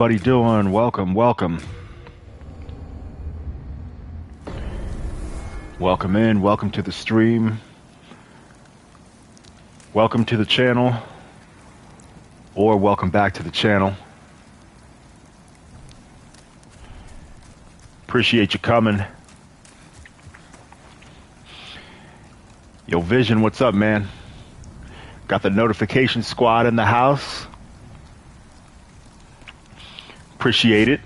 What are you doing? Welcome, welcome. Welcome in, welcome to the stream. Welcome to the channel. Or welcome back to the channel. Appreciate you coming. Yo, Vision, what's up, man? Got the notification squad in the house. Appreciate it.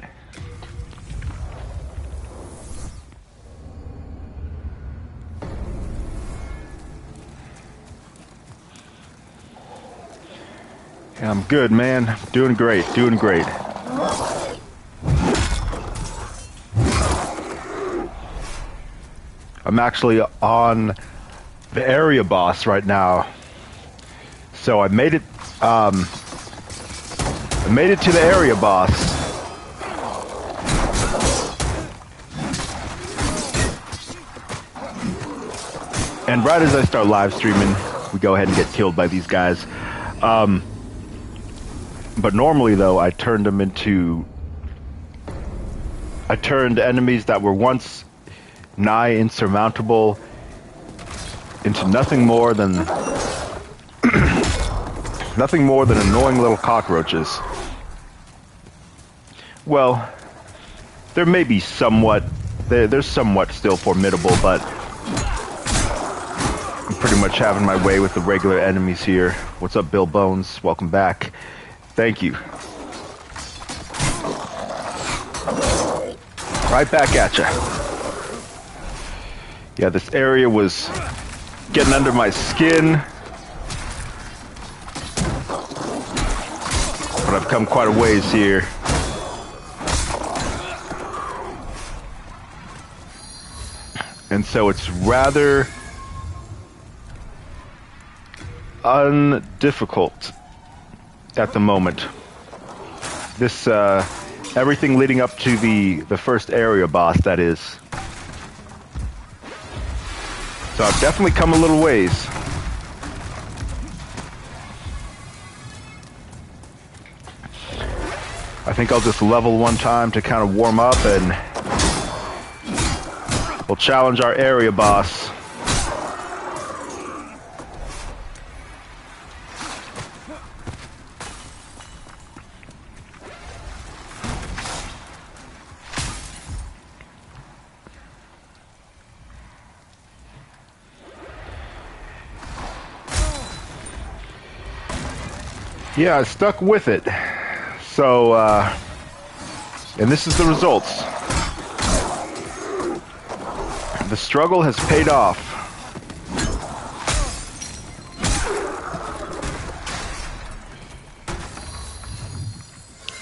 Yeah, I'm good, man. Doing great, doing great. I'm actually on the area boss right now. So I made it to the area boss. And right as I start live streaming, we go ahead and get killed by these guys. But normally, though, I turned enemies that were once nigh insurmountable into nothing more than annoying little cockroaches. Well, there may be they're somewhat still formidable, but I'm pretty much having my way with the regular enemies here. What's up, Bill Bones? Welcome back. Thank you. Right back at ya. Yeah, this area was getting under my skin, but I've come quite a ways here. And so it's rather undifficult at the moment. This, everything leading up to the first area boss, that is. So I've definitely come a little ways. I think I'll just level one time to kind of warm up, and we'll challenge our area boss. Yeah, I stuck with it. So, and this is the results. The struggle has paid off.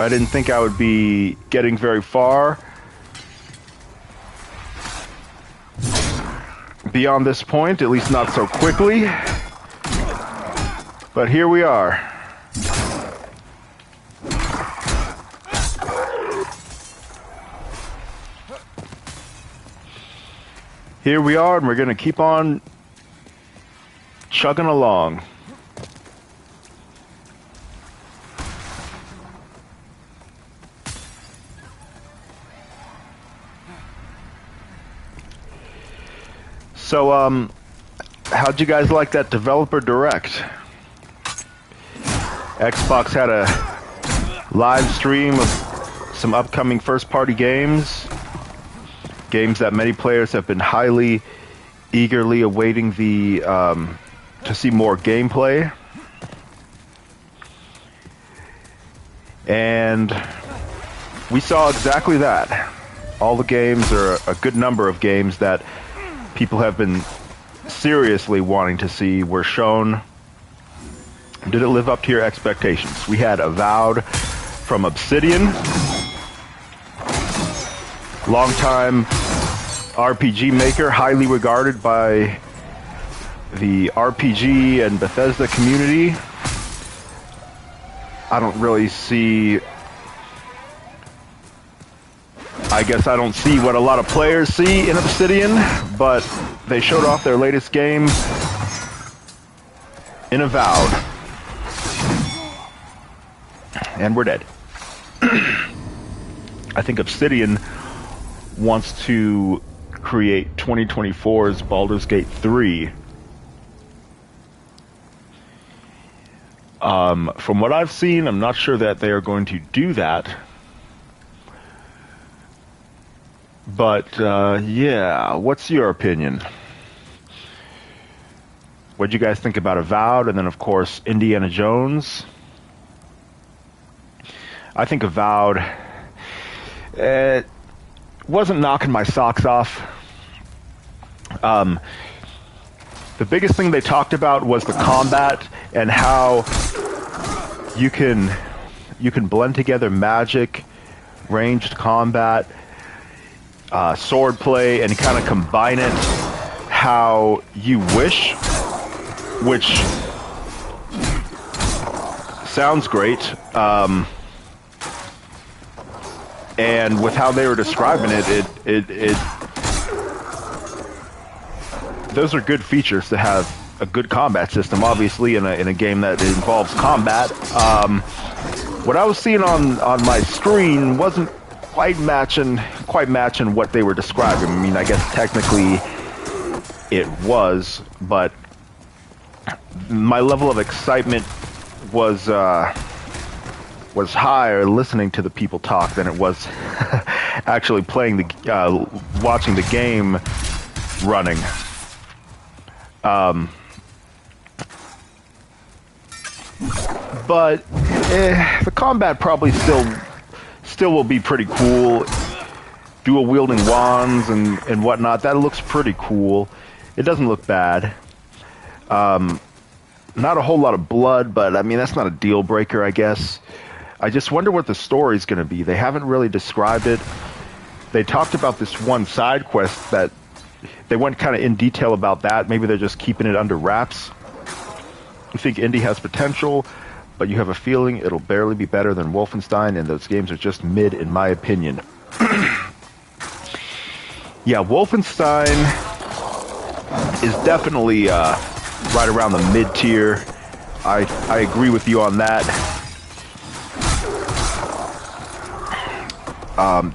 I didn't think I would be getting very far beyond this point, at least not so quickly. But here we are. Here we are, and we're going to keep on chugging along. So, how'd you guys like that Developer Direct? Xbox had a live stream of some upcoming first-party games. Games that many players have been eagerly awaiting to see more gameplay. And we saw exactly that. All the games, or a good number of games that people have been seriously wanting to see, were shown. Did it live up to your expectations? We had Avowed from Obsidian. Longtime RPG maker, highly regarded by the RPG and Bethesda community. I don't really see... I guess I don't see what a lot of players see in Obsidian, but they showed off their latest game in Avowed. And we're dead. I think Obsidian wants to create 2024's Baldur's Gate 3. From what I've seen, I'm not sure that they are going to do that. But, yeah, what's your opinion? What'd you guys think about Avowed? And then, of course, Indiana Jones. I think Avowed wasn't knocking my socks off. The biggest thing they talked about was the combat and how you can blend together magic, ranged combat, sword play, and kind of combine it how you wish, which sounds great. And with how they were describing it, those are good features to have a good combat system. Obviously, in a game that involves combat, what I was seeing on my screen wasn't quite matching what they were describing. I mean, I guess technically it was, but my level of excitement was higher listening to the people talk than it was actually playing watching the game running. But the combat probably still will be pretty cool. Dual wielding wands and whatnot. That looks pretty cool. It doesn't look bad. Not a whole lot of blood, but I mean that's not a deal breaker, I guess. I just wonder what the story's going to be. They haven't really described it. They talked about this one side quest that they went kind of in detail about that. Maybe they're just keeping it under wraps. You think Indy has potential, but you have a feeling it'll barely be better than Wolfenstein, and those games are just mid, in my opinion. Yeah, Wolfenstein is definitely right around the mid-tier. I agree with you on that.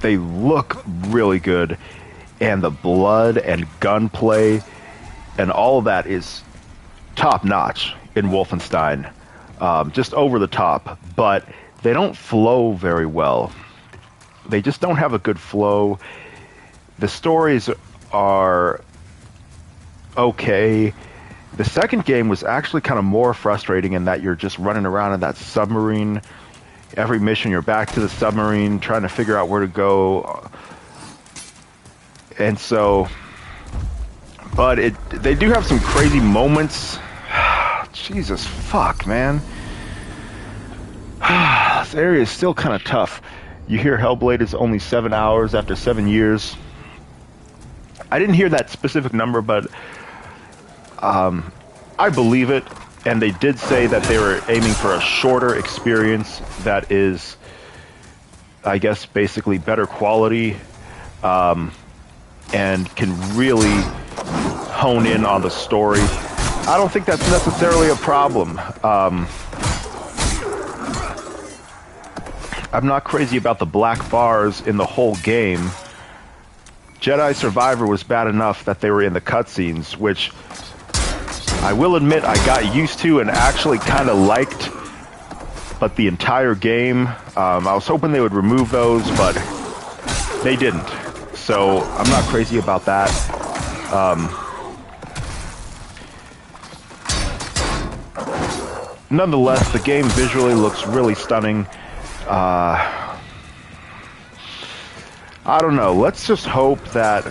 They look really good, and the blood and gunplay and all of that is top-notch in Wolfenstein. Just over the top, but they don't flow very well. They just don't have a good flow. The stories are okay. The second game was actually kind of more frustrating in that you're just running around in that submarine. Every mission, you're back to the submarine, trying to figure out where to go. And so, but they do have some crazy moments. Jesus, fuck, man. This area is still kind of tough. You hear Hellblade is only 7 hours after 7 years. I didn't hear that specific number, but I believe it. And they did say that they were aiming for a shorter experience that is, I guess, basically better quality, and can really hone in on the story. I don't think that's necessarily a problem. I'm not crazy about the black bars in the whole game. Jedi Survivor was bad enough that they were in the cutscenes, which I will admit I got used to and actually kind of liked, but the entire game, I was hoping they would remove those, but they didn't. So I'm not crazy about that. Nonetheless, the game visually looks really stunning. I don't know. Let's just hope that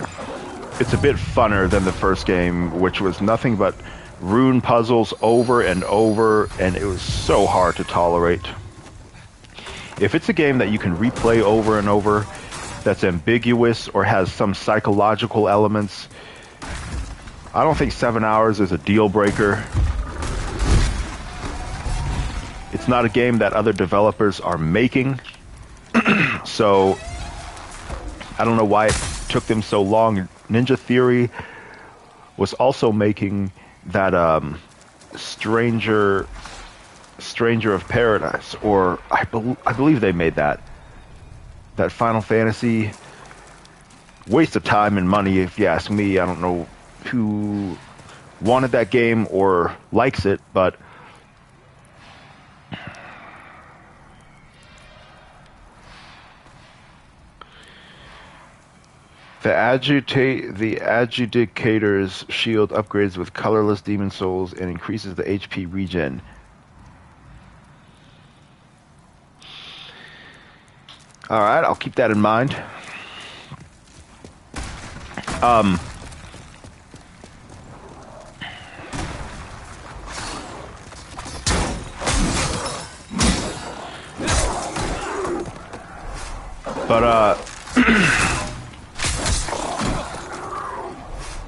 it's a bit funner than the first game, which was nothing but rune puzzles over and over, and it was so hard to tolerate. If it's a game that you can replay over and over, that's ambiguous or has some psychological elements, I don't think 7 hours is a deal breaker. It's not a game that other developers are making, so I don't know why it took them so long. Ninja Theory was also making that Stranger of Paradise, or I believe they made that. that Final Fantasy. Waste of time and money, if you ask me. I don't know who wanted that game or likes it, but the Adjudicator's shield upgrades with colorless demon souls and increases the HP regen. Alright, I'll keep that in mind.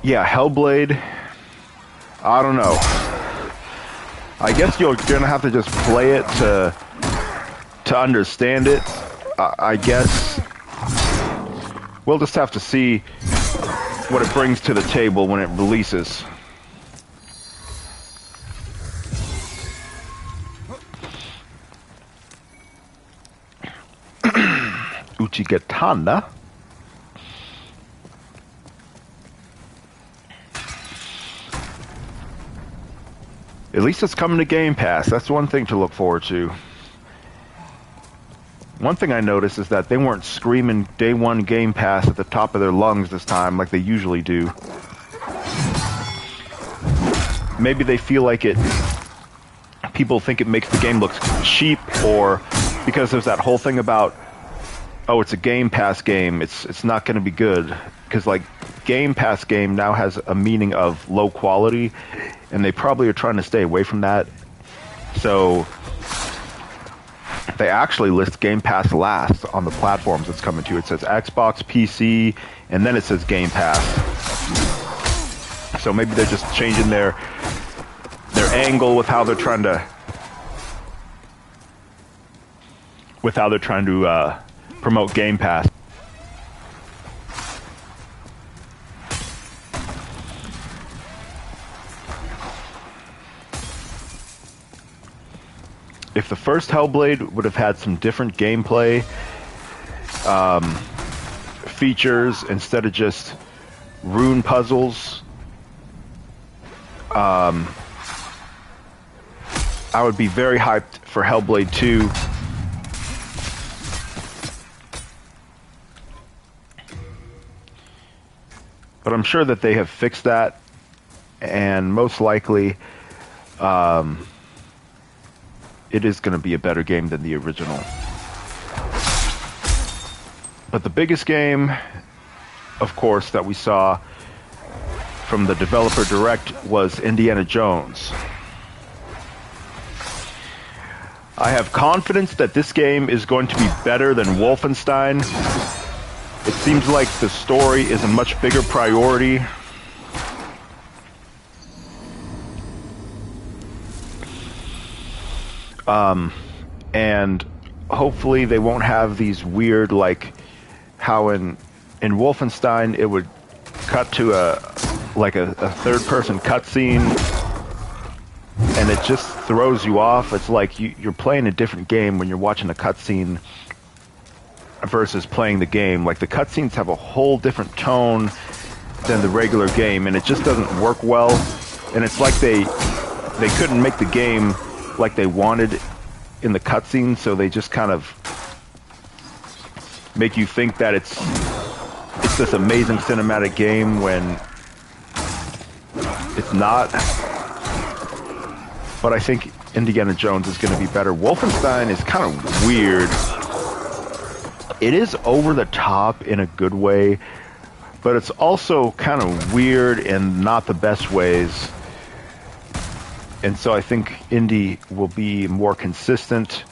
Yeah, Hellblade, I don't know. I guess you're gonna have to just play it to understand it. I guess we'll just have to see what it brings to the table when it releases. Uchigatana? At least it's coming to Game Pass. That's one thing to look forward to. One thing I noticed is that they weren't screaming Day 1 Game Pass at the top of their lungs this time like they usually do. Maybe they feel like people think it makes the game look cheap, or because there's that whole thing about, oh, it's a Game Pass game, it's not going to be good. Because, like, Game Pass game now has a meaning of low quality, and they probably are trying to stay away from that. So they actually list Game Pass last on the platforms it's coming to. It says Xbox, PC, and then it says Game Pass. So maybe they're just changing their angle with how they're trying to promote Game Pass. If the first Hellblade would have had some different gameplay features instead of just rune puzzles, I would be very hyped for Hellblade 2. But I'm sure that they have fixed that, and most likely it is going to be a better game than the original. But the biggest game, of course, that we saw from the developer direct was Indiana Jones. I have confidence that this game is going to be better than Wolfenstein. It seems like the story is a much bigger priority. And hopefully they won't have these weird, like how in Wolfenstein it would cut to a third-person cutscene, and it just throws you off. It's like you're playing a different game when you're watching a cutscene versus playing the game. Like, the cutscenes have a whole different tone than the regular game, and it just doesn't work well. And it's like they couldn't make the game like they wanted in the cutscene, so they just kind of make you think that it's this amazing cinematic game when it's not. But I think Indiana Jones is going to be better. Wolfenstein is kind of weird. It is over the top in a good way, but it's also kind of weird in not the best ways. And so I think Indy will be more consistent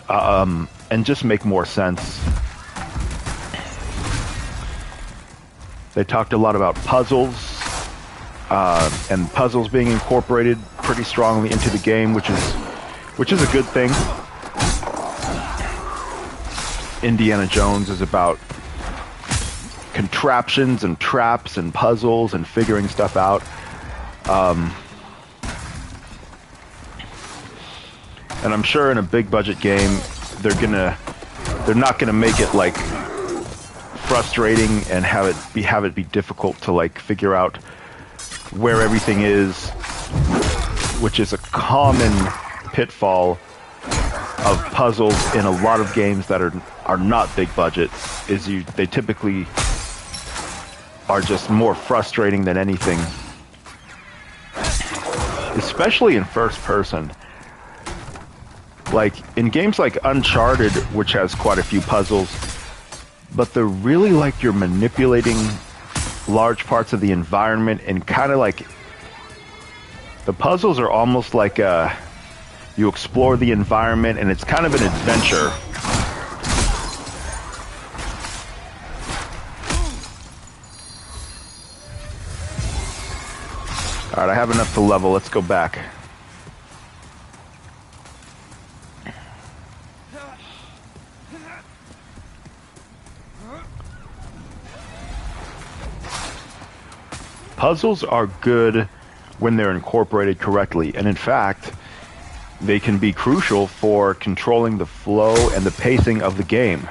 and just make more sense. They talked a lot about puzzles and puzzles being incorporated pretty strongly into the game, which is a good thing. Indiana Jones is about contraptions and traps and puzzles and figuring stuff out. And I'm sure in a big budget game, they're they're not going to make it like frustrating and have it be difficult to like figure out where everything is, which is a common pitfall of puzzles in a lot of games that are not big budget. They typically are just more frustrating than anything, especially in first person. Like in games like Uncharted, which has quite a few puzzles, but they're really like you're manipulating large parts of the environment, and kind of like the puzzles are almost like you explore the environment and it's kind of an adventure. Alright, I have enough to level. Let's go back. Puzzles are good when they're incorporated correctly, and in fact, they can be crucial for controlling the flow and the pacing of the game.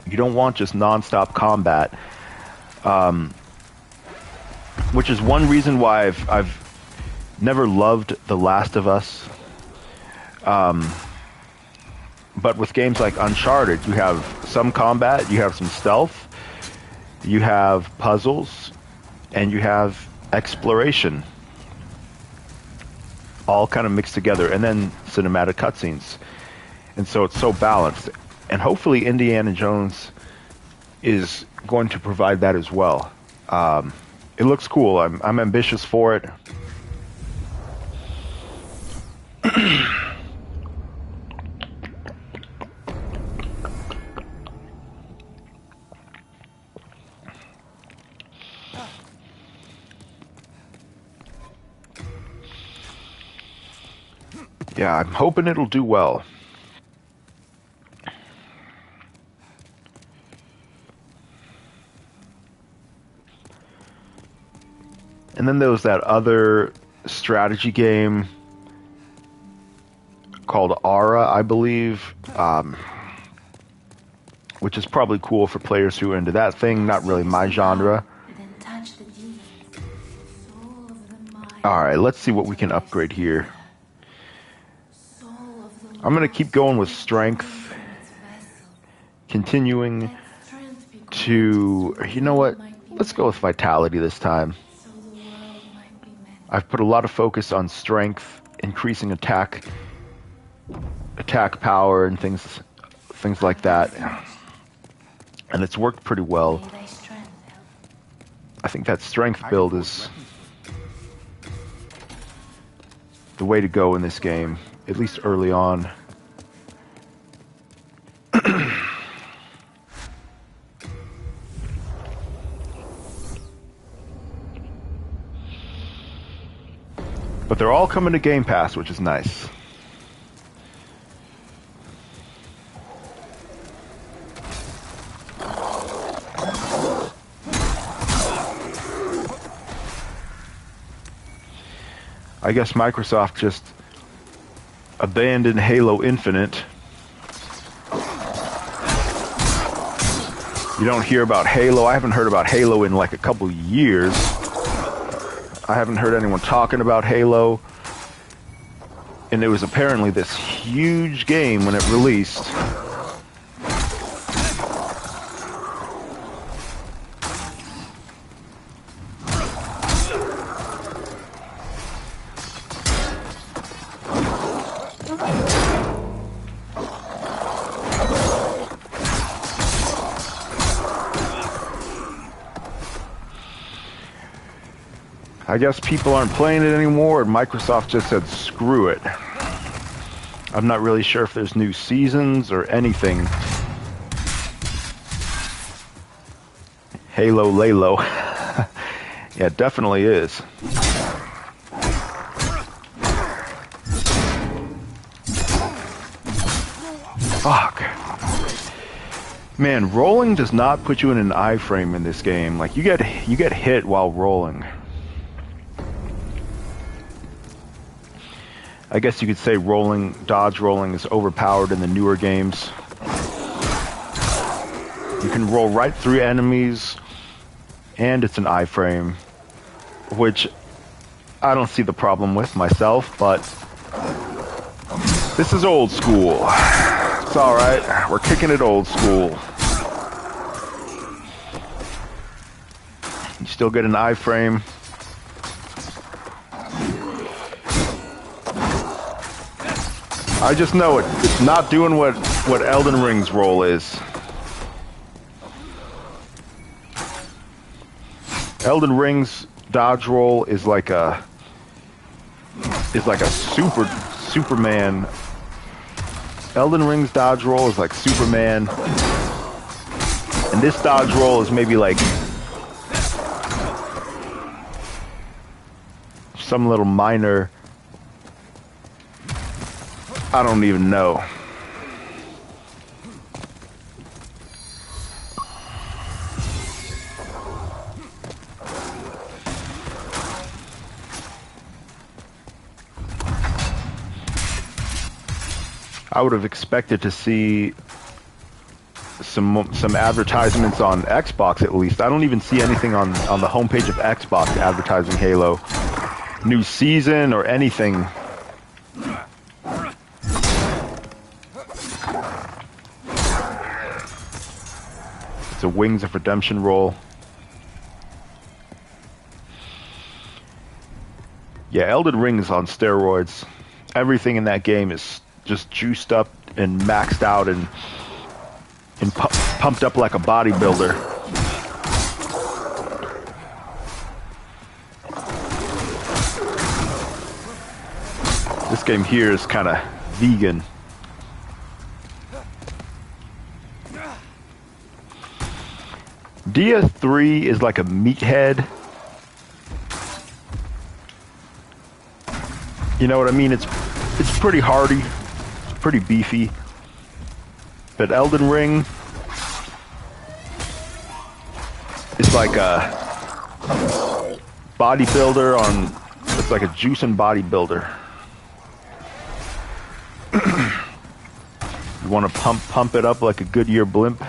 You don't want just non-stop combat, which is one reason why I've never loved The Last of Us. But with games like Uncharted, you have some combat, you have some stealth, you have puzzles, and you have exploration, all kind of mixed together, and then cinematic cutscenes. And so it's so balanced. And hopefully Indiana Jones is going to provide that as well. It looks cool. I'm ambitious for it. Yeah, I'm hoping it'll do well. And then there was that other strategy game called Ara, I believe, which is probably cool for players who are into that thing. Not really my genre. Alright, let's see what we can upgrade here. I'm going to keep going with strength, continuing to, you know what, let's go with vitality this time. I've put a lot of focus on strength, increasing attack power and things like that, and it's worked pretty well. I think that strength build is the way to go in this game, at least early on. But they're all coming to Game Pass, which is nice. I guess Microsoft just abandoned Halo Infinite. You don't hear about Halo. I haven't heard about Halo in like a couple years. I haven't heard anyone talking about Halo. And it was apparently this huge game when it released. I guess people aren't playing it anymore, and Microsoft just said, screw it. I'm not really sure if there's new seasons or anything. Halo Lalo. Yeah, it definitely is. Fuck. Man, rolling does not put you in an iframe in this game. Like, you get hit while rolling. I guess you could say dodge rolling is overpowered in the newer games. You can roll right through enemies, and it's an iframe, which I don't see the problem with myself, but this is old school. It's alright, we're kicking it old school. You still get an iframe. I just know it's not doing what Elden Ring's role is. Elden Ring's dodge roll is like a Superman. Elden Ring's dodge roll is like Superman, and this dodge roll is maybe like some little minor. I don't even know. I would have expected to see some advertisements on Xbox at least. I don't even see anything on the homepage of Xbox advertising Halo. New season or anything. It's a Wings of Redemption roll. Yeah, Elden Ring is on steroids. Everything in that game is just juiced up and maxed out and pumped up like a bodybuilder. This game here is kind of vegan. Dia 3 is like a meathead. You know what I mean? It's pretty hardy, it's pretty beefy. But Elden Ring is like a bodybuilder on. It's like a juicing bodybuilder. You want to pump it up like a Goodyear blimp?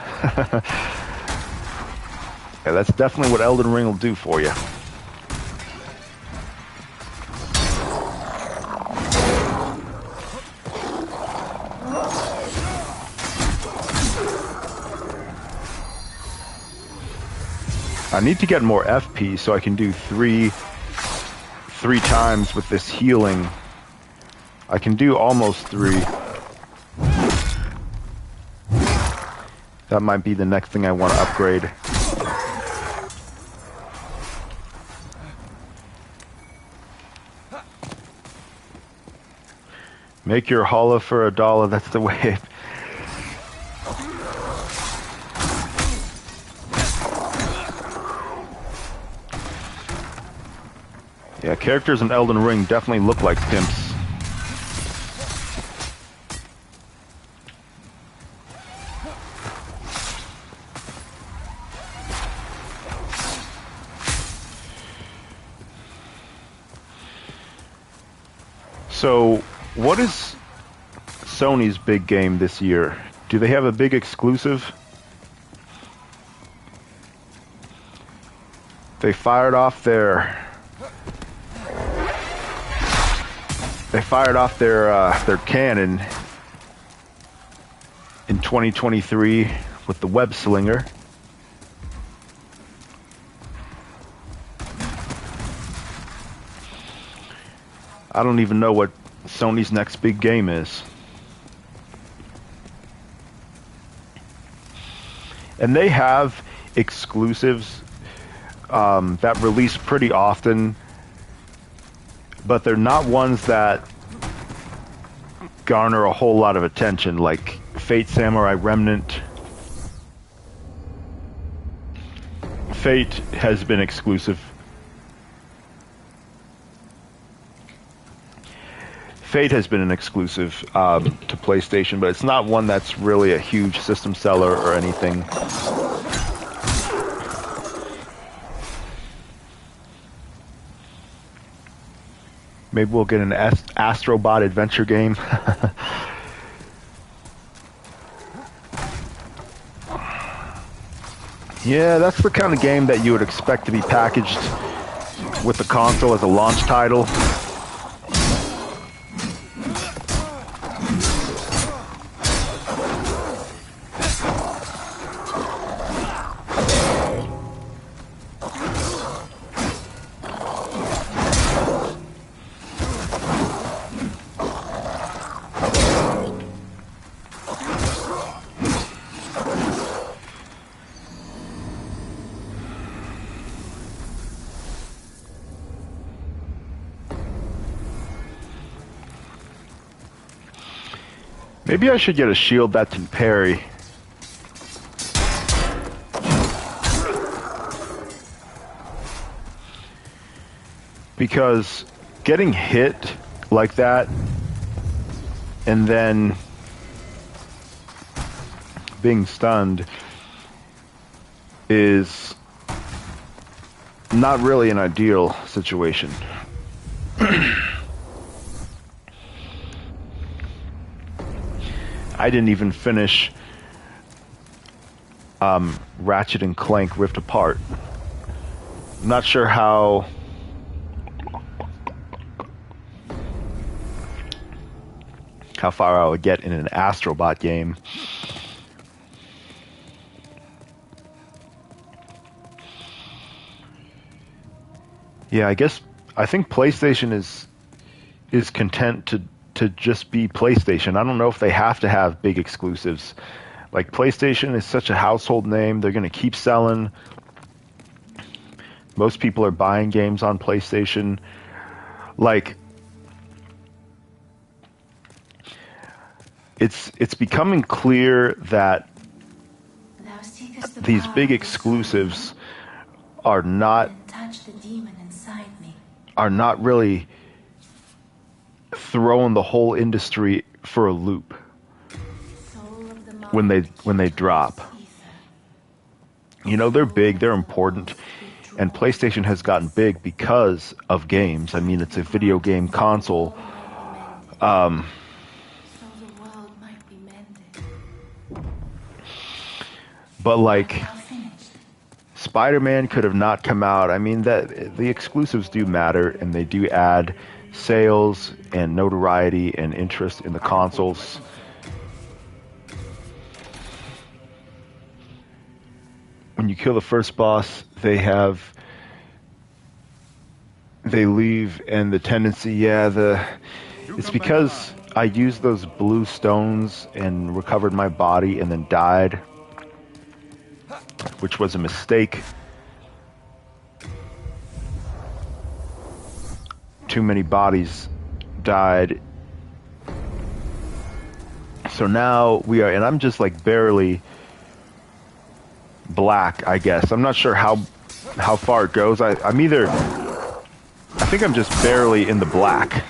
Yeah, that's definitely what Elden Ring will do for you. I need to get more FP so I can do three times with this healing. I can do almost 3. That might be the next thing I want to upgrade. Make your holla for $1, that's the way. Yeah, characters in Elden Ring definitely look like pimps. So, what is Sony's big game this year? Do they have a big exclusive? They fired off their cannon in 2023 with the Web Slinger. I don't even know what Sony's next big game is. And they have exclusives that release pretty often, but they're not ones that garner a whole lot of attention, like Fate Samurai Remnant. Fate has been exclusive. Fate has been an exclusive to PlayStation, but it's not one that's really a huge system seller or anything. Maybe we'll get an Astrobot adventure game. Yeah, that's the kind of game that you would expect to be packaged with the console as a launch title. Maybe I should get a shield that can parry. Because getting hit like that and then being stunned is not really an ideal situation. I didn't even finish Ratchet and Clank Rift Apart. I'm not sure how far I would get in an Astrobot game. Yeah, I think PlayStation is content to just be PlayStation. I don't know if they have to have big exclusives. Like, PlayStation is such a household name. They're going to keep selling. Most people are buying games on PlayStation. Like, it's becoming clear that these big exclusives are not really throwing the whole industry for a loop when they drop. You know, they're big, they're important, and PlayStation has gotten big because of games. I mean, it's a video game console. But like, Spider-Man could have not come out. I mean, that the exclusives do matter, and they do add sales and notoriety and interest in the consoles. When you kill the first boss, they leave, and the tendency, it's because I used those blue stones and recovered my body and then died, which was a mistake. Too many bodies died. So now we are, and I'm just like barely black, I guess. I'm not sure how far it goes. I think I'm just barely in the black.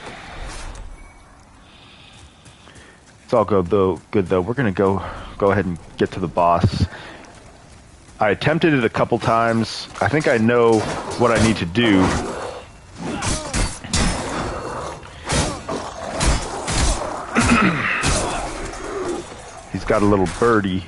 It's all good though. We're gonna go ahead and get to the boss. I attempted it a couple times. I think I know what I need to do. He's got a little birdie.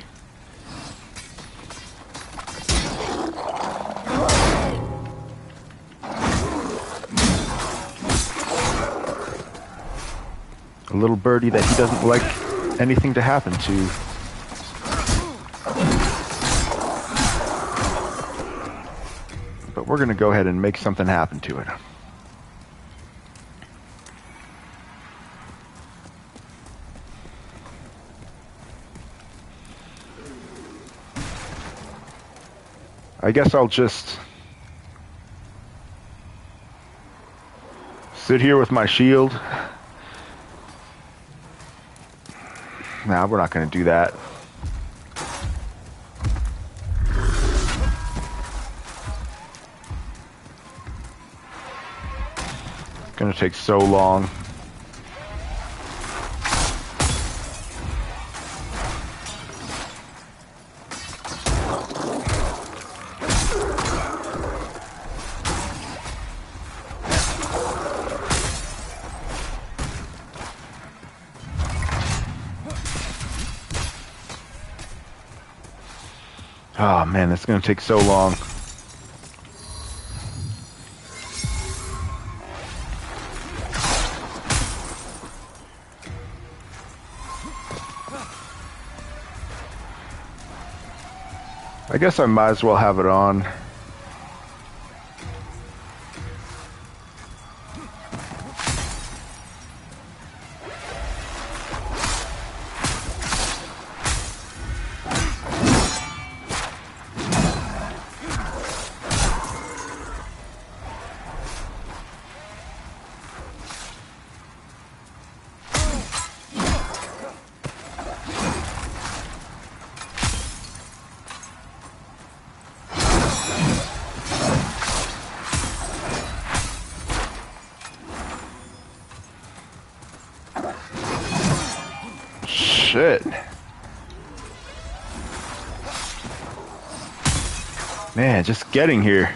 A little birdie that he doesn't like anything to happen to. But we're going to go ahead and make something happen to it. I guess I'll just sit here with my shield. Nah, we're not going to do that. It's going to take so long. Oh man, that's gonna take so long. I guess I might as well have it on. Shit. Man, just getting here.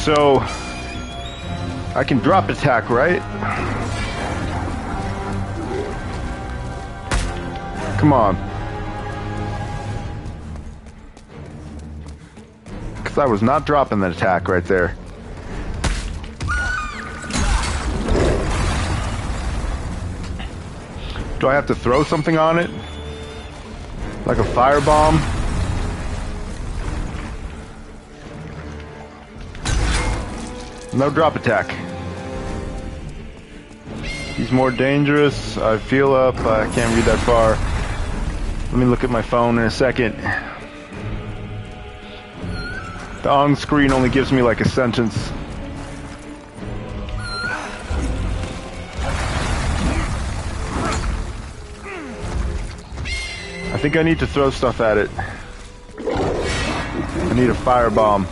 So, I can drop attack, right? Come on. Because I was not dropping that attack right there. Do I have to throw something on it? Like a firebomb? No drop attack. He's more dangerous. I feel up. I can't read that far. Let me look at my phone in a second. The on-screen only gives me like a sentence. I think I need to throw stuff at it. I need a firebomb.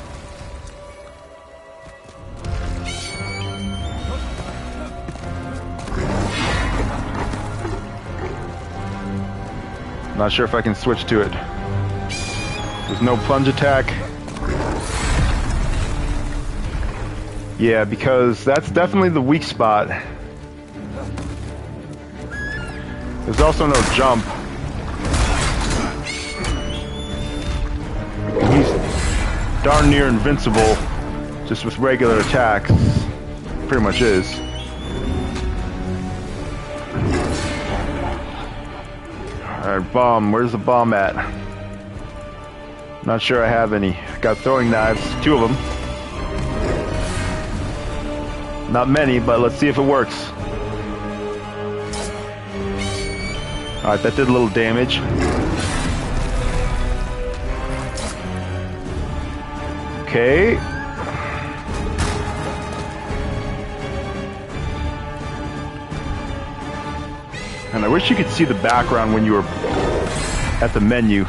Not sure if I can switch to it. There's no plunge attack. Yeah, because that's definitely the weak spot. There's also no jump. He's darn near invincible, just with regular attacks. Pretty much is. Alright, bomb. Where's the bomb at? Not sure I have any. Got throwing knives. 2 of them. Not many, but let's see if it works. Alright, that did a little damage. Okay. And I wish you could see the background when you were at the menu.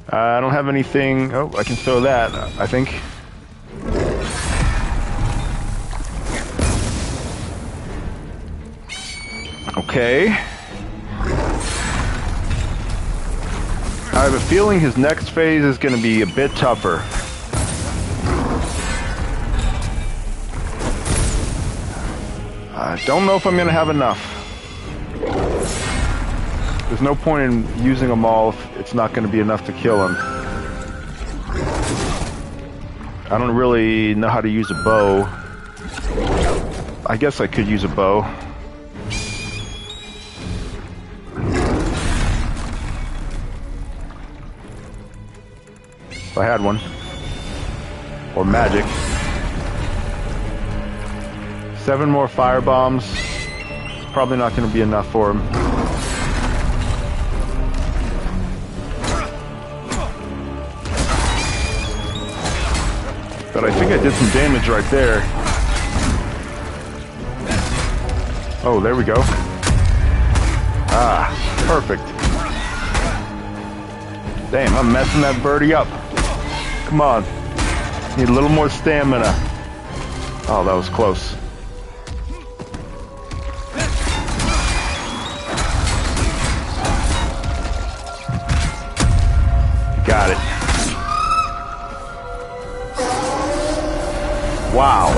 I don't have anything. Oh, I can throw that, I think. Okay. I have a feeling his next phase is going to be a bit tougher. I don't know if I'm going to have enough. There's no point in using them all if it's not going to be enough to kill him. I don't really know how to use a bow. I guess I could use a bow. If I had one. Or magic. 7 more fire bombs. It's probably not going to be enough for him. But I think I did some damage right there. Oh, there we go. Ah, perfect. Damn, I'm messing that birdie up. Come on. Need a little more stamina. Oh, that was close. Got it. Wow.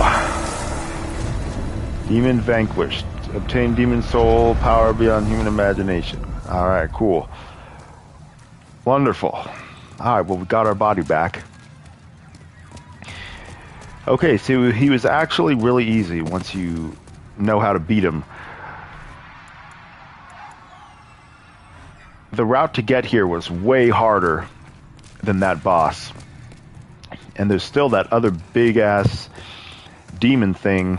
Demon vanquished. Obtain demon soul, power beyond human imagination. Alright, cool. Wonderful. Alright, well, we got our body back. Okay, so he was actually really easy once you know how to beat him. The route to get here was way harder than that boss. And there's still that other big-ass demon thing.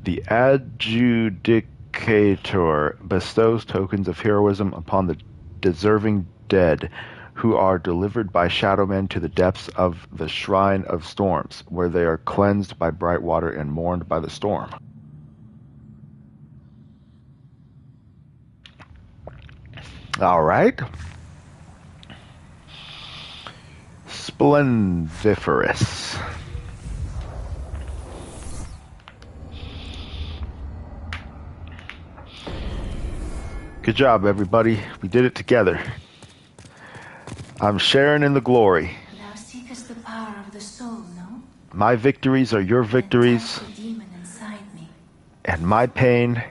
The Adjudicator bestows tokens of heroism upon the deserving dead, who are delivered by shadow men to the depths of the Shrine of Storms, where they are cleansed by bright water and mourned by the storm. All right. Splendiferous. Good job, everybody. We did it together. I'm sharing in the glory. Thou seekest the power of the soul, no? My victories are your victories, The demon inside me. and my pain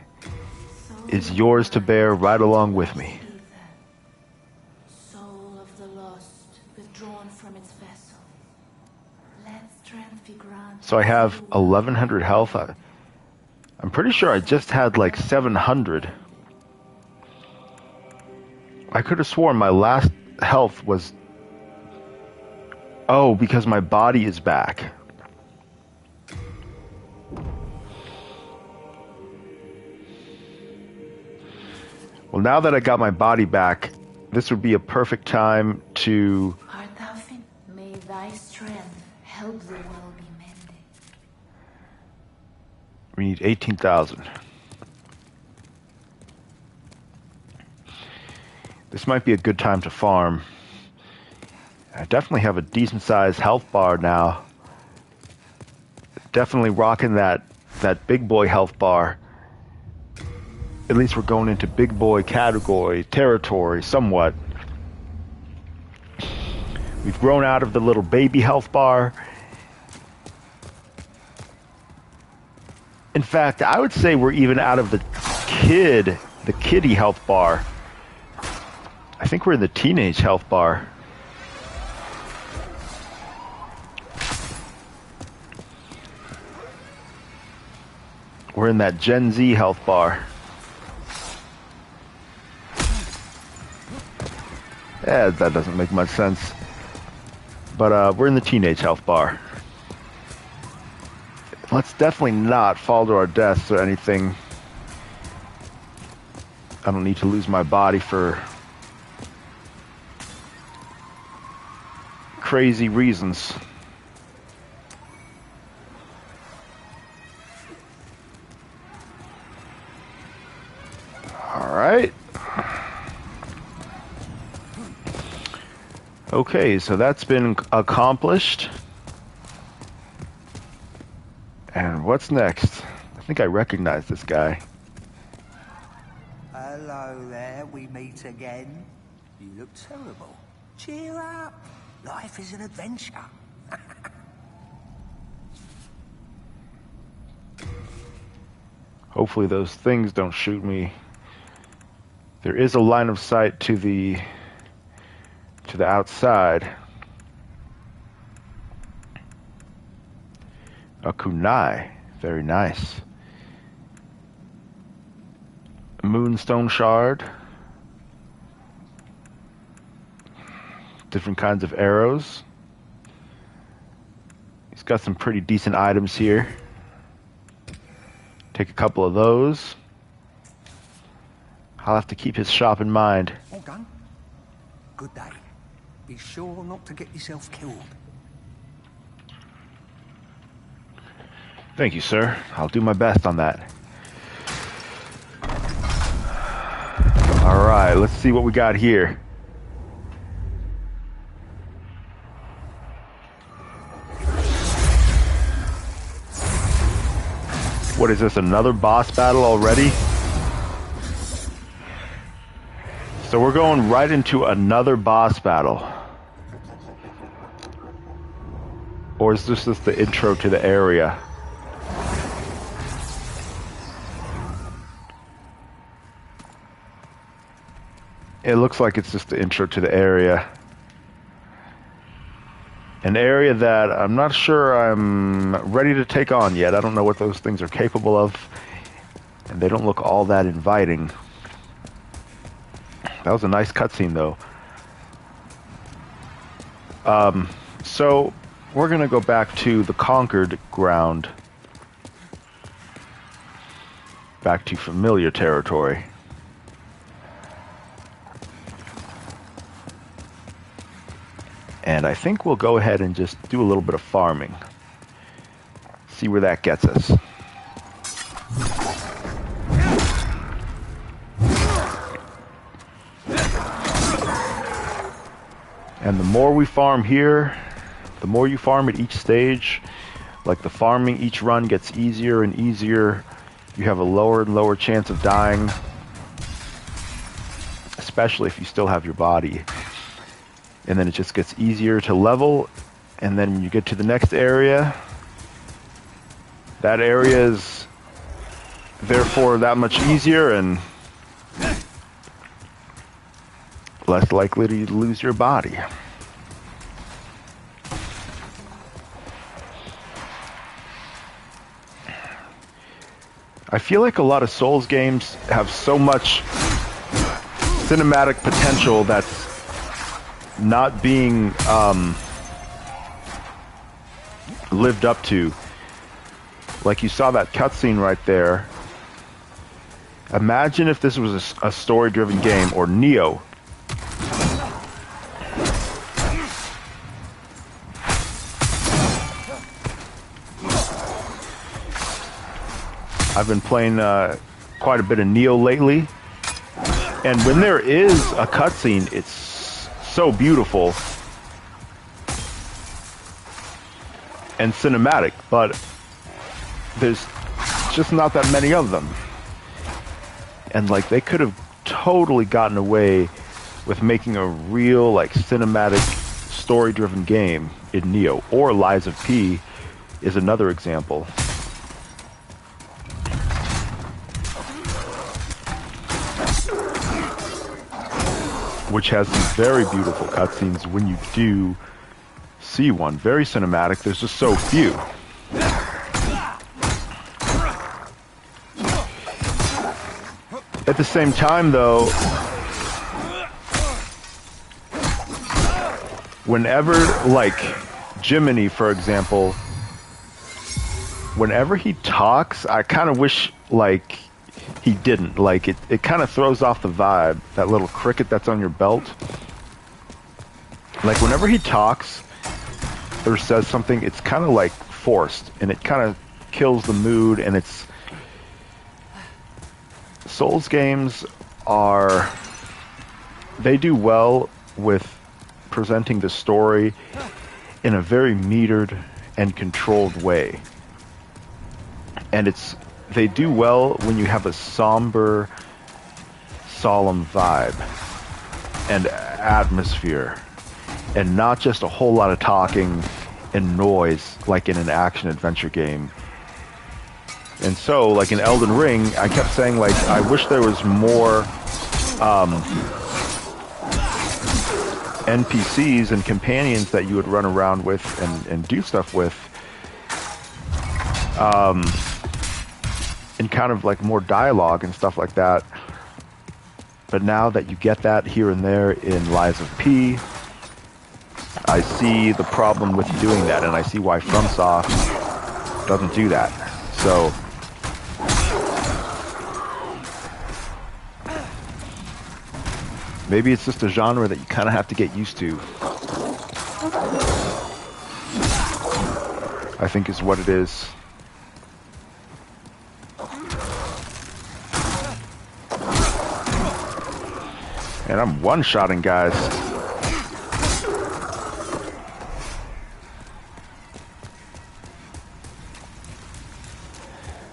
is yours to bear right along with me. Soul of the lost, withdrawn from its vessel. Let strength be granted. So I have 1100 health. I'm pretty sure I just had like 700. I could have sworn my last health was... Oh, because my body is back. Well, now that I got my body back, this would be a perfect time to... Art thou fin? May thy strength help the world be mended. We need 18,000. This might be a good time to farm. I definitely have a decent sized health bar now. Definitely rocking that big boy health bar. At least we're going into big boy category, territory, somewhat. We've grown out of the little baby health bar. In fact, I would say we're even out of the kiddie health bar. I think we're in the teenage health bar. We're in that Gen Z health bar. Yeah, that doesn't make much sense. But we're in the teenage health bar. Let's definitely not fall to our deaths or anything. I don't need to lose my body for crazy reasons. All right. Okay, so that's been accomplished. And what's next? I think I recognize this guy. Hello there, we meet again. You look terrible. Cheer up. Life is an adventure. Hopefully those things don't shoot me. There is a line of sight to the outside. A kunai. Very nice. Moonstone shard. Different kinds of arrows. He's got some pretty decent items here. Take a couple of those. I'll have to keep his shop in mind. All done. Good day. Be sure not to get yourself killed. Thank you, sir. I'll do my best on that. All right. Alright, let's see what we got here. What is this, another boss battle already? So we're going right into another boss battle. Or is this just the intro to the area? It looks like it's just the intro to the area. An area that I'm not sure I'm ready to take on yet. I don't know what those things are capable of. And they don't look all that inviting. That was a nice cutscene, though. So we're going to go back to the conquered ground. Back to familiar territory. And I think we'll go ahead and just do a little bit of farming. See where that gets us. And the more we farm here, the more you farm at each stage, like the farming each run gets easier and easier. You have a lower and lower chance of dying, especially if you still have your body. And then it just gets easier to level, and then when you get to the next area, that area is therefore that much easier and less likely to lose your body. I feel like a lot of Souls games have so much cinematic potential that's not being lived up to. Like you saw that cutscene right there. Imagine if this was a story-driven game, or Neo. I've been playing quite a bit of Neo lately, and when there is a cutscene, it's so beautiful and cinematic, but there's just not that many of them. And like they could have totally gotten away with making a real like cinematic story-driven game in Neo, or Lies of P is another example. Which has some very beautiful cutscenes when you do see one. Very cinematic. There's just so few. At the same time, though, whenever, like, Jiminy, for example, whenever he talks, I kind of wish, like, he didn't. Like, it kind of throws off the vibe, that little cricket that's on your belt. Like, whenever he talks or says something, it's kind of, like, forced, and it kind of kills the mood, and it's... Souls games are... They do well with presenting the story in a very metered and controlled way. And they do well when you have a somber, solemn vibe and atmosphere, and not just a whole lot of talking and noise like in an action-adventure game. And so, like in Elden Ring, I kept saying, like, I wish there was more NPCs and companions that you would run around with and do stuff with. And kind of like more dialogue and stuff like that. But now that you get that here and there in Lies of P, I see the problem with doing that, and I see why FromSoft doesn't do that. So maybe it's just a genre that you kind of have to get used to, I think is what it is. And I'm one-shotting guys.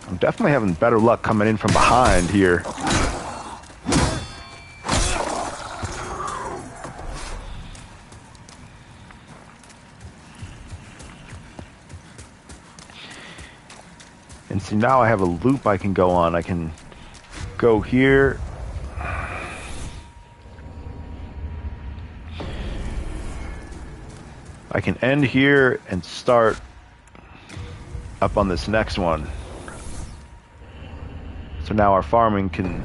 I'm definitely having better luck coming in from behind here. And see, now I have a loop I can go on. I can go here. I can end here and start up on this next one. So now our farming can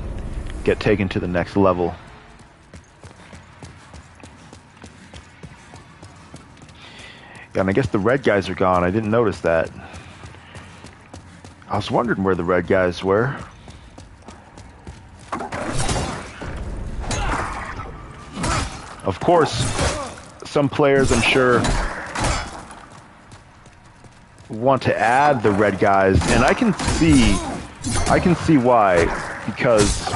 get taken to the next level. Yeah, and I guess the red guys are gone. I didn't notice that. I was wondering where the red guys were. Of course, some players, I'm sure, want to add the red guys, and I can see why, because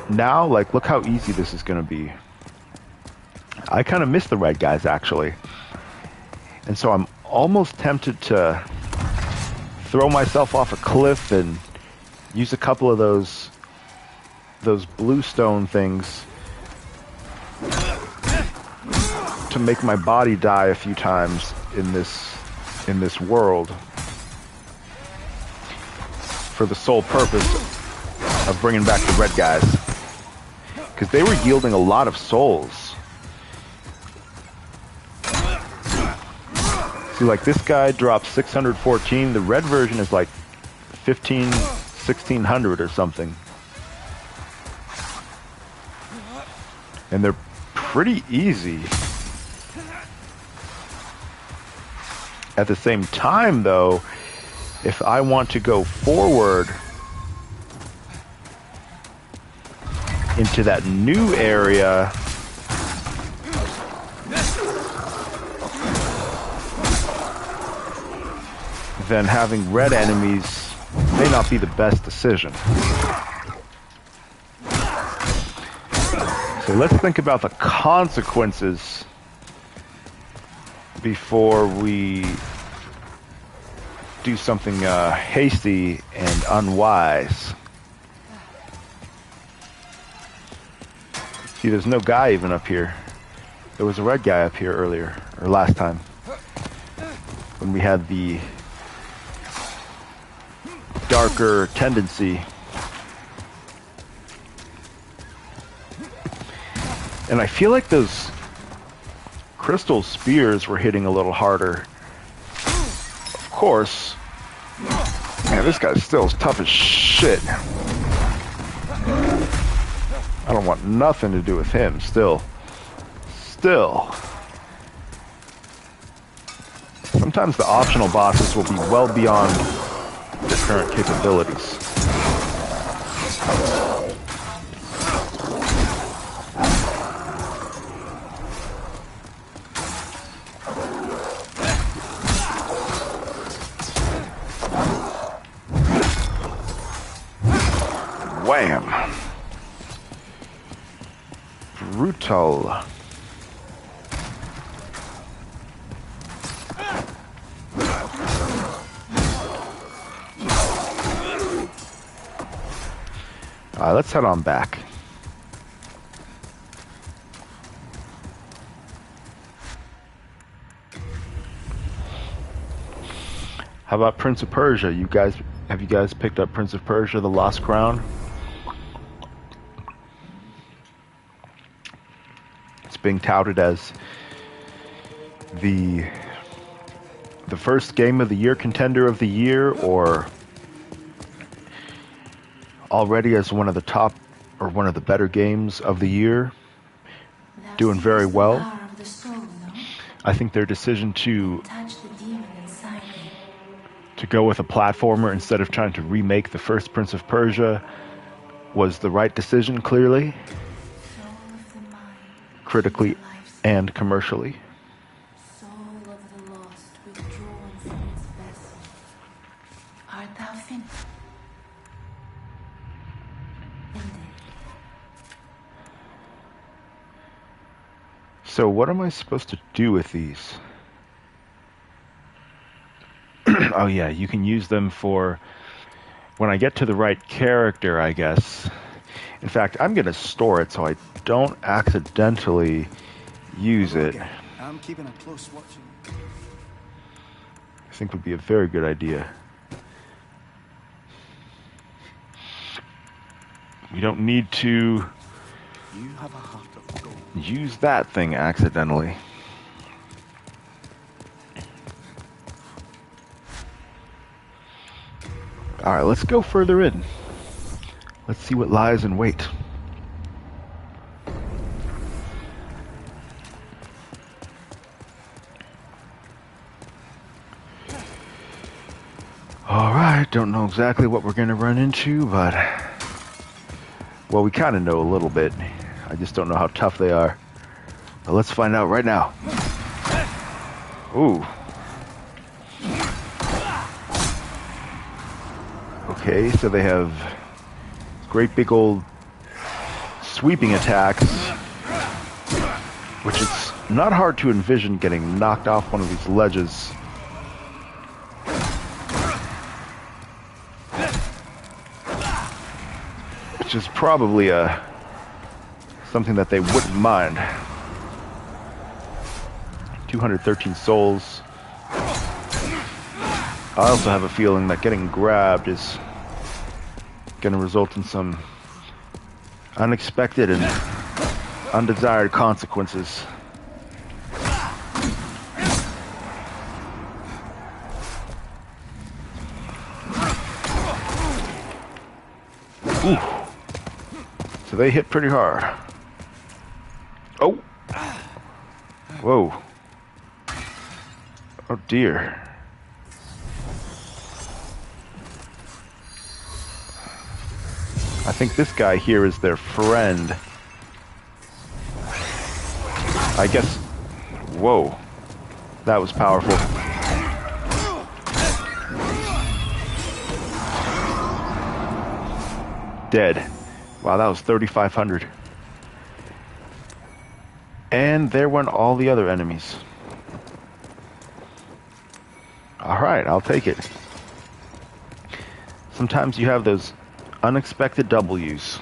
now, like, look how easy this is going to be. I kind of miss the red guys, actually. And so I'm almost tempted to throw myself off a cliff and use a couple of those bluestone things to make my body die a few times in this world, for the sole purpose of bringing back the red guys, because they were yielding a lot of souls. See, like, this guy drops 614. The red version is like 1600 or something, and they're pretty easy. At the same time, though, if I want to go forward into that new area, then having red enemies may not be the best decision. So let's think about the consequences before we do something hasty and unwise. See, there's no guy even up here. There was a red guy up here earlier, or last time, when we had the darker tendency. And I feel like those crystal spears were hitting a little harder. Of course. Man, this guy's still as tough as shit. I don't want nothing to do with him, still. Sometimes the optional bosses will be well beyond their current capabilities. Wham! Brutal. Let's head on back. How about Prince of Persia? Have you guys picked up Prince of Persia: The Lost Crown? It's being touted as the first game of the year, contender of the year, or already as one of the top or one of the better games of the year. Doing very well. I think their decision to go with a platformer instead of trying to remake the first Prince of Persia was the right decision, clearly, critically and commercially. Soul of the lost withdrawn from its vessel. Art thou finished? So what am I supposed to do with these? Oh yeah, you can use them for when I get to the right character, I guess. In fact, I'm going to store it so I don't accidentally use it. I'm keeping a close watch. I think would be a very good idea. We don't need to You have a heart of gold. use that thing accidentally. Alright, let's go further in. Let's see what lies in wait. Alright, don't know exactly what we're going to run into, but... Well, we kind of know a little bit. I just don't know how tough they are. But let's find out right now. Ooh. Okay, so they have great big old sweeping attacks, which is not hard to envision getting knocked off one of these ledges. Which is probably something that they wouldn't mind. 213 souls. I also have a feeling that getting grabbed is going to result in some unexpected and undesired consequences. Ooh. So they hit pretty hard. Oh! Whoa. Oh dear. I think this guy here is their friend. I guess... Whoa. That was powerful. Dead. Wow, that was 3,500. And there went all the other enemies. Alright, I'll take it. Sometimes you have those unexpected W's.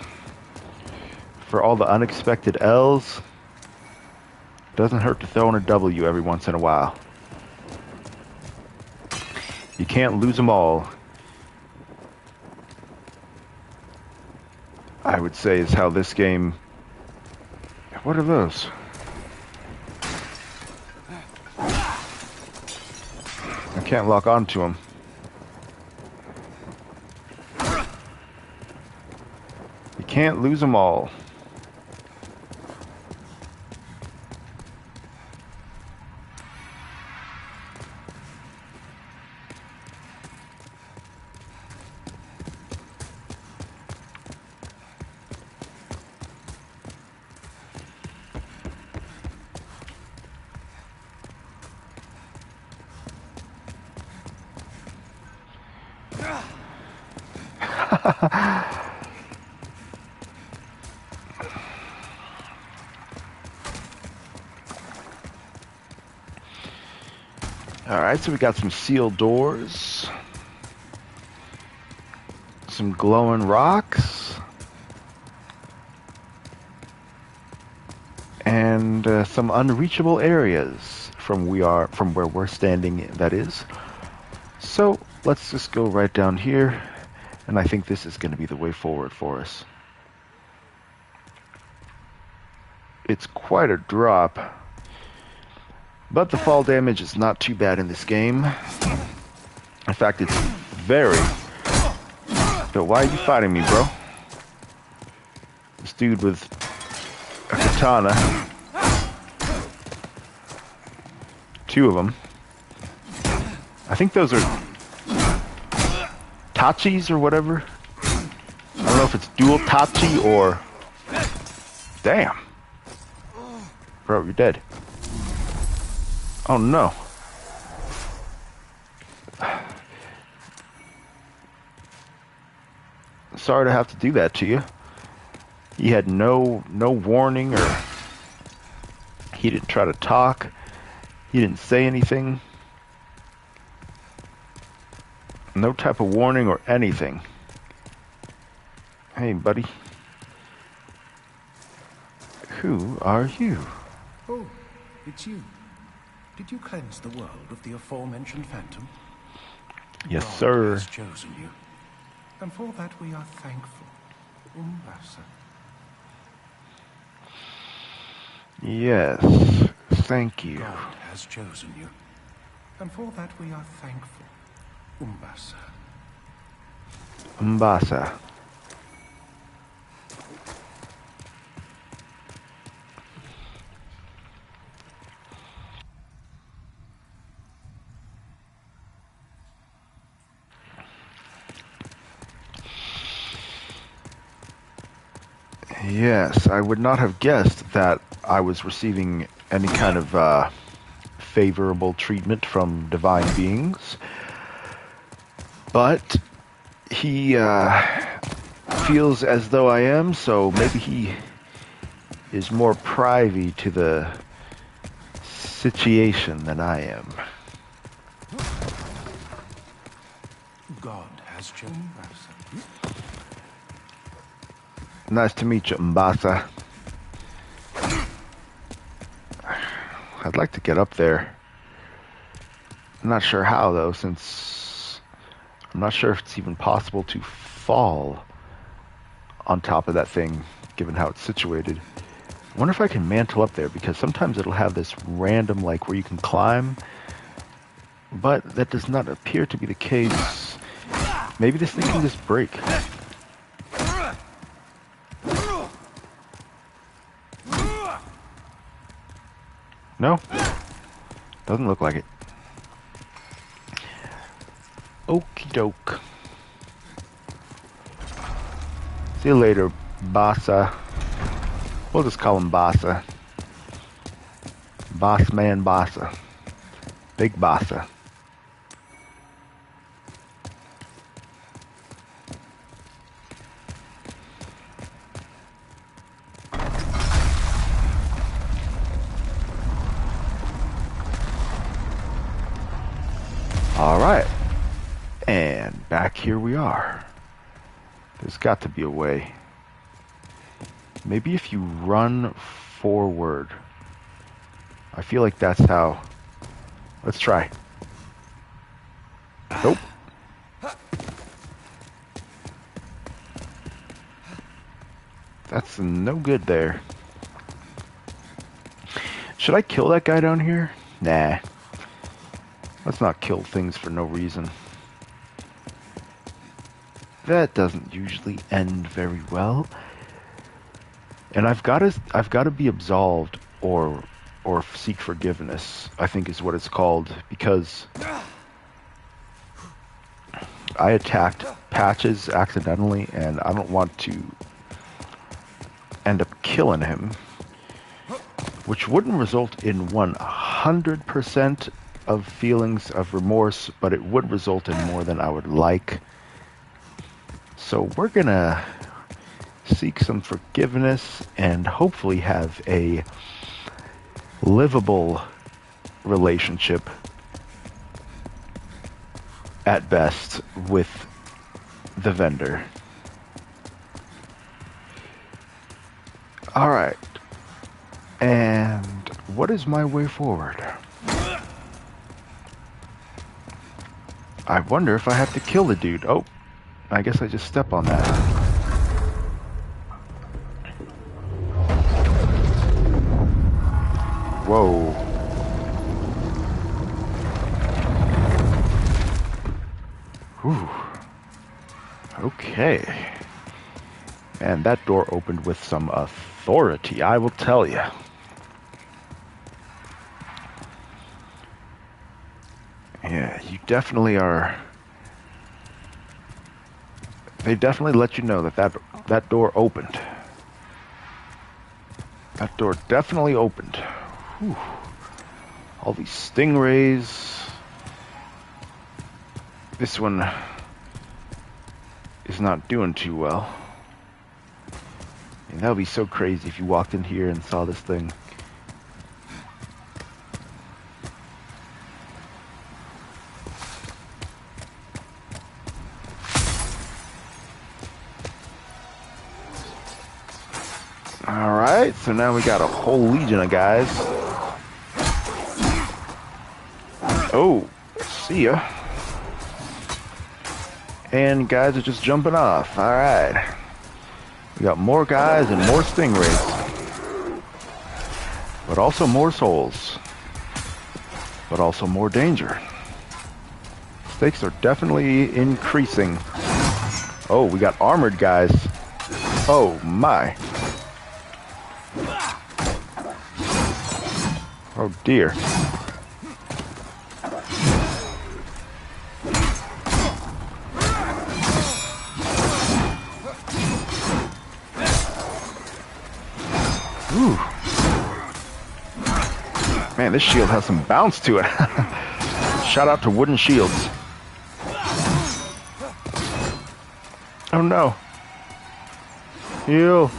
For all the unexpected L's, doesn't hurt to throw in a W every once in a while. You can't lose them all, I would say, is how this game... What are those? I can't lock onto them. You can't lose them all. Alright, so we got some sealed doors, some glowing rocks, and some unreachable areas from where we're standing, that is. So let's just go right down here, and I think this is going to be the way forward for us. It's quite a drop, but the fall damage is not too bad in this game. In fact, it's very... But why are you fighting me, bro? This dude with a katana. Two of them. I think those are Tachis or whatever. I don't know if it's dual Tachi or... Damn. Bro, you're dead. Oh no. Sorry to have to do that to you. He had no warning, or he He didn't try to talk. He didn't say anything. No type of warning or anything. Hey, buddy. Who are you? Oh, it's you. Did you cleanse the world of the aforementioned phantom? Yes, God sir. has chosen you. And for that we are thankful. Umbasa. Yes, thank you. God has chosen you. And for that we are thankful. Umbasa. Umbasa. Yes, I would not have guessed that I was receiving any kind of favorable treatment from divine beings. But he feels as though I am, so maybe he is more privy to the situation than I am. God has chosen us. Nice to meet you, Mbasa. I'd like to get up there. I'm not sure how, though, since I'm not sure if it's even possible to fall on top of that thing, given how it's situated. I wonder if I can mantle up there, because sometimes it'll have this random, like, where you can climb, but that does not appear to be the case. Maybe this thing can just break. No? Doesn't look like it. Okie doke. See you later, Bassa. We'll just call him Bassa. Boss man Bassa. Big Bassa. Alright. And back here we are. There's got to be a way. Maybe if you run forward. I feel like that's how. Let's try. Nope. That's no good there. Should I kill that guy down here? Nah. Let's not kill things for no reason. That doesn't usually end very well. And I've got to be absolved or seek forgiveness, I think is what it's called, because I attacked Patches accidentally and I don't want to end up killing him, which wouldn't result in 100% of feelings of remorse, but it would result in more than I would like. So we're gonna seek some forgiveness and hopefully have a livable relationship at best with the vendor. Alright. And what is my way forward? I wonder if I have to kill the dude. Oh, I guess I just step on that. Whoa. Whew. Okay. And that door opened with some authority, I will tell you. Yeah, you definitely are. They definitely let you know that door opened. That door definitely opened. Whew. All these stingrays. This one is not doing too well. And that would be so crazy if you walked in here and saw this thing. Alright, so now we got a whole legion of guys. Oh, see ya. And guys are just jumping off. Alright. We got more guys and more stingrays. But also more souls. But also more danger. Stakes are definitely increasing. Oh, we got armored guys. Oh my. Oh dear. Ooh. Man, this shield has some bounce to it. Shout out to wooden shields. Oh no. Heal.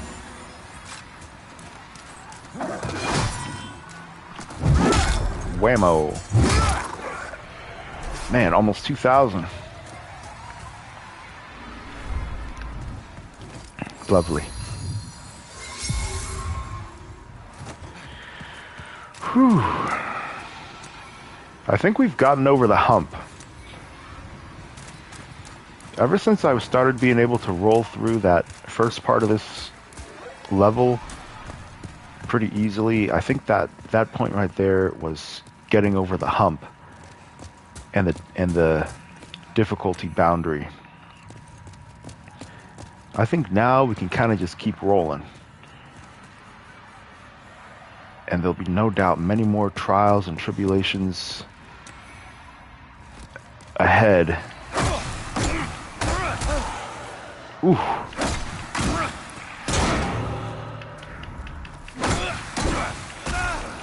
Whammo. Man, almost 2,000. Lovely. Whew. I think we've gotten over the hump. Ever since I started being able to roll through that first part of this level pretty easily, I think that point right there was getting over the hump and the difficulty boundary. I think now we can kind of just keep rolling. And there'll be no doubt many more trials and tribulations ahead. Ooh.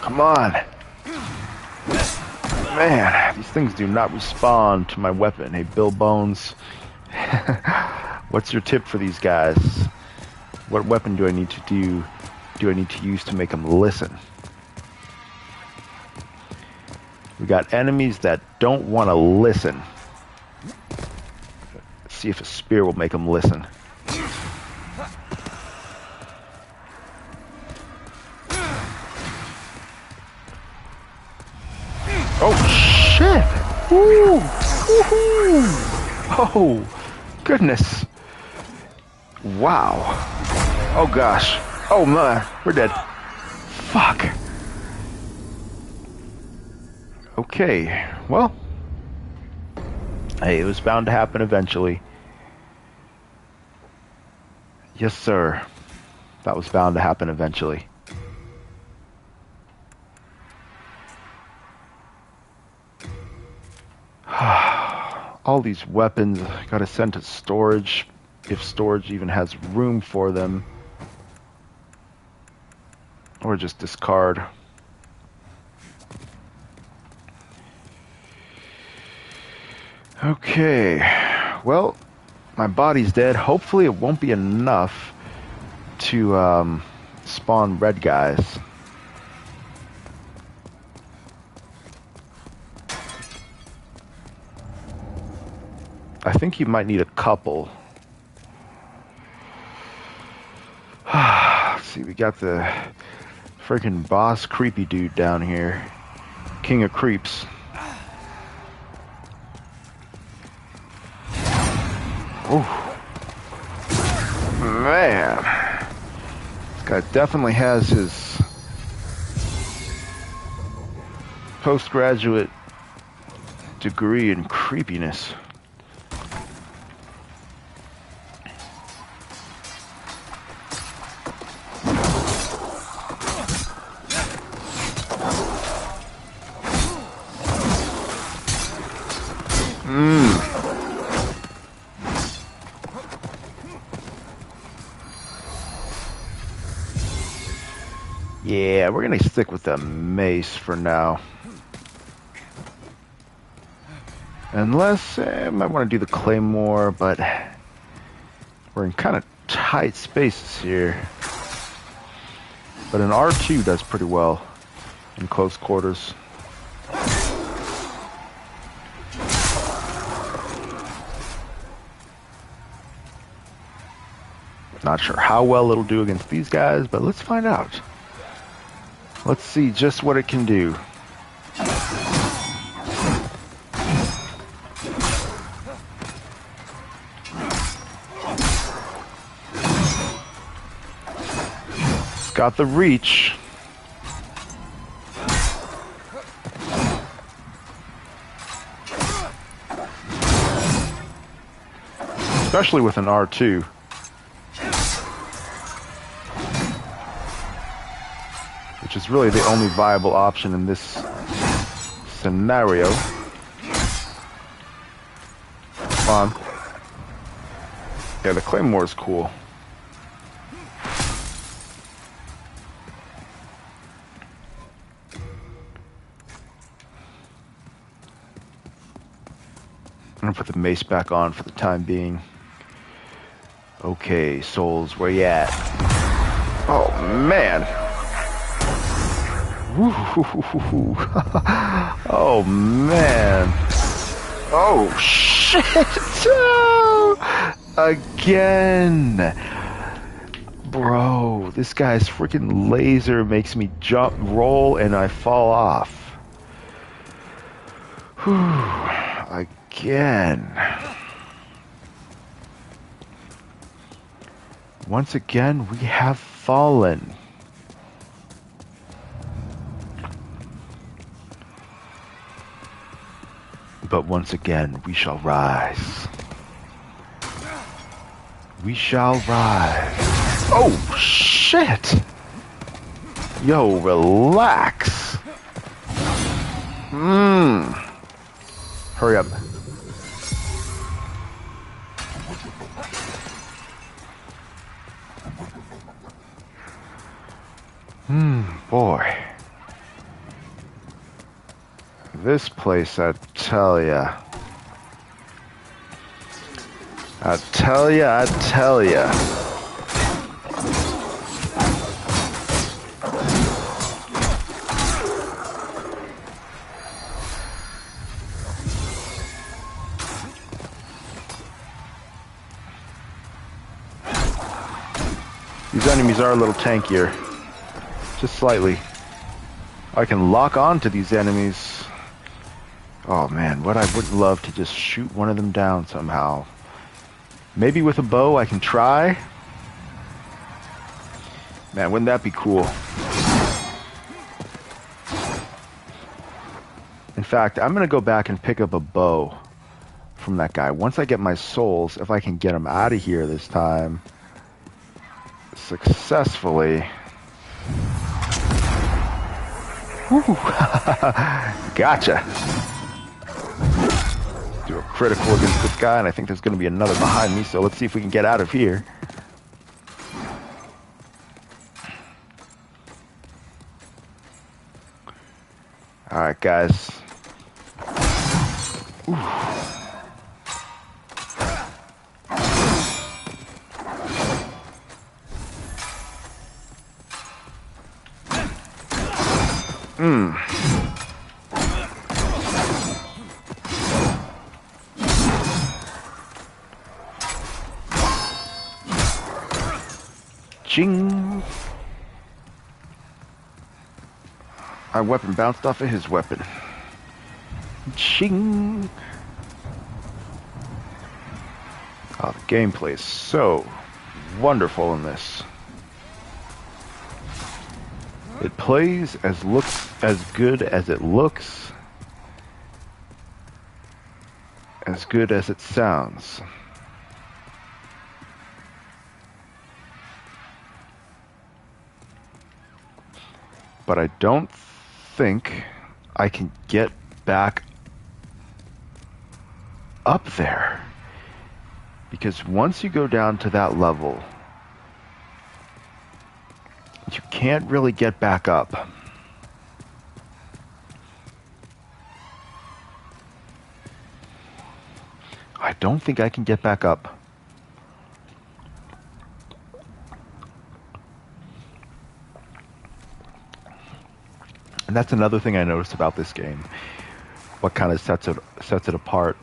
Come on. Man, these things do not respond to my weapon. Hey, Bill Bones. What's your tip for these guys? What weapon do I need to use to make them listen? We got enemies that don't want to listen. Let's see if a spear will make them listen. Oh shit! Woo! Woohoo! Oh goodness! Wow! Oh gosh! Oh man, we're dead. Fuck. Okay, well, hey, it was bound to happen eventually. Yes, sir. That was bound to happen eventually. All these weapons gotta send to storage, if storage even has room for them. Or just discard. Okay, well, my body's dead. Hopefully it won't be enough to spawn red guys. I think you might need a couple. See, we got the freaking boss creepy dude down here. King of creeps. Ooh. Man. This guy definitely has his postgraduate degree in creepiness. Yeah, we're gonna stick with the mace for now. Unless, I might want to do the claymore, but we're in kind of tight spaces here. But an R2 does pretty well in close quarters. Not sure how well it'll do against these guys, but let's find out. Let's see just what it can do. It's got the reach. Especially with an R2. Which is really the only viable option in this scenario. Come on. Yeah, the Claymore is cool. I'm gonna put the mace back on for the time being. Okay, souls, where you at? Oh, man. Woo. Oh, man. Oh, shit. Again. Bro, this guy's freaking laser makes me jump, roll, and I fall off. Whew. Again. Once again, we have fallen. But once again, we shall rise. We shall rise. Oh, shit! Yo, relax. Hurry up. Boy. This place, I tell ya. I tell ya. These enemies are a little tankier. Just slightly. I can lock on to these enemies. Oh man, what I would love to just shoot one of them down somehow. Maybe with a bow I can try. Man, wouldn't that be cool? In fact, I'm gonna go back and pick up a bow from that guy. Once I get my souls, if I can get him out of here this time successfully. Gotcha. Do a critical against this guy, and I think there's going to be another behind me, so let's see if we can get out of here. Alright, guys. Ooh. Ching. My weapon bounced off of his weapon. Ching. Oh, the gameplay is so wonderful in this. It plays as good as it looks, as good as it sounds. But I don't think I can get back up there. Because once you go down to that level, you can't really get back up. I don't think I can get back up. And that's another thing I noticed about this game. What kind of sets it apart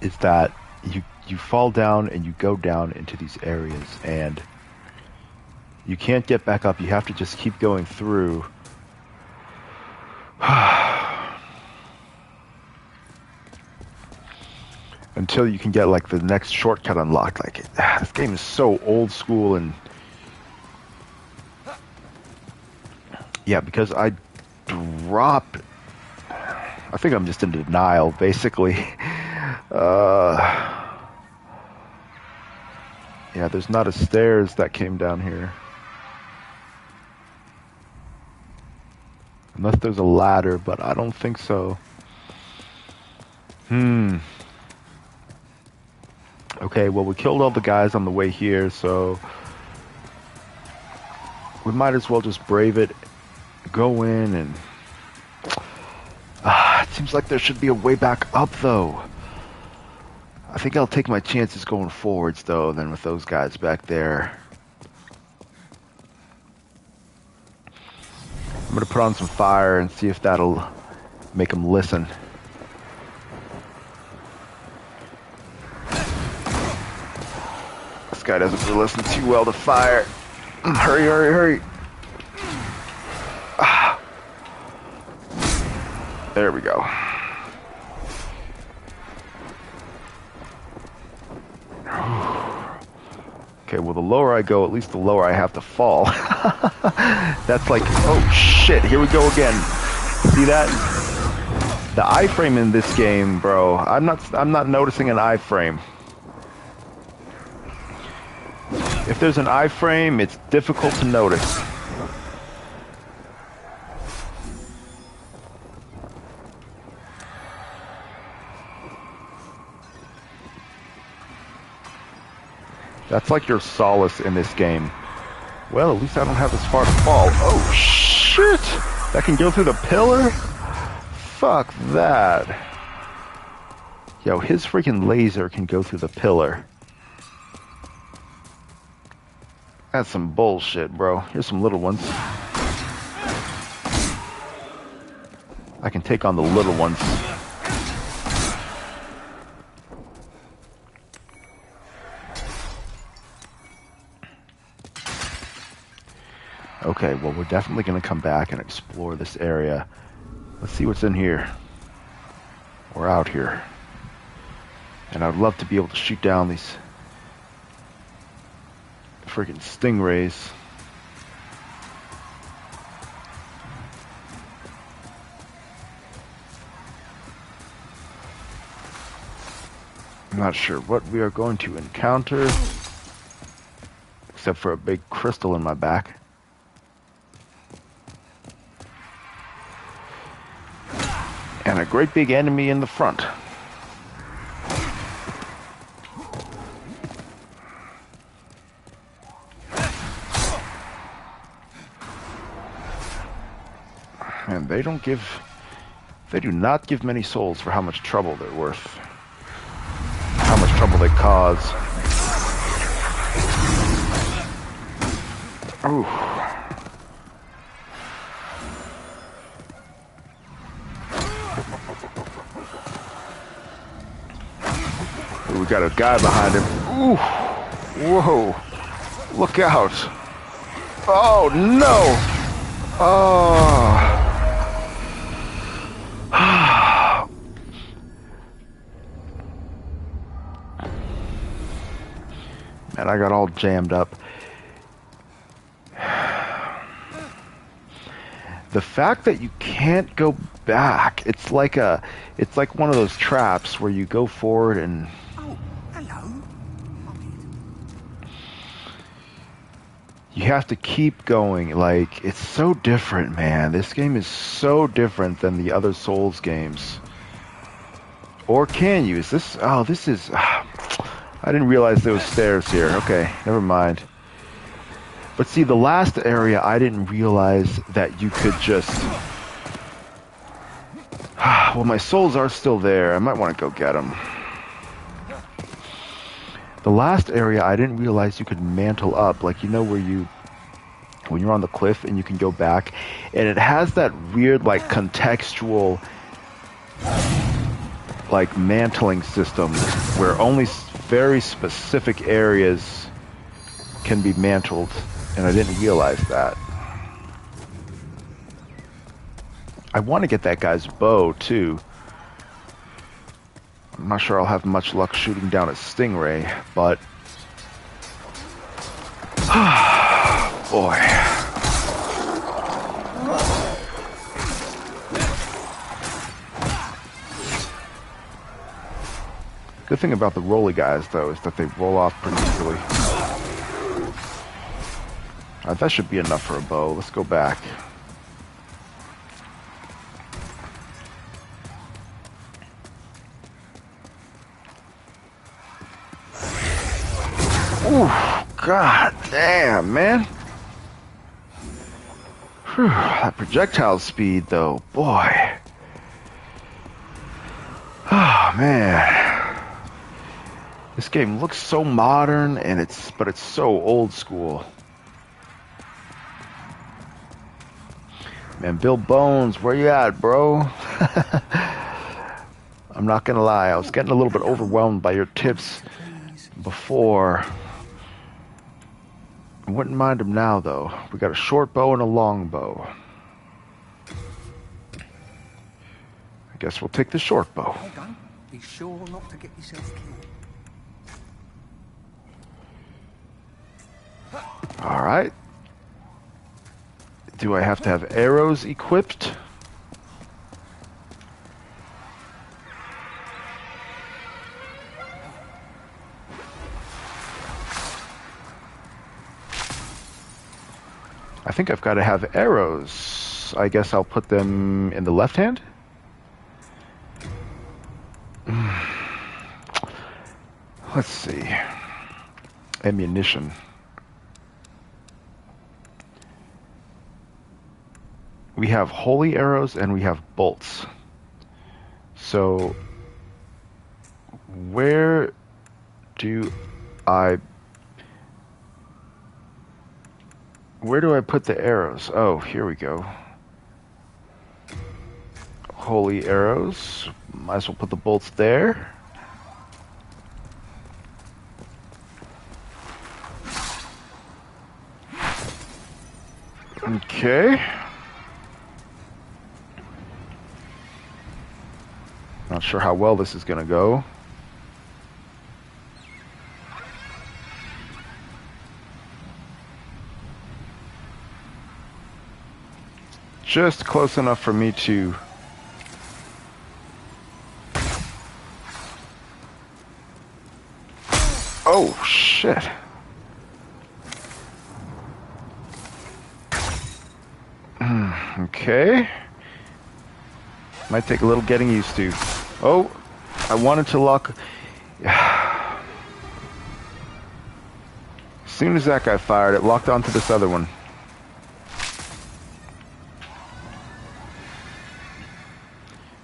is that you you fall down and you go down into these areas, and you can't get back up. You have to just keep going through. Until you can get like the next shortcut unlocked. Like this game is so old school, and yeah, because I dropped. I think I'm just in denial, basically. Yeah, there's not a stairs that came down here. Unless there's a ladder, but I don't think so. Okay, well, we killed all the guys on the way here, so we might as well just brave it, go in, and it seems like there should be a way back up, though. I think I'll take my chances going forwards, though, than with those guys back there. I'm gonna put on some fire and see if that'll make them listen. This guy doesn't really listen too well to fire. Hurry, hurry, hurry. There we go. Okay, well, the lower I go, at least the lower I have to fall. That's like, oh shit, here we go again. See that? The iframe in this game, bro. I'm not noticing an iframe. If there's an iframe, it's difficult to notice. That's like your solace in this game. Well, at least I don't have as far to fall. Oh, shit! That can go through the pillar? Fuck that. Yo, his freaking laser can go through the pillar. That's some bullshit, bro. Here's some little ones. I can take on the little ones. Okay, well, we're definitely going to come back and explore this area. Let's see what's in here. Or out here. And I'd love to be able to shoot down these freaking stingrays. I'm not sure what we are going to encounter, except for a big crystal in my back. And a great big enemy in the front. And they do not give many souls for how much trouble they're worth. How much trouble they cause. Ooh. We got a guy behind him. Ooh. Whoa. Look out. Oh, no. Oh. Man, I got all jammed up. The fact that you can't go back, it's like one of those traps where you go forward and you have to keep going. Like, it's so different, man. This game is so different than the other Souls games. Or can you? Is this... Oh, this is... I didn't realize there was stairs here. Okay, never mind. But see, the last area, I didn't realize that you could just... Well, my souls are still there. I might want to go get them. The last area, I didn't realize you could mantle up. Like, you know where you... When you're on the cliff and you can go back. And it has that weird, like, contextual... like, mantling system where only very specific areas can be mantled, and I didn't realize that. I want to get that guy's bow, too. I'm not sure I'll have much luck shooting down a stingray, but... boy. Good thing about the rolly guys, though, is that they roll off pretty easily. Alright, that should be enough for a bow. Let's go back. Ooh, god damn, man. Whew, that projectile speed, though, boy. Oh, man. This game looks so modern, and but it's so old school. Man, Bill Bones, where you at, bro? I'm not gonna lie, I was getting a little bit overwhelmed by your tips before. I wouldn't mind them now, though. We got a short bow and a long bow. I guess we'll take the short bow. Hold on. Be sure not to get yourself killed. Alright. Do I have to have arrows equipped? I think I've got to have arrows. I guess I'll put them in the left hand? Let's see. Ammunition. We have holy arrows and we have bolts. So, where do I put the arrows? Oh, here we go. Holy arrows. Might as well put the bolts there. Okay. Not sure how well this is going to go. Just close enough for me to... Oh, shit. Okay. Might take a little getting used to. Oh, I wanted to lock... As soon as that guy fired, it locked onto this other one.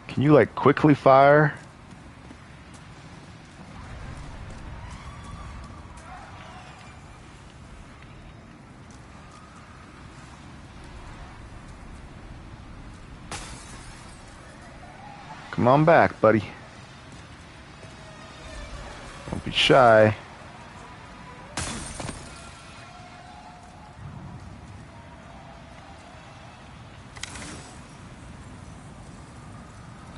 Can you, like, quickly fire? Come on back, buddy. Don't be shy.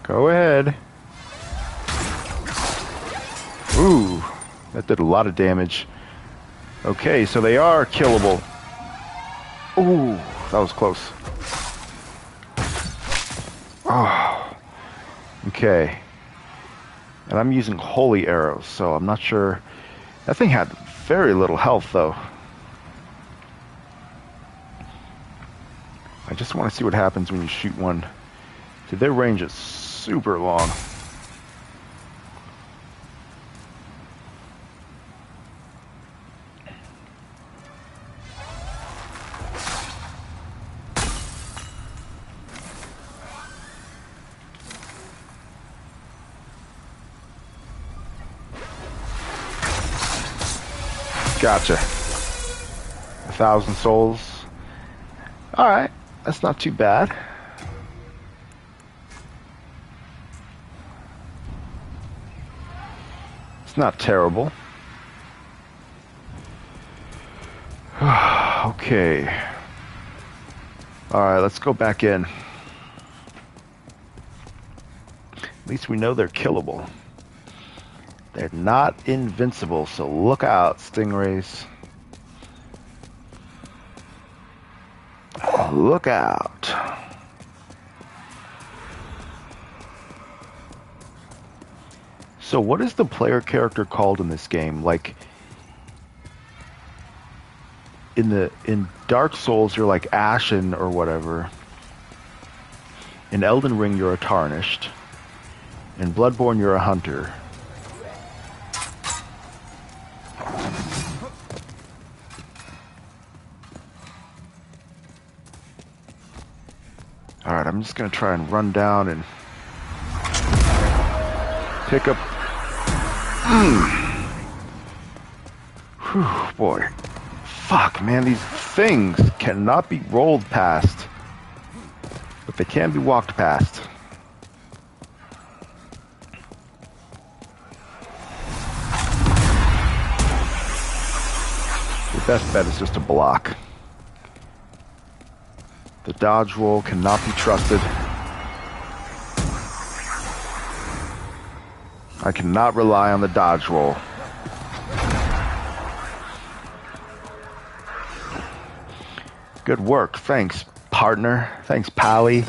Go ahead. Ooh, that did a lot of damage. Okay, so they are killable. Ooh, that was close. Oh, okay. And I'm using holy arrows, so I'm not sure. That thing had very little health, though. I just want to see what happens when you shoot one. Dude, their range is super long. Gotcha. 1,000 souls. Alright, that's not too bad. It's not terrible. Okay. Alright, let's go back in. At least we know they're killable. They're not invincible, so look out, stingrays. Look out. So what is the player character called in this game? Like in Dark Souls you're like Ashen or whatever. In Elden Ring you're a Tarnished. In Bloodborne you're a Hunter. Alright, I'm just gonna try and run down and pick up. Whew, boy. Fuck, man, these things cannot be rolled past. But they can be walked past. Your best bet is just to block. The dodge roll cannot be trusted. I cannot rely on the dodge roll. Good work. Thanks, partner. Thanks, Pally.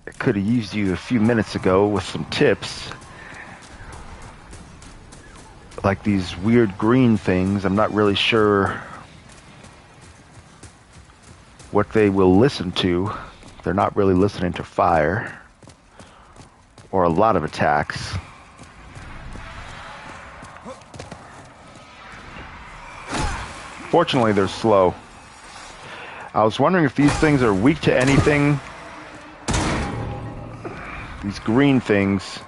I could have used you a few minutes ago with some tips. Like these weird green things. I'm not really sure what they will listen to. They're not really listening to fire. Or a lot of attacks. Fortunately, they're slow. I was wondering if these things are weak to anything. These green things.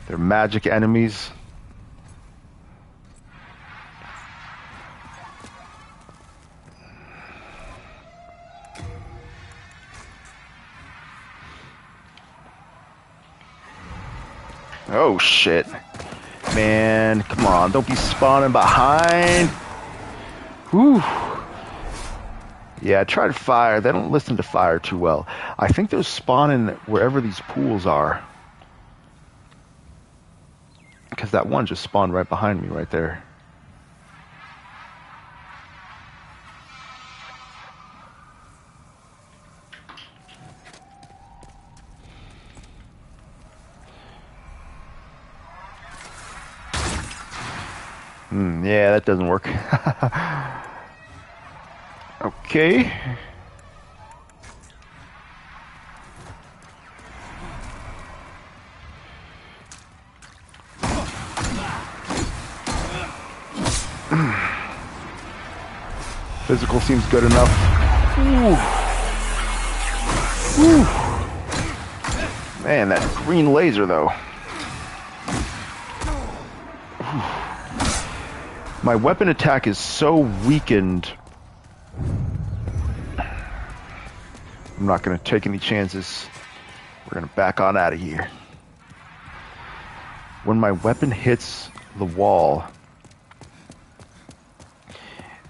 They're magic enemies. Oh shit. Man, come on, don't be spawning behind. Whew. Yeah, I tried fire. They don't listen to fire too well. I think they're spawning wherever these pools are. Because that one just spawned right behind me right there. Yeah, that doesn't work. Okay. Physical seems good enough. Ooh. Ooh. Man, that green laser though. My weapon attack is so weakened. I'm not going to take any chances. We're going to back on out of here. When my weapon hits the wall,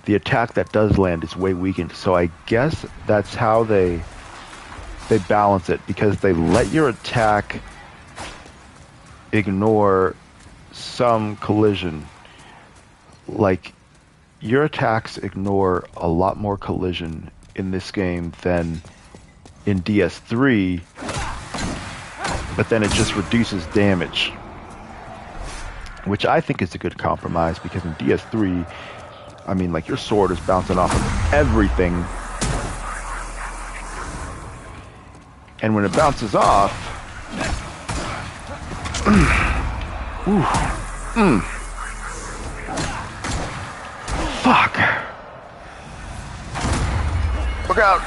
the attack that does land is way weakened. So I guess that's how they balance it, because they let your attack ignore some collision. Like, your attacks ignore a lot more collision in this game than in DS3, but then it just reduces damage, which I think is a good compromise, because in DS3, I mean, like, your sword is bouncing off of everything, and when it bounces off, fuck. Look out.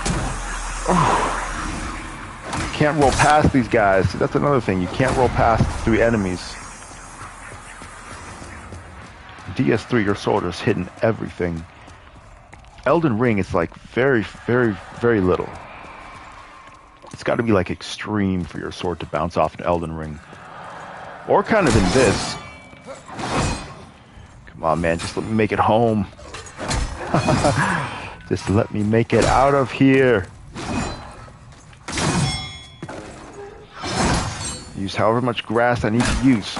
Can't roll past these guys. See, that's another thing. You can't roll past through enemies. DS3, your sword is hitting everything. Elden Ring is like very, very, very little. It's got to be like extreme for your sword to bounce off an Elden Ring. Or kind of in this. Come on, man, just let me make it home. Just let me make it out of here. Use however much grass I need to use.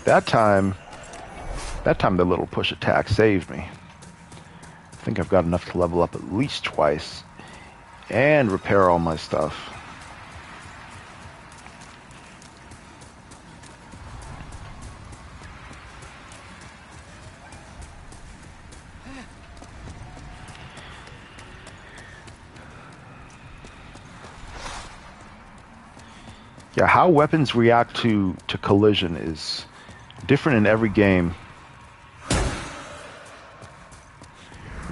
That time the little push attack saved me. I think I've got enough to level up at least twice and repair all my stuff. Yeah, how weapons react to collision is different in every game.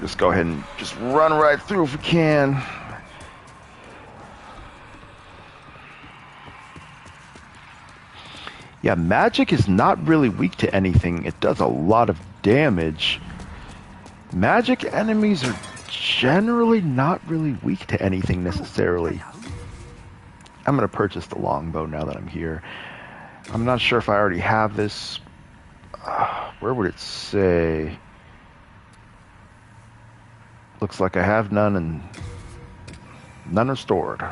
Just go ahead and just run right through if we can. Yeah, magic is not really weak to anything. It does a lot of damage. Magic enemies are generally not really weak to anything necessarily. I'm going to purchase the longbow now that I'm here. I'm not sure if I already have this. Where would it say? Looks like I have none, and none are stored.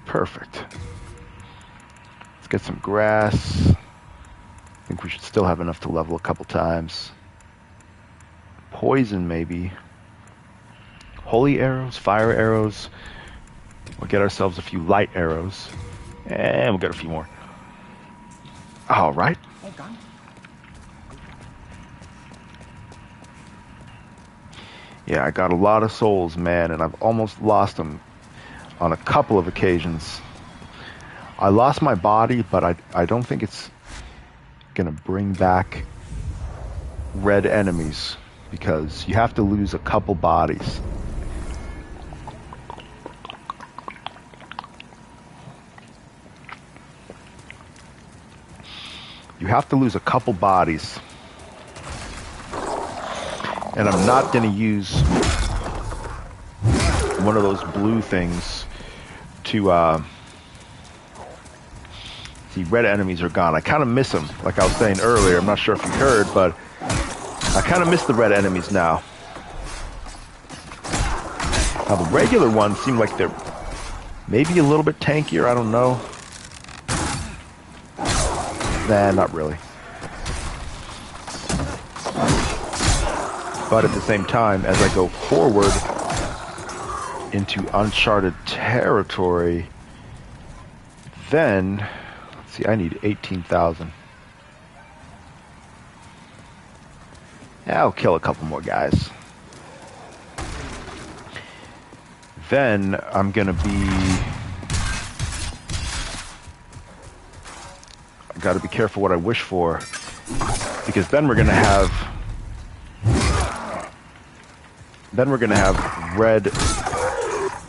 Perfect. Let's get some grass. I think we should still have enough to level a couple times. Poison, maybe. Holy arrows, fire arrows. We'll get ourselves a few light arrows. And we'll get a few more. All right. Yeah, I got a lot of souls, man, and I've almost lost them on a couple of occasions. I lost my body, but I don't think it's gonna bring back red enemies, because you have to lose a couple bodies. You have to lose a couple bodies. And I'm not going to use one of those blue things to, see, red enemies are gone. I kind of miss them, like I was saying earlier. I'm not sure if you heard, but I kind of miss the red enemies now. Now, the regular ones seem like they're maybe a little bit tankier. I don't know. Nah, not really. But at the same time, as I go forward into uncharted territory, then, let's see, I need 18,000. Yeah, I'll kill a couple more guys. Then I'm gonna be... I gotta be careful what I wish for, because then we're gonna have... Then we're gonna have red,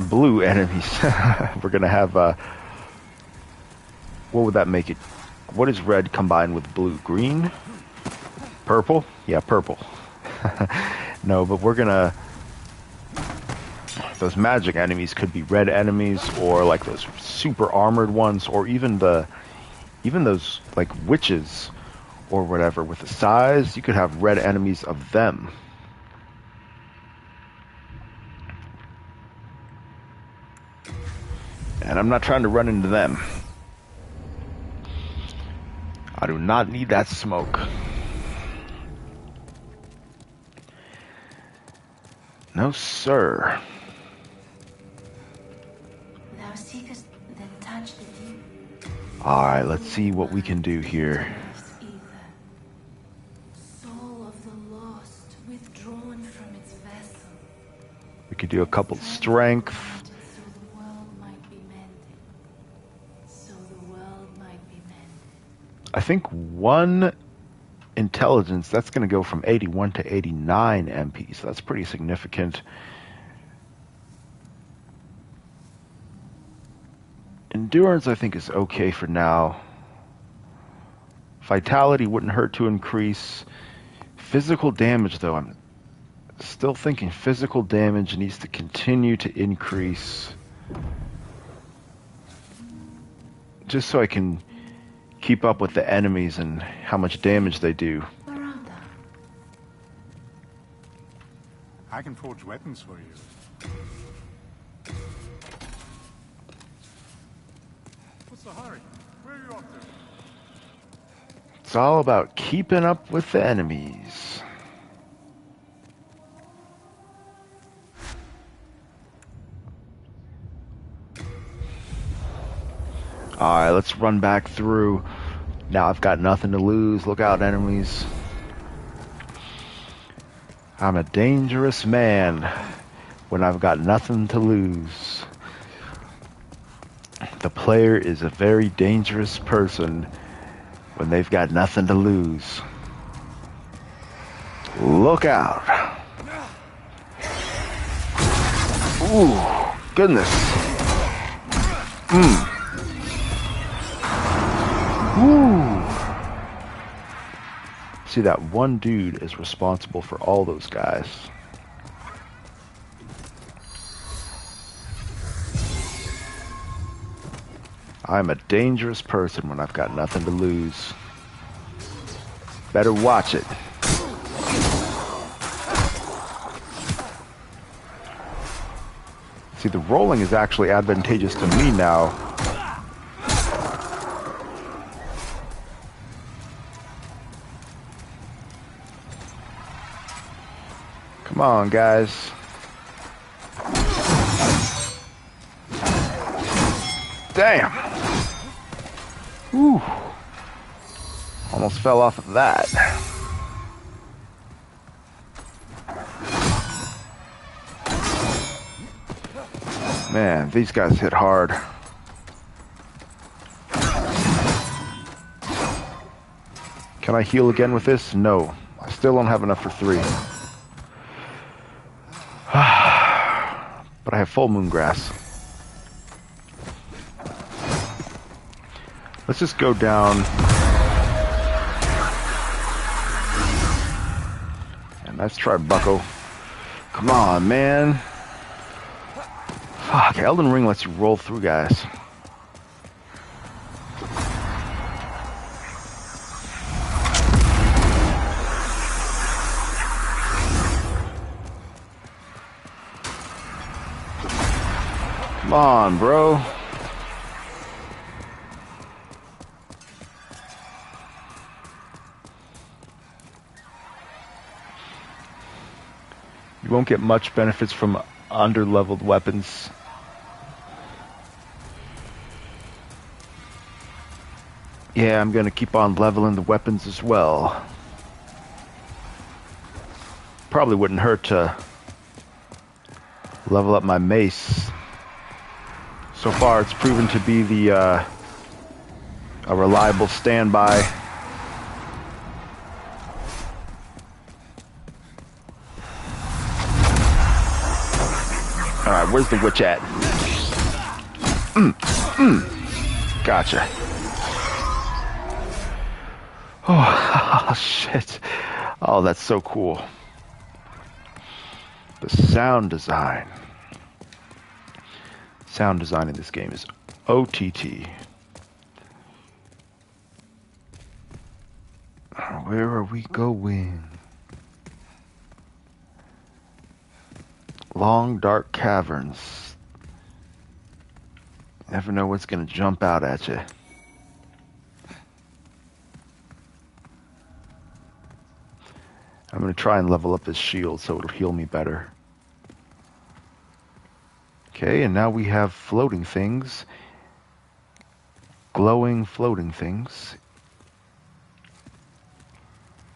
blue enemies. We're gonna have, what would that make it? What is red combined with blue? Green? Purple? Yeah, purple. No, but we're gonna... Those magic enemies could be red enemies, or like those super armored ones, or even those like witches or whatever. With the size, you could have red enemies of them. And I'm not trying to run into them. I do not need that smoke. No, sir. Thou seekest, then touch the deep. Alright, let's see what we can do here. Soul of the lost, withdrawn from its vessel. We could do a couple strength. So the world might be mended. So the world might be mended. I think one intelligence, that's going to go from 81 to 89 MP, so that's pretty significant. Endurance, I think, is okay for now. Vitality wouldn't hurt to increase. Physical damage, though, I'm still thinking physical damage needs to continue to increase. Just so I can keep up with the enemies and how much damage they do. Miranda. I can forge weapons for you. What's the hurry? Where are you off to? It's all about keeping up with the enemies. Alright, let's run back through. Now I've got nothing to lose. Look out, enemies. I'm a dangerous man when I've got nothing to lose. The player is a very dangerous person when they've got nothing to lose. Look out. Ooh, goodness. Woo! See, that one dude is responsible for all those guys. I'm a dangerous person when I've got nothing to lose. Better watch it. See, the rolling is actually advantageous to me now. Come on, guys. Damn. Whew. Almost fell off of that. Man, these guys hit hard. Can I heal again with this? No. I still don't have enough for 3. But I have full moon grass. Let's just go down. And let's try Bucko. Come on, man. Fuck, Elden Ring lets you roll through guys. Come on, bro. You won't get much benefits from under-leveled weapons. Yeah, I'm gonna keep on leveling the weapons as well. Probably wouldn't hurt to level up my mace. So far, it's proven to be the a reliable standby. All right, where's the witch at? Gotcha. Oh, shit. Oh, that's so cool. The sound design. Sound design in this game is OTT. Where are we going? Long, dark caverns. Never know what's going to jump out at you. I'm going to try and level up this shield so it'll heal me better. Okay, and now we have floating things. Glowing floating things.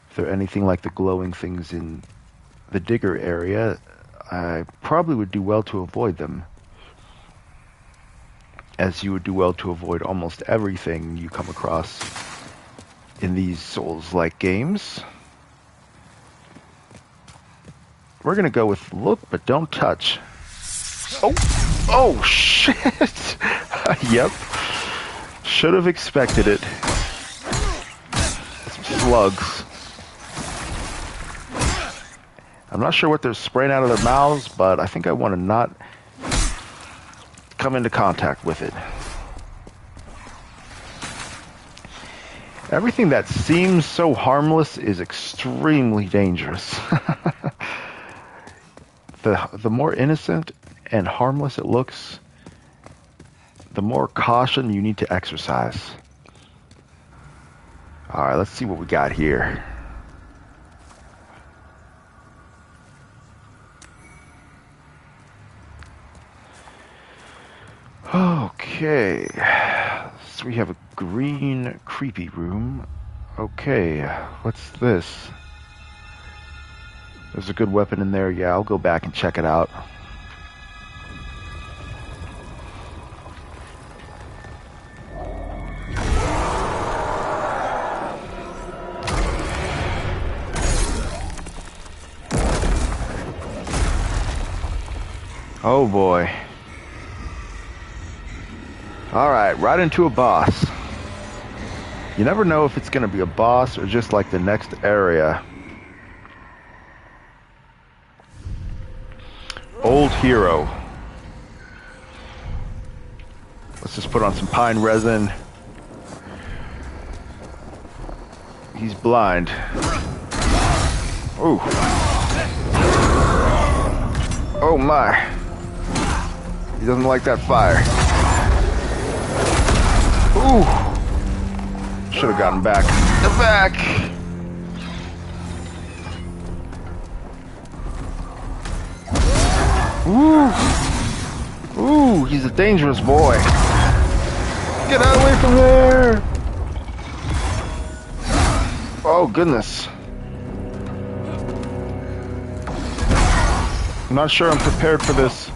If they're anything like the glowing things in the digger area, I probably would do well to avoid them. As you would do well to avoid almost everything you come across in these Souls-like games. We're going to go with look, but don't touch. Oh, shit. Yep. Should have expected it. Some slugs. not sure what they're spraying out of their mouths, but I think I want to not come into contact with it. Everything that seems so harmless is extremely dangerous. The more innocent and harmless it looks, the more caution you need to exercise. Alright, let's see what we got here. Okay, so we have a green creepy room. Okay, what's this? There's a good weapon in there. Yeah, I'll go back and check it out. Oh boy. Alright, right into a boss. You never know if it's going to be a boss or just like the next area. Old hero. Let's just put on some pine resin. He's blind. Ooh. Oh my. He doesn't like that fire. Ooh. Should have gotten back. The back. Ooh. Ooh, he's a dangerous boy. Get out away from there. Oh goodness. I'm not sure I'm prepared for this.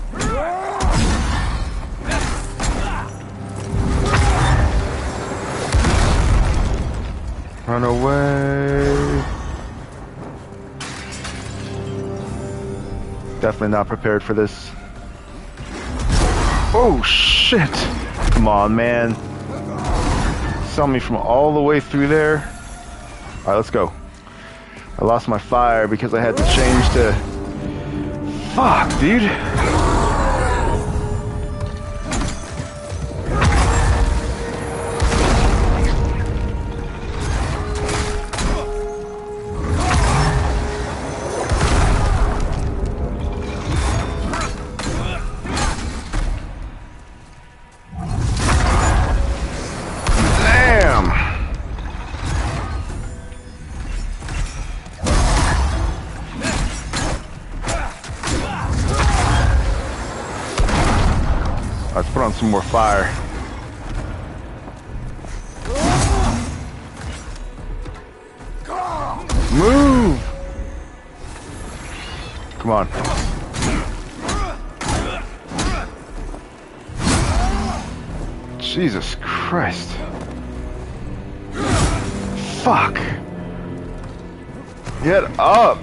Run away. Definitely not prepared for this. Oh shit. Come on, man. Saw me from all the way through there. Alright, let's go. I lost my fire because I had to change to... Fuck, dude. Let's put on some more fire. Move! Come on. Jesus Christ. Fuck. Get up!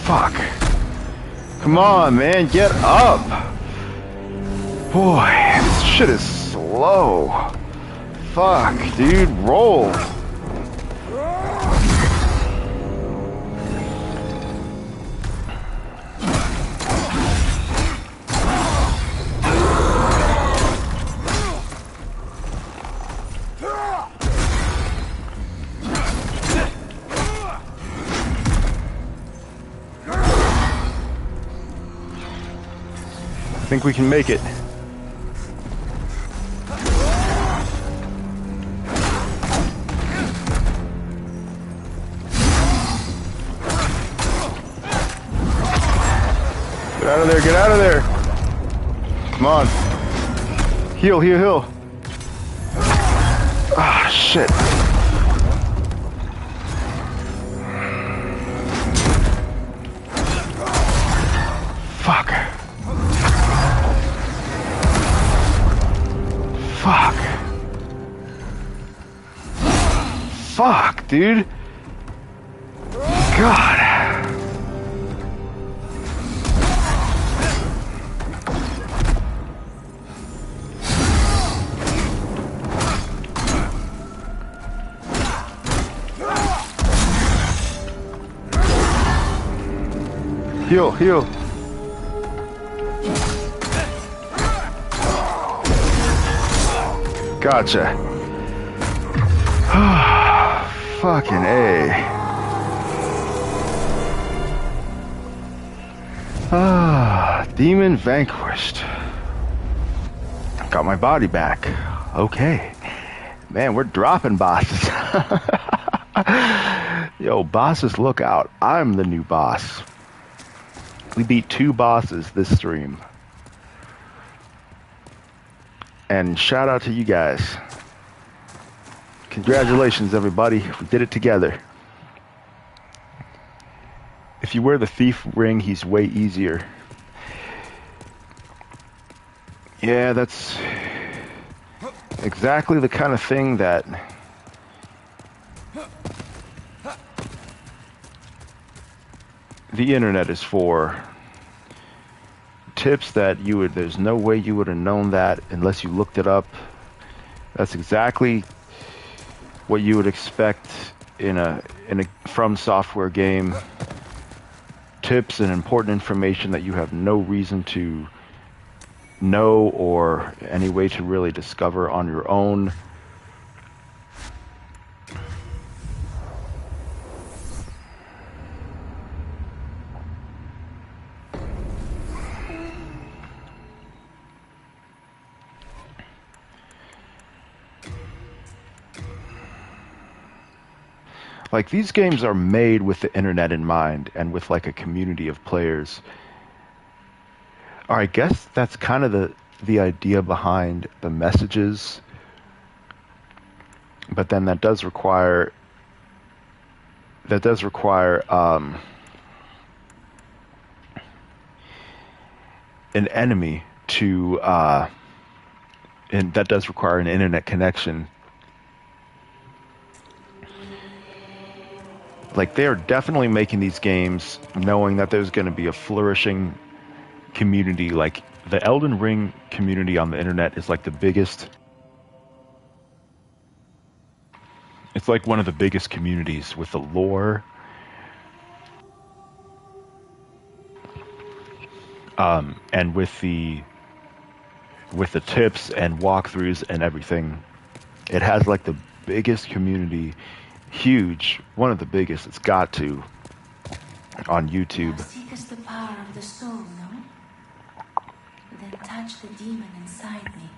Fuck. Come on, man, get up! Boy, this shit is slow. Fuck, dude, roll. I think we can make it. Get out of there, get out of there. Come on. Heal, heal, heal. Ah, shit. Fuck. Fuck. Fuck, dude. God. Heal, heal. Gotcha. Fucking A. Demon vanquished. Got my body back. Okay. Man, we're dropping bosses. Yo, bosses, look out. I'm the new boss. We beat 2 bosses this stream. And shout out to you guys. Congratulations, everybody. We did it together. If you wear the thief ring, he's way easier. Yeah, that's exactly the kind of thing that the internet is for. Tips that there's no way you would have known that unless you looked it up. That's exactly what you would expect in a From Software game. Tips and important information that you have no reason to know or any way to really discover on your own. Like, these games are made with the internet in mind and with like a community of players. Or I guess that's kind of the idea behind the messages. But then that does require an enemy to and that does require an internet connection. Like, they are definitely making these games knowing that there's going to be a flourishing community. Like, the Elden Ring community on the internet is like the biggest. It's like one of the biggest communities with the lore. And with the tips and walkthroughs and everything. It has like the biggest community. Huge, one of the biggest. It's got to on YouTube. Thou seekest the power of the soul, no? Then touch the demon inside me.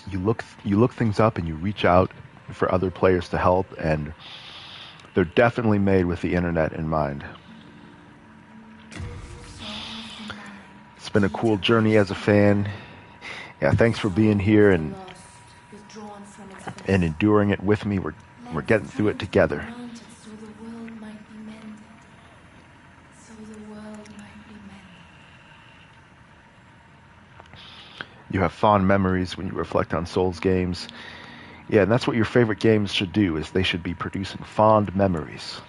You look things up and you reach out for other players to help, and they're definitely made with the internet in mind. It's been a cool journey as a fan. Yeah, thanks for being here and enduring it with me. We're getting through it together. So the world might be mended. So the world might be mended. You have fond memories when you reflect on Souls games. Yeah, and that's what your favorite games should do, is they should be producing fond memories.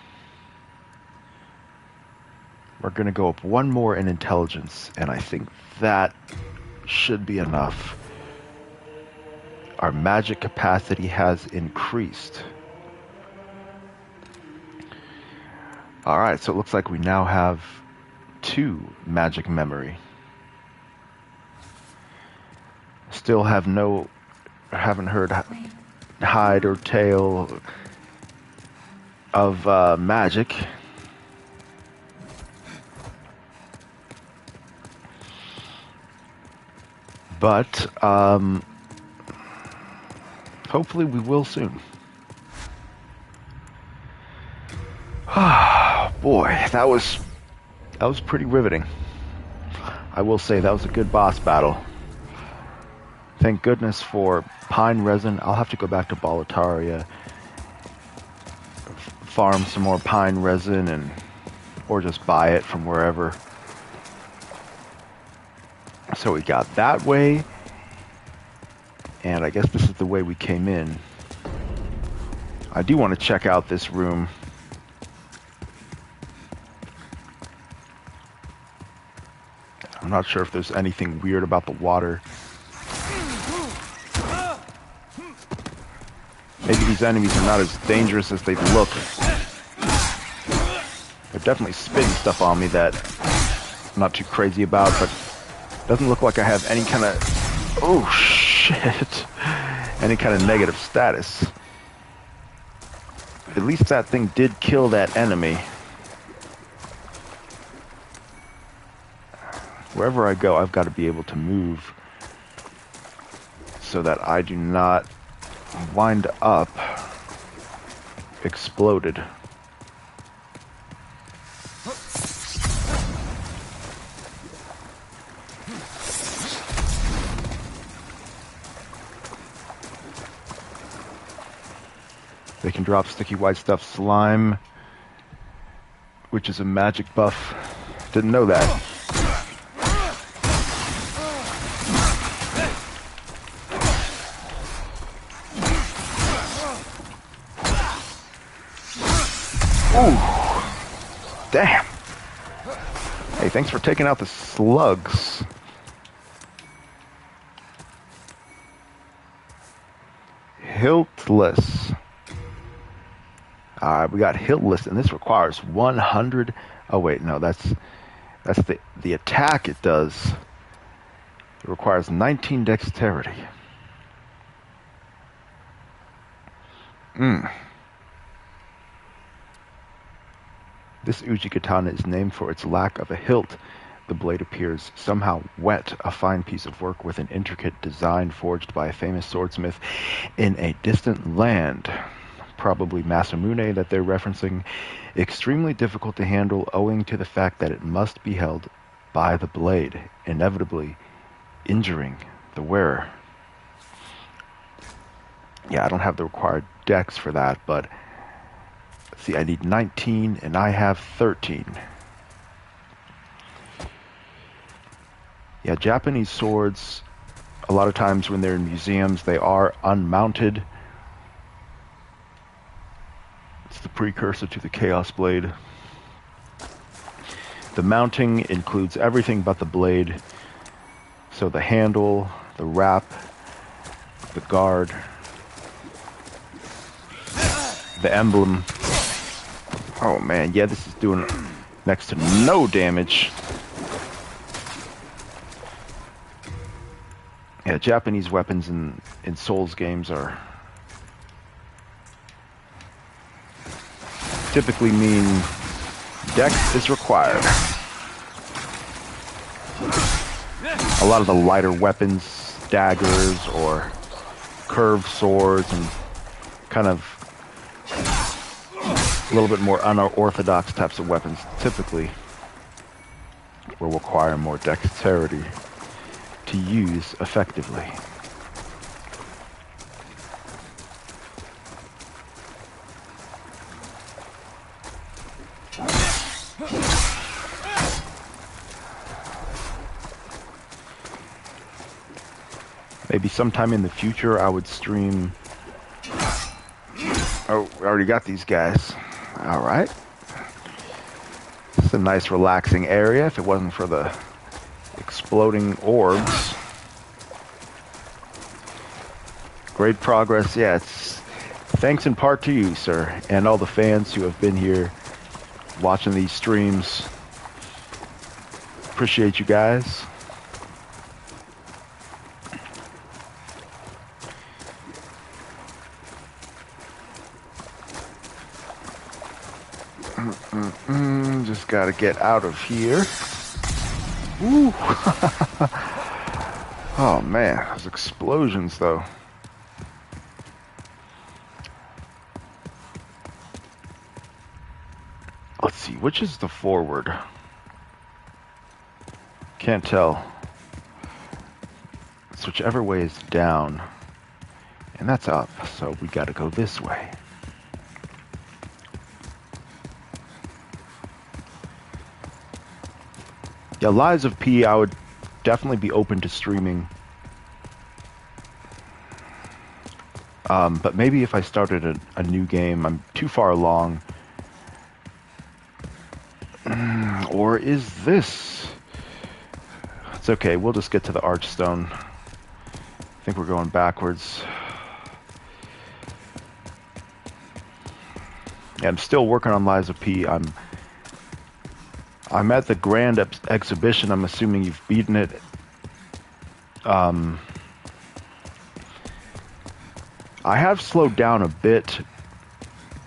We're going to go up one more in intelligence, and I think that should be enough. Our magic capacity has increased. Alright, so it looks like we now have 2 magic memory. Still haven't heard hide or tail of magic. But hopefully we will soon. Boy, that was pretty riveting. I will say that was a good boss battle. Thank goodness for pine resin. I'll have to go back to Boletaria, farm some more pine resin, or just buy it from wherever. So we got that way, and I guess this is the way we came in. I do want to check out this room. I'm not sure if there's anything weird about the water. Maybe these enemies are not as dangerous as they look. They're definitely spitting stuff on me that I'm not too crazy about, but doesn't look like I have any kind of... Oh, shit. Any kind of negative status. At least that thing did kill that enemy. Wherever I go, I've got to be able to move so that I do not wind up exploded. They can drop sticky white stuff slime, which is a magic buff. Didn't know that. Ooh. Damn. Hey, thanks for taking out the slugs. Hiltless. We got Hiltless, and this requires 100. Oh wait, no, that's the attack it does. It requires 19 dexterity. This Uji katana is named for its lack of a hilt. The blade appears somehow wet, a fine piece of work with an intricate design forged by a famous swordsmith in a distant land. Probably Masamune that they're referencing. Extremely difficult to handle owing to the fact that it must be held by the blade, inevitably injuring the wearer. Yeah, I don't have the required dex for that, but see, I need 19 and I have 13. Yeah, Japanese swords, a lot of times when they're in museums, they are unmounted. It's the precursor to the Chaos Blade. The mounting includes everything but the blade. So the handle, the wrap, the guard, the emblem. Oh man, yeah, this is doing next to no damage. Yeah, Japanese weapons in Souls games are typically mean dex is required. A lot of the lighter weapons, daggers or curved swords and kind of a little bit more unorthodox types of weapons typically will require more dexterity to use effectively. Maybe sometime in the future I would stream... Oh, we already got these guys. Alright. It's a nice relaxing area if it wasn't for the exploding orbs. Great progress. Yeah, it's thanks in part to you, sir, and all the fans who have been here watching these streams. Appreciate you guys. Just gotta get out of here. Woo! Oh man, those explosions though. Let's see, which is the forward? Can't tell. It's whichever way is down. And that's up, so we gotta go this way. Yeah, Lies of P, I would definitely be open to streaming. But maybe if I started a new game, I'm too far along. Or is this? It's okay, we'll just get to the Archstone. I think we're going backwards. Yeah, I'm still working on Lies of P. I'm I'm at the Grand Exhibition. I'm assuming you've beaten it. I have slowed down a bit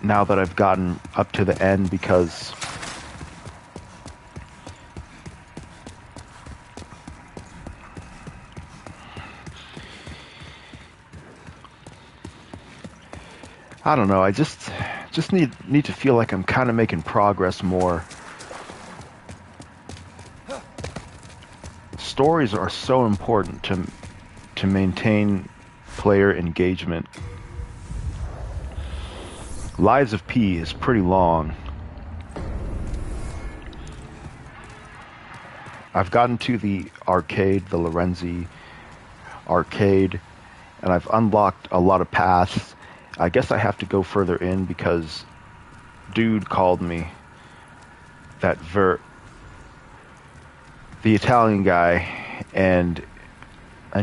now that I've gotten up to the end because I don't know. I just need to feel like I'm kind of making progress more. Stories are so important to maintain player engagement. Lies of P is pretty long. I've gotten to the arcade, the Lorenzi arcade, and I've unlocked a lot of paths. I guess I have to go further in because dude called me, the Italian guy, and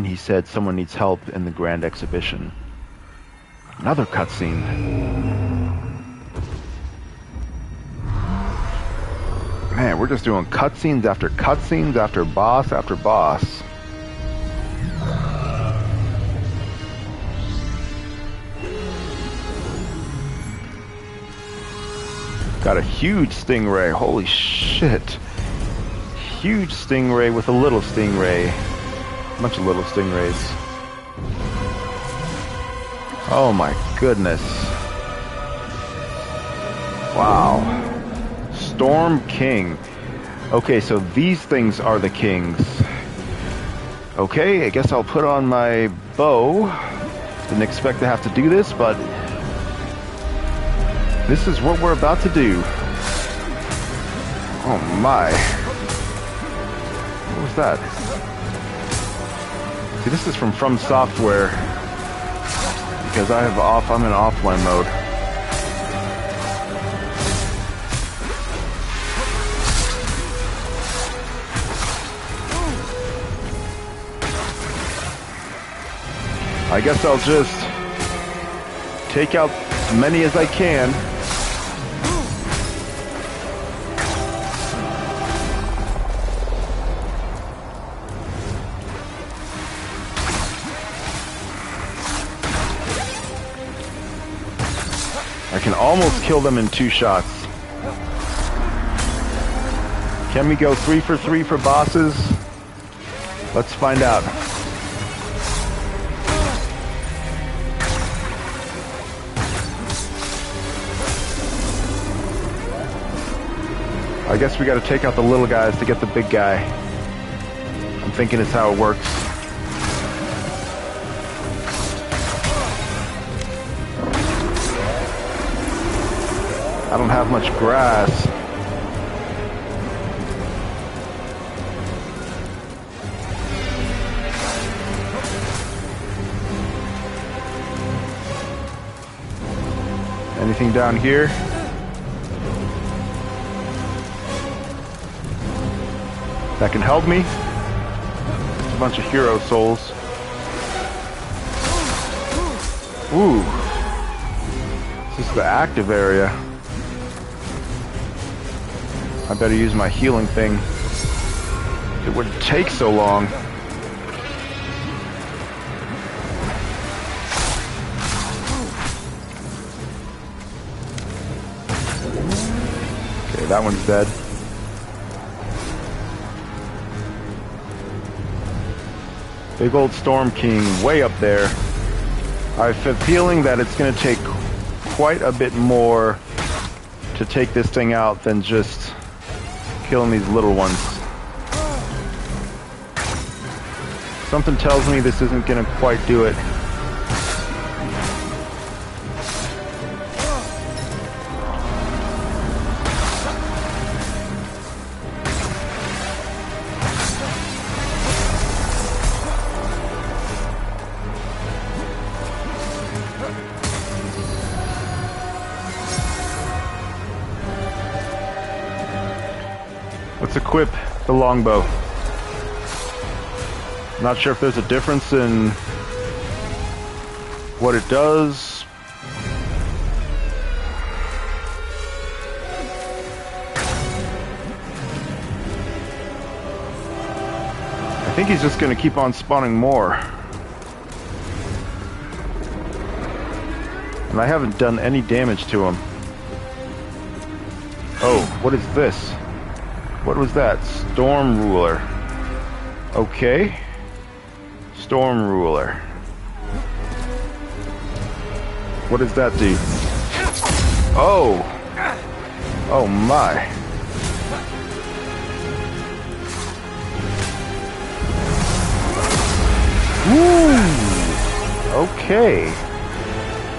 he said someone needs help in the Grand Exhibition. Another cutscene. Man, we're just doing cutscenes after cutscenes after boss after boss. Got a huge stingray, holy shit. Huge stingray with a little stingray. A bunch of little stingrays. Oh my goodness. Wow. Storm King. Okay, so these things are the kings. Okay, I guess I'll put on my bow. Didn't expect to have to do this, but this is what we're about to do. Oh my. What was that? See, this is from Software. Because I'm in offline mode. I guess I'll just take out as many as I can. I can almost kill them in 2 shots. Can we go 3 for 3 for bosses? Let's find out. I guess we gotta take out the little guys to get the big guy. I'm thinking it's how it works. I don't have much grass. Anything down here? That can help me. It's a bunch of hero souls. Ooh. This is the active area. I better use my healing thing. It wouldn't take so long. Okay, that one's dead. Big old Storm King way up there. I have a feeling that it's going to take quite a bit more to take this thing out than just killing these little ones. Something tells me this isn't going to quite do it. Let's equip the longbow. Not sure if there's a difference in what it does. think he's just gonna keep on spawning more. And I haven't done any damage to him. Oh, what is this? What was that? Storm Ruler. Okay. Storm Ruler. What does that do? Oh! Oh my. Woo! Okay.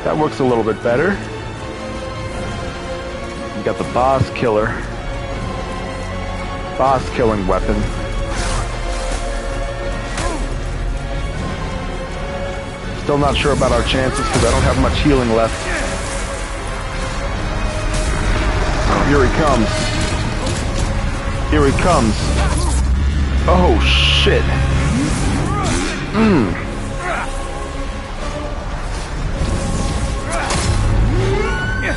That works a little bit better. We got the boss killer. Boss killing weapon. Still not sure about our chances because I don't have much healing left. Here he comes. Here he comes. Oh shit.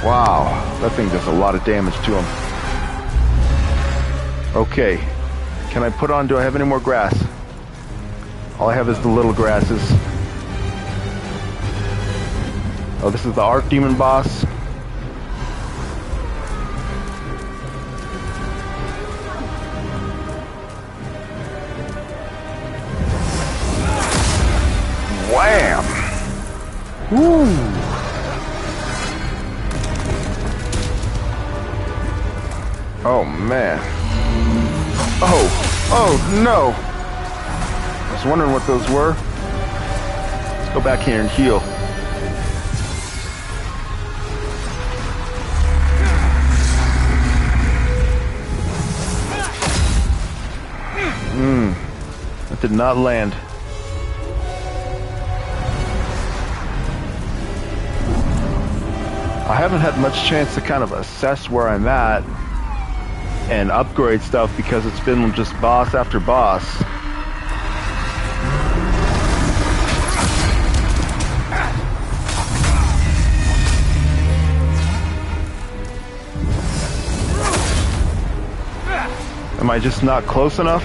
Wow, that thing does a lot of damage to him. Okay, can I put on, do I have any more grass? All I have is the little grasses. Oh, this is the Archdemon boss. Wham! Woo! Oh man. Oh no! I was wondering what those were. Let's go back here and heal. That did not land. I haven't had much chance to kind of assess where I'm at and upgrade stuff because it's been just boss after boss. Am I just not close enough?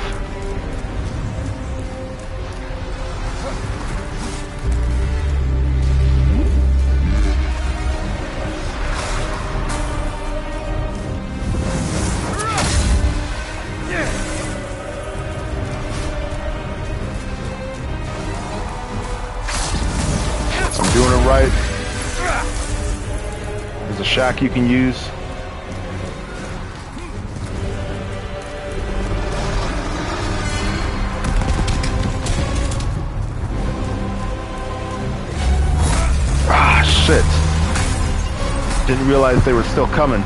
Doing it right. There's a shack you can use. Ah, shit. Didn't realize they were still coming.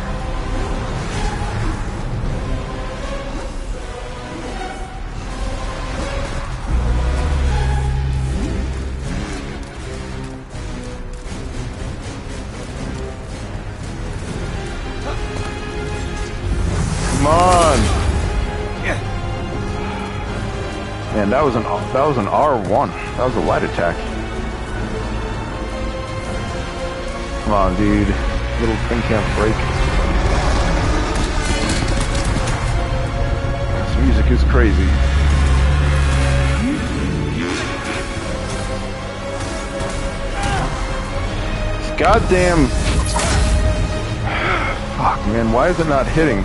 Come on. Man, that was an R1. That was a light attack. Come on, dude. Little thing can't break. This music is crazy. This goddamn... Fuck, man. Why is it not hitting?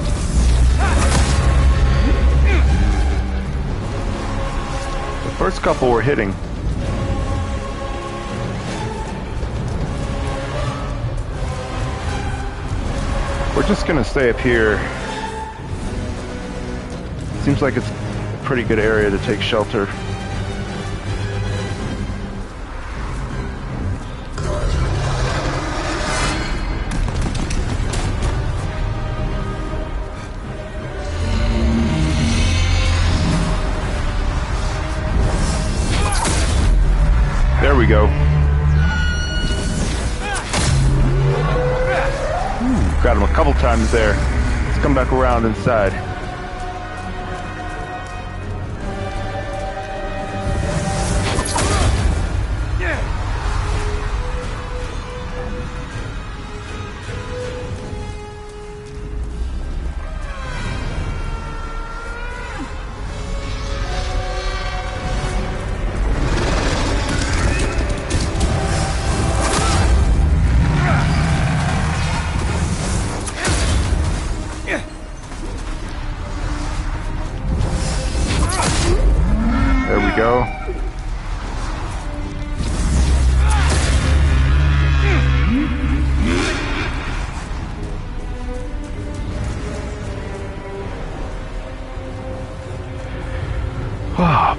The first couple were hitting. We're just gonna stay up here. Seems like it's a pretty good area to take shelter. There we go. Got him a couple times there. Let's come back around inside.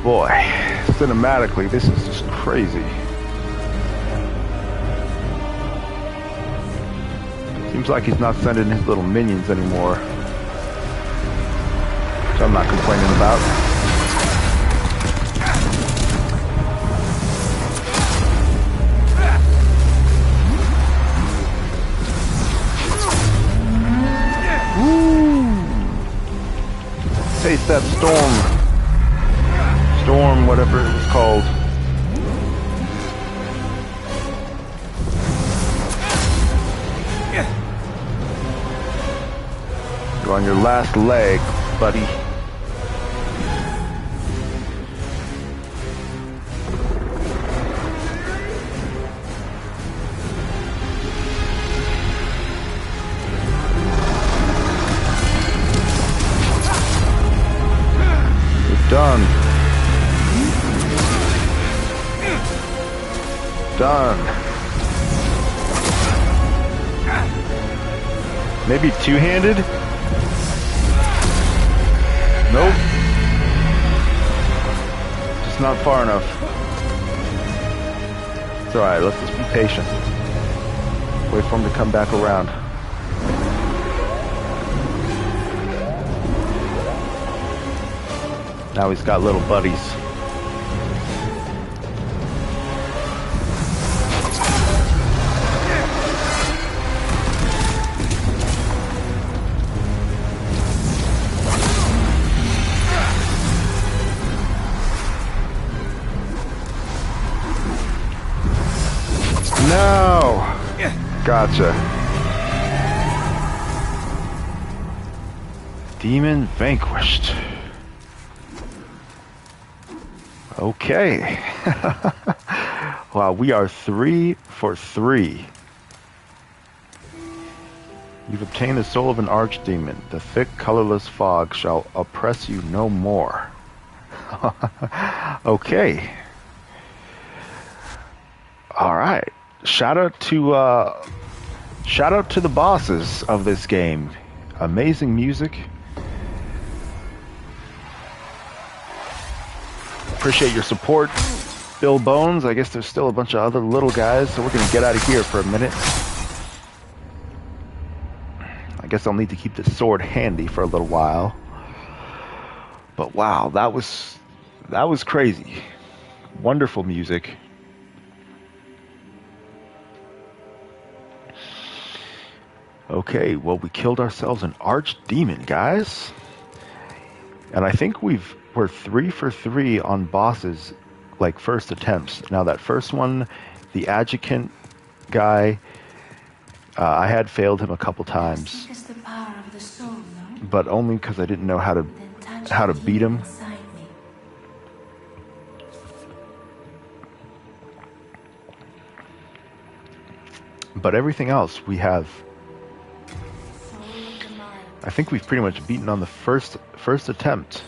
boy. Cinematically, this is just crazy. Seems like he's not sending his little minions anymore. Which I'm not complaining about. Taste that storm, whatever it was called. You're on your last leg, buddy. Done. Maybe two-handed? Nope. Just not far enough. It's alright, let's just be patient. Wait for him to come back around. Now he's got little buddies. No! Gotcha. Demon vanquished. Okay. Wow, we are 3 for 3. You've obtained the soul of an archdemon. The thick, colorless fog shall oppress you no more. Okay. All right. Shout out to the bosses of this game. Amazing music. Appreciate your support, Bill Bones. I guess there's still a bunch of other little guys, so we're gonna get out of here for a minute. I guess I'll need to keep this sword handy for a little while. But wow, that was crazy. Wonderful music. Okay, well, we killed ourselves an archdemon, guys. And I think we're 3 for 3 on bosses, like first attempts. Now that first one, the adjuvant guy, I had failed him a couple times. It's the power of the soul, no? But only because I didn't know how to beat him. But everything else we have. I think we've pretty much beaten on the first attempt.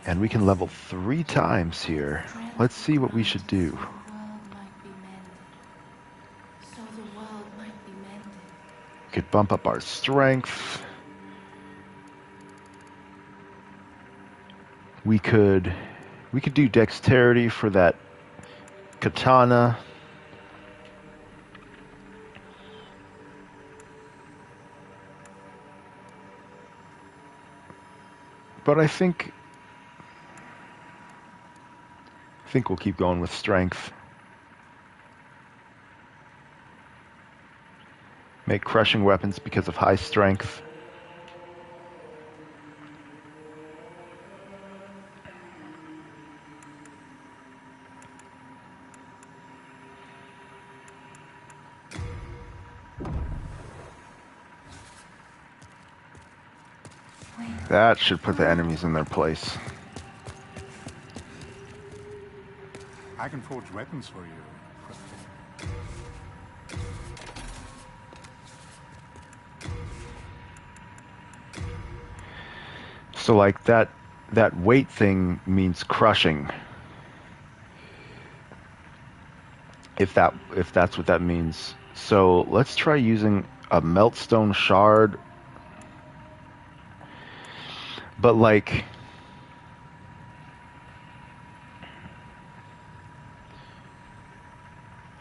And we can level 3 times here. Let's see what we should do. We could bump up our strength. We could do dexterity for that katana. But I think we'll keep going with strength. Make crushing weapons because of high strength. That should put the enemies in their place. I can forge weapons for you. So like that weight thing means crushing. If that's what that means. So let's try using a meltstone shard. But like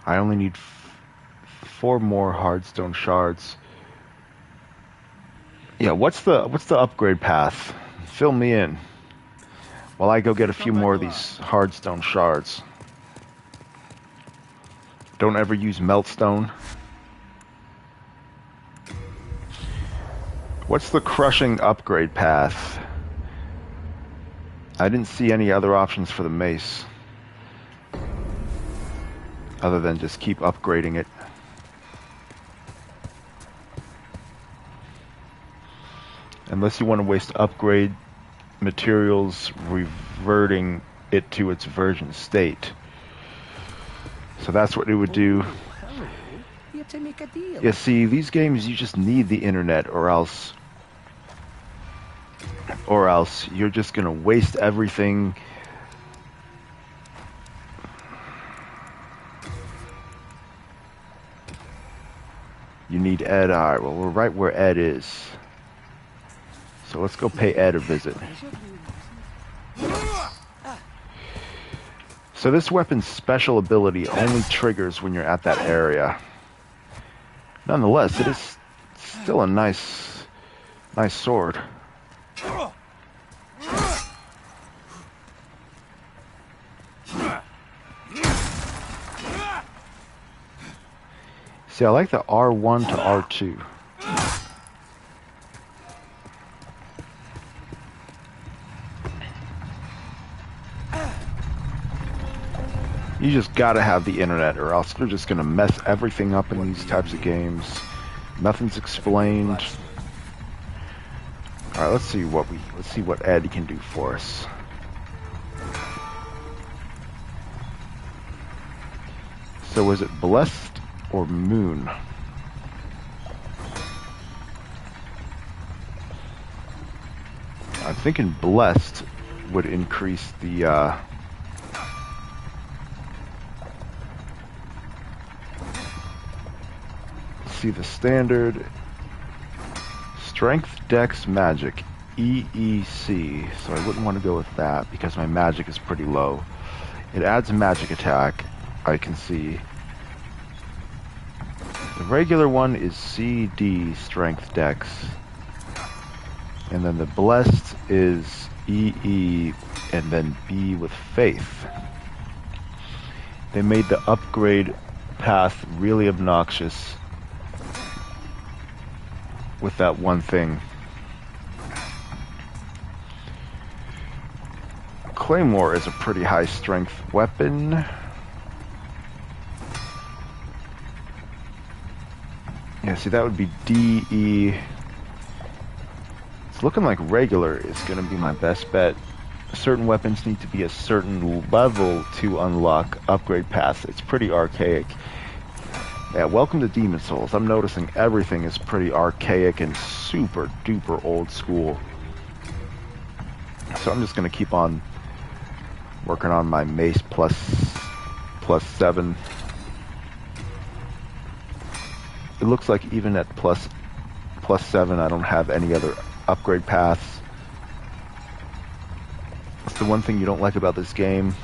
I only need 4 more hardstone shards. Yeah, what's the upgrade path? Fill me in while I go get a few more of these hardstone shards. Don't ever use meltstone. What's the crushing upgrade path? I didn't see any other options for the mace other than just keep upgrading it. Unless you want to waste upgrade materials reverting it to its virgin state. So that's what it would do. Hello. Here to make a deal. Yeah, see, these games you just need the internet or else you're just gonna waste everything. You need Ed. Alright, well, we're right where Ed is. So let's go pay Ed a visit. So this weapon's special ability only triggers when you're at that area. Nonetheless, it is still a nice sword. See, I like the R1 to R2. You just gotta have the internet or else they're just gonna mess everything up in these types of games. Nothing's explained. Alright, let's see what Ed can do for us. So was it Blessed or Moon? I'm thinking Blessed would increase the see the standard strength, dex, magic, EEC. So I wouldn't want to go with that because my magic is pretty low. It adds magic attack, I can see. The regular one is CD, strength, dex. And then the blessed is EE and then B with faith. They made the upgrade path really obnoxious with that one thing. Claymore is a pretty high strength weapon. Yeah, see, that would be DE. It's looking like regular is going to be my best bet. Certain weapons need to be a certain level to unlock upgrade paths. It's pretty archaic. Yeah, welcome to Demon Souls. I'm noticing everything is pretty archaic and super duper old school. So I'm just going to keep on working on my mace plus 7. It looks like even at plus 7 I don't have any other upgrade paths. That's the one thing you don't like about this game.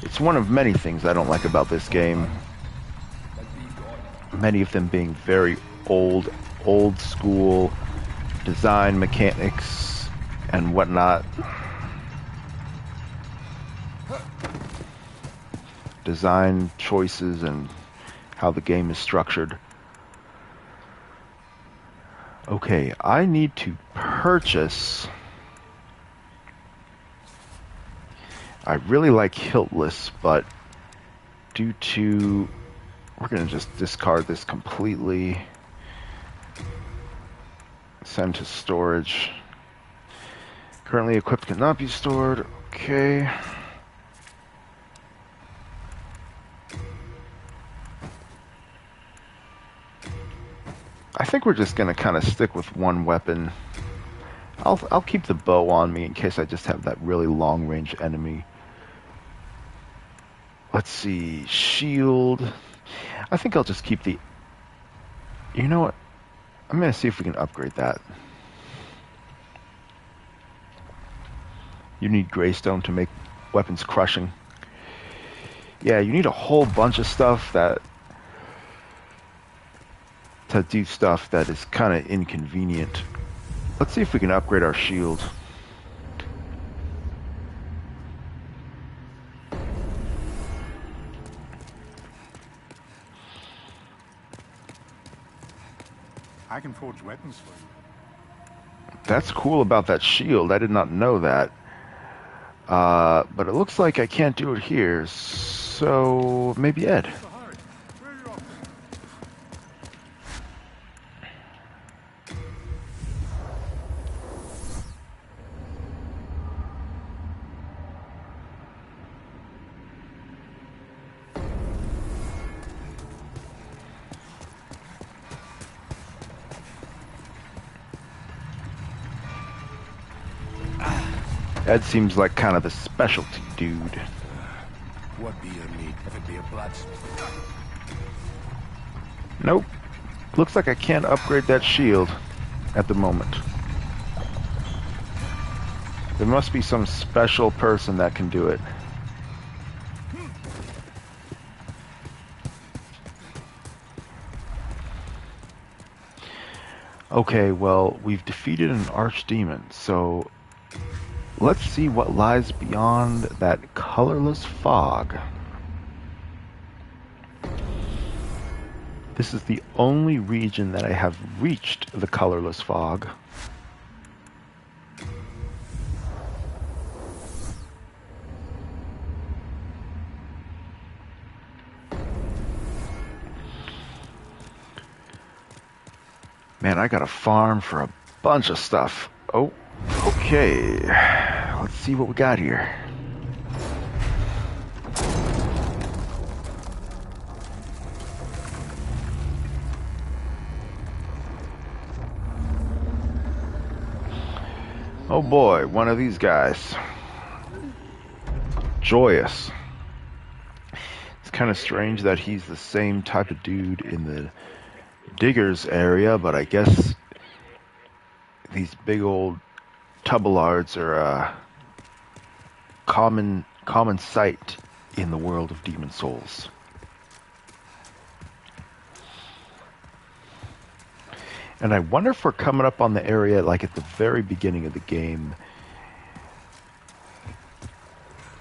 It's one of many things I don't like about this game. Many of them being very old school design mechanics and whatnot. Design choices and how the game is structured. Okay, I need to purchase. I really like Hiltless, but due to we're going to just discard this completely. Send to storage. Currently equipped cannot be stored. Okay. I think we're just going to kind of stick with one weapon. I'll keep the bow on me in case I just have that really long range enemy. Let's see. Shield. I think I'll just keep the... You know what? I'm going to see if we can upgrade that. You need Greystone to make weapons crushing. Yeah, you need a whole bunch of stuff to do stuff that is kind of inconvenient. Let's see if we can upgrade our shield. I can forge weapons for you. That's cool about that shield. I did not know that. But it looks like I can't do it here. So maybe Ed. Ed seems like kind of the specialty dude. What be your need if it be a blacksmith? Nope. Looks like I can't upgrade that shield at the moment. There must be some special person that can do it. Okay, well, we've defeated an archdemon, so let's see what lies beyond that colorless fog. This is the only region that I have reached the colorless fog. Man, I got a farm for a bunch of stuff. Oh, okay. Let's see what we got here. Oh boy, one of these guys. Joyous. It's kind of strange that he's the same type of dude in the Diggers area, but I guess these big old Tubelards are a common sight in the world of Demon Souls. And I wonder if we're coming up on the area like at the very beginning of the game,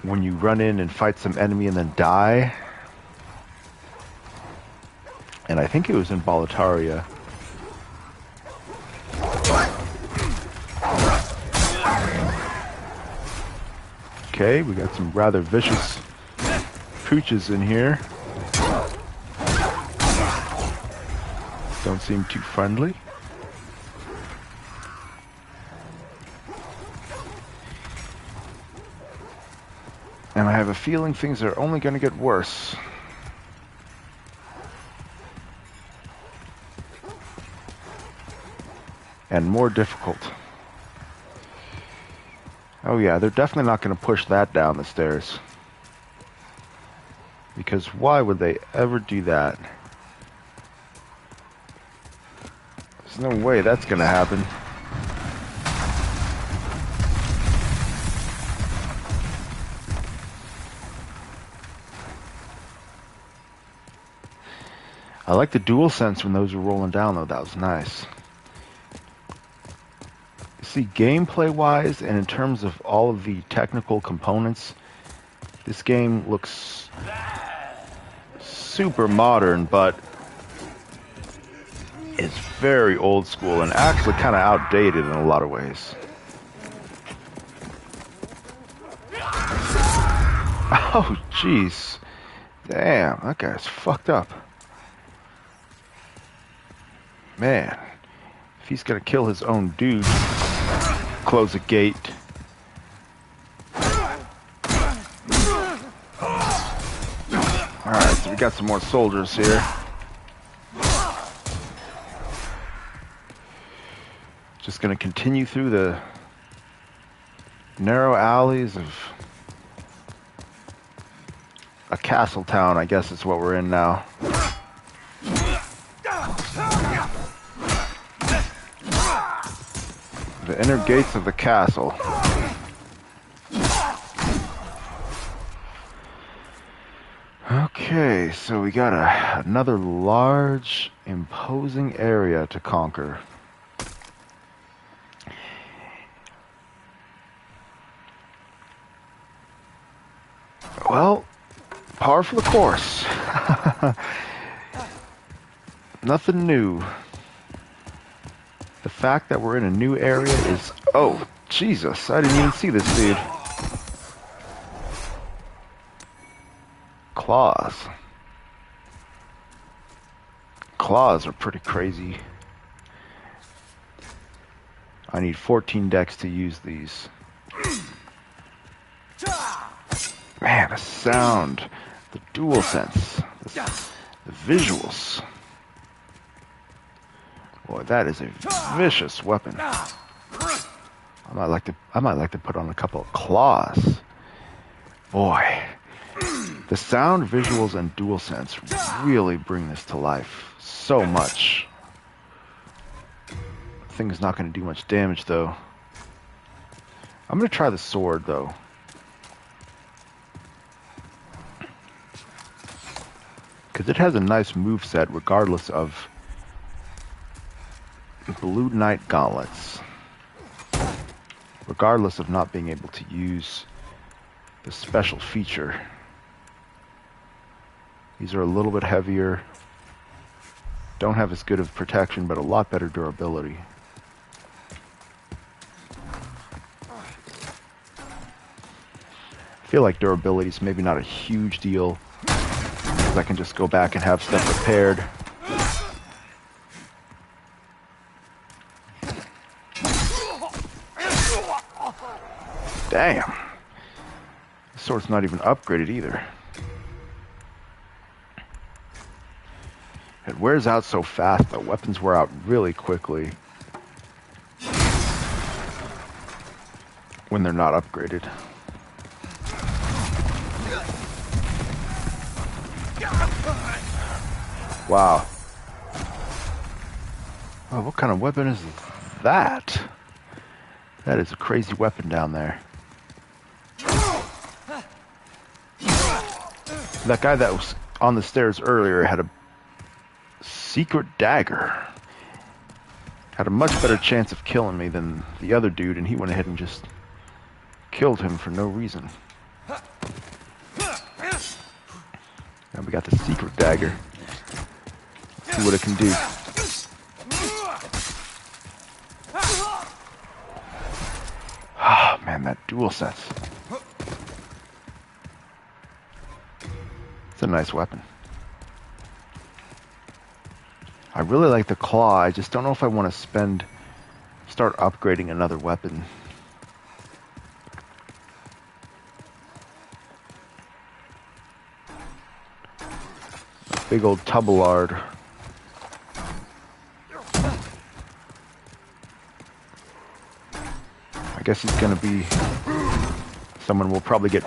when you run in and fight some enemy and then die. And I think it was in Boletaria. Okay, we got some rather vicious pooches in here. Don't seem too friendly. And I have a feeling things are only going to get worse. And more difficult. Oh yeah, they're definitely not going to push that down the stairs. Because why would they ever do that? There's no way that's going to happen. I like the dual sense when those were rolling down though, that was nice. See, gameplay wise and in terms of all of the technical components, this game looks super modern, but it's very old school and actually kind of outdated in a lot of ways. Oh, jeez. Damn, that guy's fucked up. Man, if he's gonna kill his own dude, close a gate. Alright, so we got some more soldiers here. Just gonna continue through the narrow alleys of a castle town, I guess is what we're in now. The inner gates of the castle. Okay, so we got another large, imposing area to conquer. Well, par for the course. Nothing new. The fact that we're in a new area is... Oh, Jesus, I didn't even see this dude. Claws. Claws are pretty crazy. I need 14 decks to use these. Man, the sound, the dual sense, the visuals. Boy, that is a vicious weapon. I might like to put on a couple of claws. Boy, the sound, visuals, and dual sense really bring this to life so much. The thing's not going to do much damage though. I'm going to try the sword though. Because it has a nice moveset regardless of Blue Knight gauntlets. Regardless of not being able to use the special feature. These are a little bit heavier. Don't have as good of protection, but a lot better durability. I feel like durability is maybe not a huge deal. I can just go back and have stuff repaired. Damn. This sword's not even upgraded either. It wears out so fast, though. Weapons wear out really quickly when they're not upgraded. Wow. Oh, what kind of weapon is that? That is a crazy weapon down there. That guy that was on the stairs earlier had a secret dagger. Had a much better chance of killing me than the other dude, and he went ahead and just killed him for no reason. Now we got the secret dagger. Let's see what it can do. Ah, man, that dual sense. It's a nice weapon. I really like the claw. I just don't know if I want to start upgrading another weapon. Big old Tubalard. I guess he's gonna be someone we'll probably get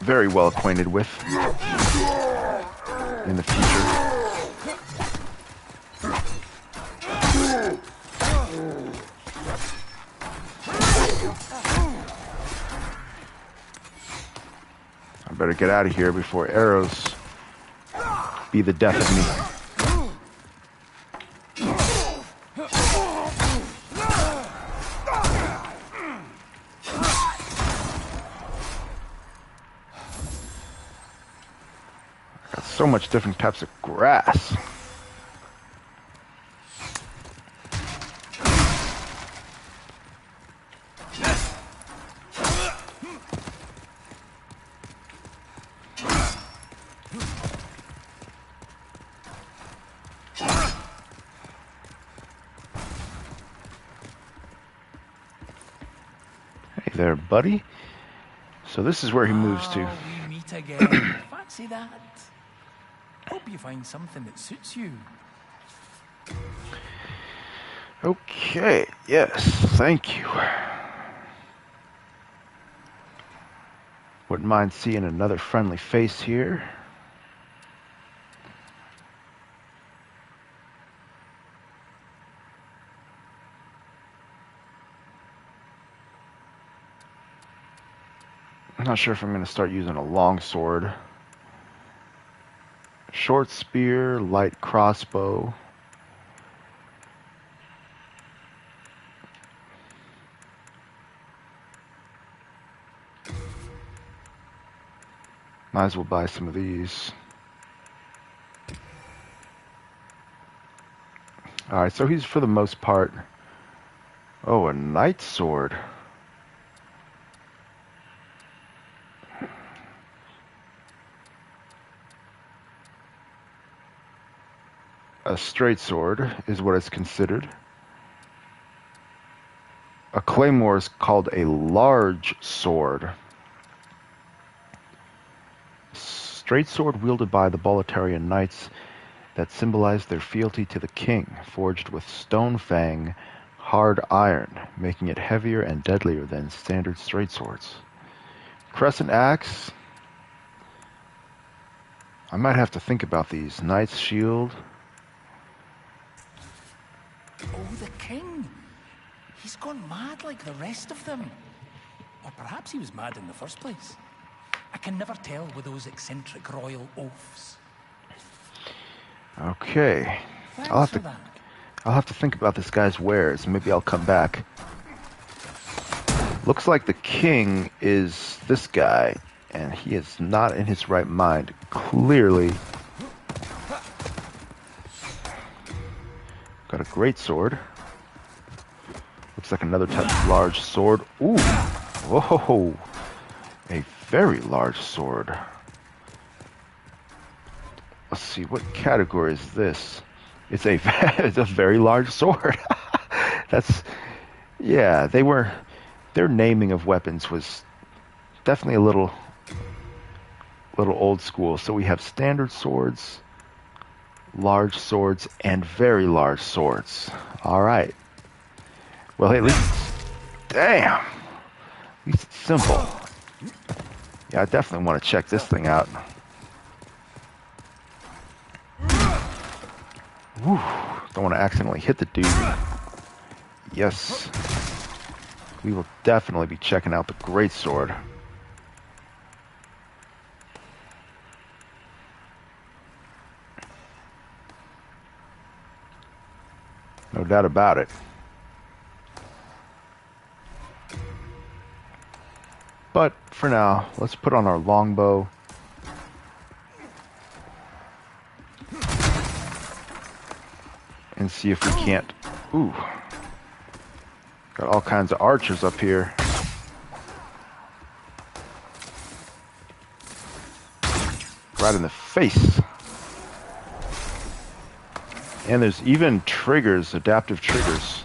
very well acquainted with in the future. I better get out of here before arrows be the death of me. Got so much different types of grass. There, buddy. So this is where he moves to. We meet again. Fancy that. Hope you find something that suits you. Okay, yes, thank you. Wouldn't mind seeing another friendly face here. I'm not sure if I'm going to start using a long sword. short spear, light crossbow. Might as well buy some of these. Alright, so he's for the most part... Oh, a knight sword. A straight sword is what it's considered. A claymore is called a large sword. Straight sword wielded by the Boletarian knights that symbolize their fealty to the king, forged with stone fang, hard iron, making it heavier and deadlier than standard straight swords. Crescent axe. I might have to think about these. Knight's shield. Oh, the king! He's gone mad like the rest of them. Or perhaps he was mad in the first place. I can never tell with those eccentric royal oafs. Okay. Thanks for that. I'll have to think about this guy's wares. Maybe I'll come back. Looks like the king is this guy, and he is not in his right mind. Clearly. Got a great sword. Looks like another type of large sword. Ooh! Whoa! A very large sword. Let's see, what category is this? It's a it's a very large sword. That's, yeah, their naming of weapons was definitely a little old school. So we have standard swords, large swords, and very large swords. All right. Well, hey, at least, damn, at least it's simple. Yeah, I definitely want to check this thing out. Whew, don't want to accidentally hit the dude. Yes. We will definitely be checking out the greatsword. No doubt about it. But for now, let's put on our longbow. And see if we can't... Ooh. Got all kinds of archers up here. Right in the face. And there's even triggers, adaptive triggers.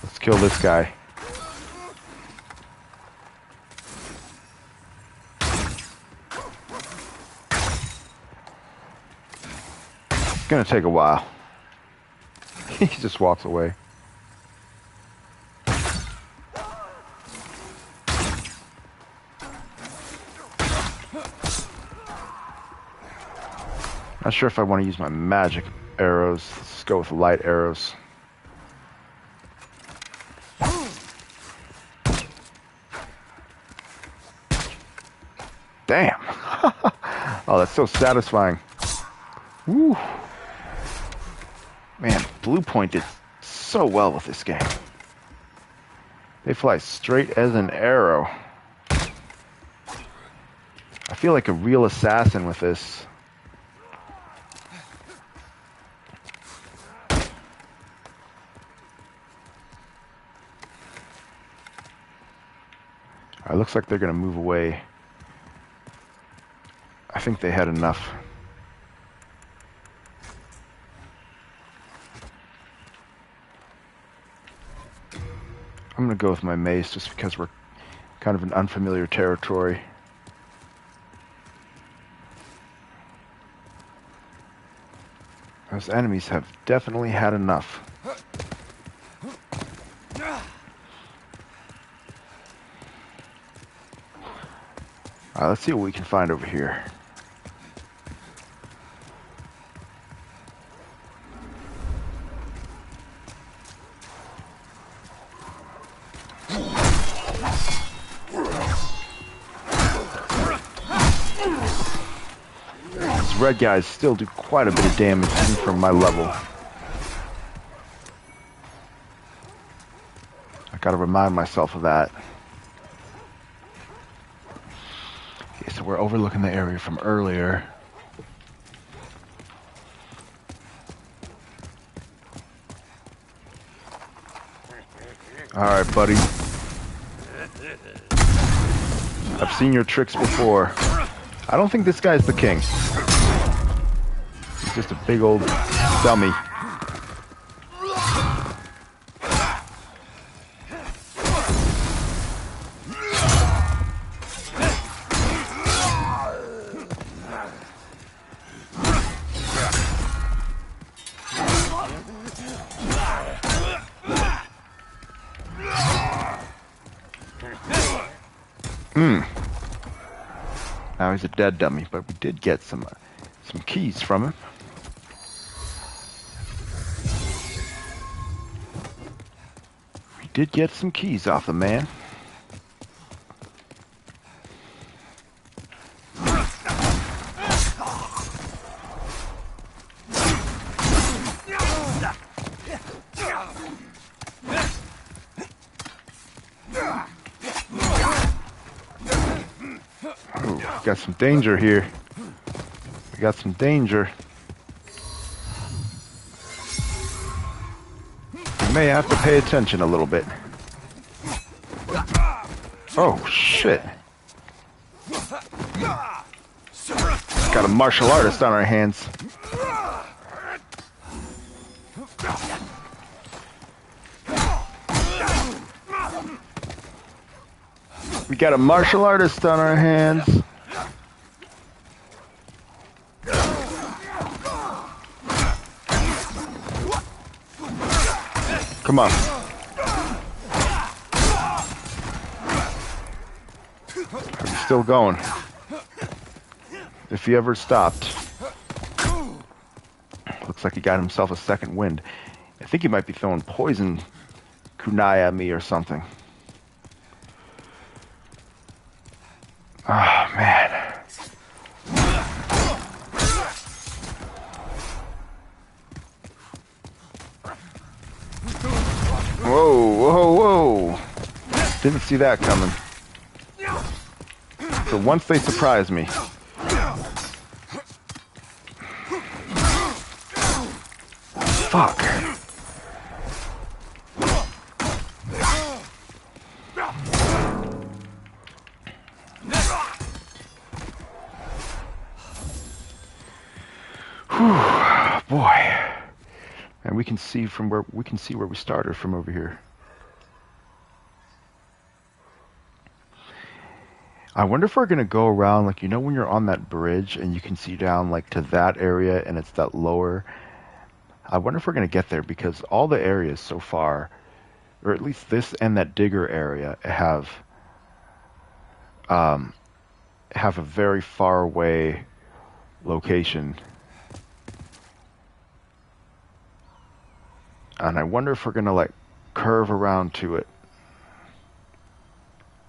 Let's kill this guy. It's gonna take a while. He just walks away. Not sure if I want to use my magic arrows. Let's go with light arrows. Damn. Oh, that's so satisfying. Woo. Man, Blue Point did so well with this game. They fly straight as an arrow. I feel like a real assassin with this. Alright, looks like they're going to move away. I think they had enough. I'm going to go with my mace just because we're kind of in unfamiliar territory. Those enemies have definitely had enough. Alright, let's see what we can find over here. These red guys still do quite a bit of damage even from my level. I gotta remind myself of that. Okay, so we're overlooking the area from earlier. Alright, buddy. I've seen your tricks before. I don't think this guy's the king. He's just a big old dummy. Now he's a dead dummy, but we did get some keys from him. We did get some keys off the man. Got some danger here. We got some danger. We may have to pay attention a little bit. Oh, shit. Got a martial artist on our hands. We got a martial artist on our hands. Come on. Are you still going? If he ever stopped. Looks like he got himself a second wind. I think he might be throwing poison kunai at me or something. Oh, man. Whoa, whoa, whoa. Didn't see that coming. So once they surprise me. Fuck. Whew, boy. And we can see where we started from over here. I wonder if we're gonna go around, like, you know when you're on that bridge and you can see down like to that area and it's that lower. I wonder if we're gonna get there because all the areas so far, or at least this and that digger area, have a very far away location. And I wonder if we're gonna like curve around to it.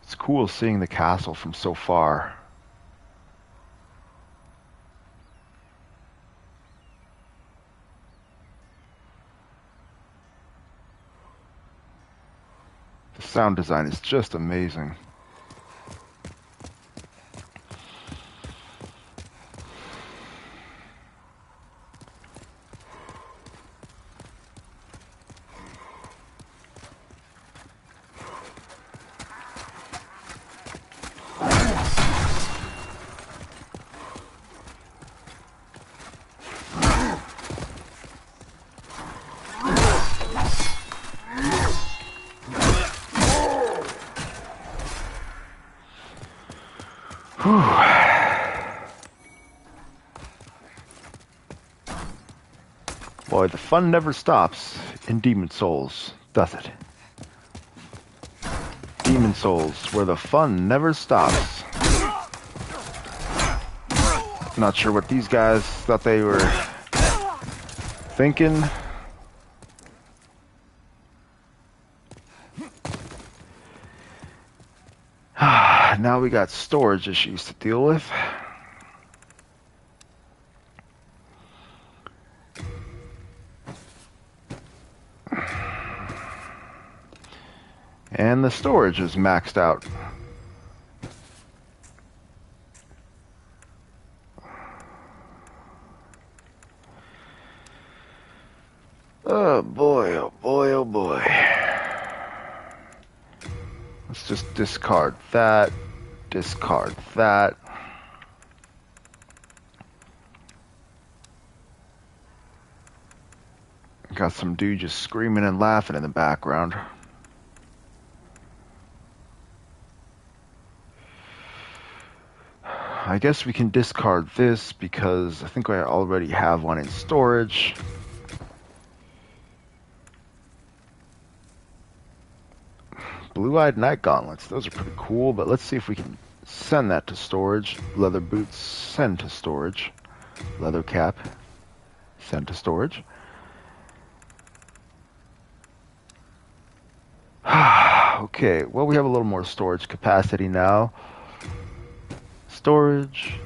It's cool seeing the castle from so far. The sound design is just amazing. Boy, the fun never stops in Demon Souls, does it? Demon Souls, where the fun never stops. Not sure what these guys thought they were thinking. Now we got storage issues to deal with. And the storage is maxed out. Oh boy, oh boy, oh boy. Let's just discard that. Discard that. Got some dude just screaming and laughing in the background. I guess we can discard this because I think I already have one in storage. Blue-eyed night gauntlets. Those are pretty cool, but let's see if we can send that to storage. Leather boots, send to storage. Leather cap, send to storage. Okay, well, we have a little more storage capacity now. Storage,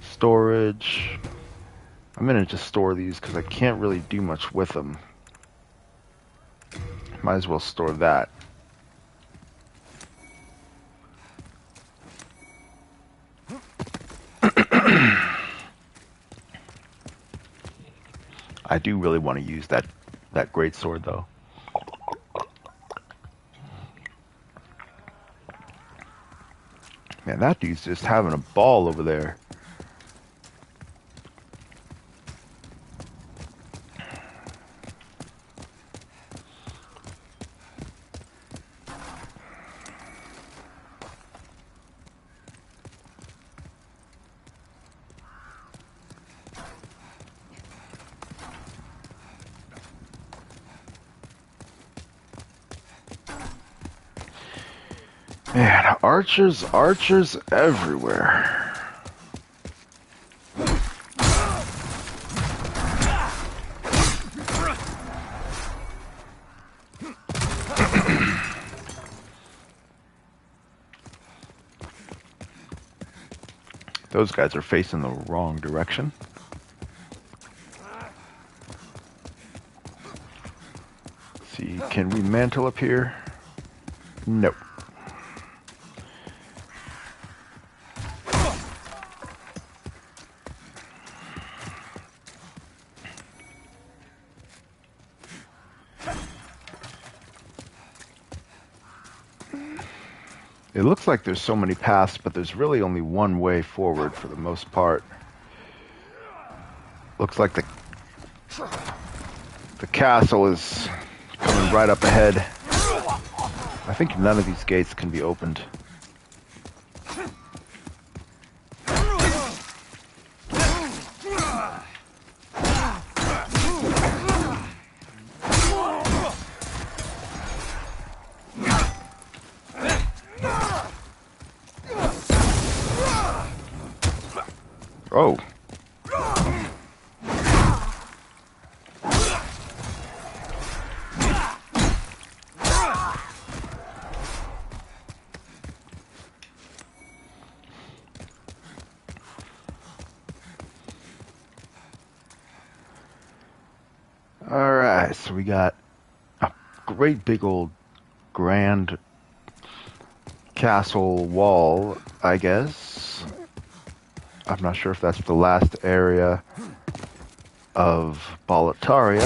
storage. I'm gonna just store these because I can't really do much with them. Might as well store that. I do really want to use that great sword though. Man, that dude's just having a ball over there. Man, archers everywhere. Those guys are facing the wrong direction. Let's see, can we mantle up here? Nope. It looks like there's so many paths, but there's really only one way forward for the most part. Looks like the castle is coming right up ahead. I think none of these gates can be opened. Oh. All right, so we got a great big old grand castle wall, I guess. I'm not sure if that's the last area of Boletaria,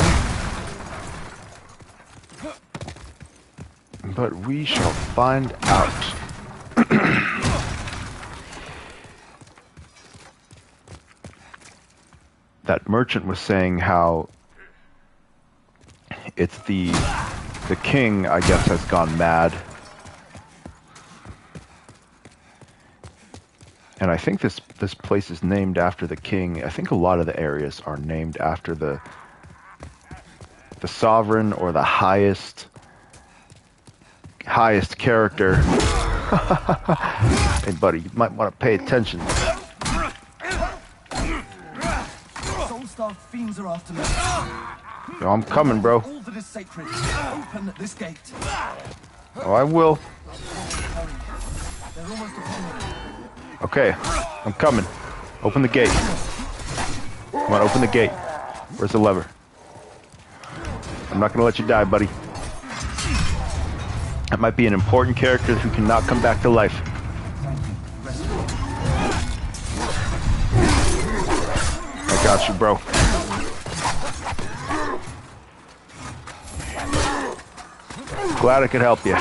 but we shall find out. That merchant was saying how it's the king, I guess, has gone mad. And I think this place is named after the king. I think a lot of the areas are named after the sovereign or the highest character. Hey buddy, you might want to pay attention. Soul-starved fiends are after me. Yo, I'm coming, bro. All that is sacred, open this gate. Oh, I will. They're almost upon me. Okay, I'm coming. Open the gate. Come on, open the gate. Where's the lever? I'm not gonna let you die, buddy. That might be an important character who cannot come back to life. I got you, bro. Glad I could help you.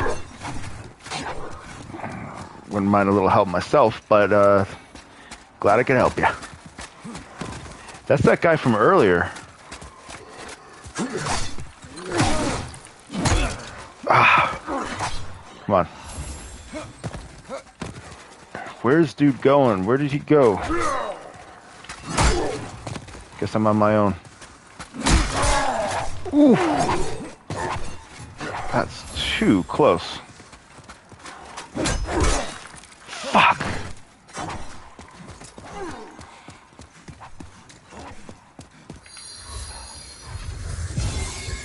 Wouldn't mind a little help myself, but glad I could help you. That's that guy from earlier. Come on. Where's dude going? Where did he go? Guess I'm on my own. Ooh. That's too close. Fuck.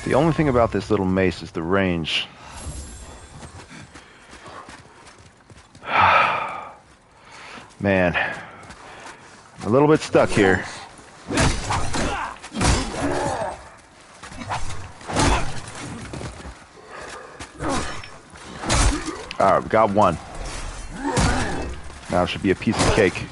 The only thing about this little mace is the range. Man, I'm a little bit stuck here. Alright, we got one. Now it should be a piece of cake.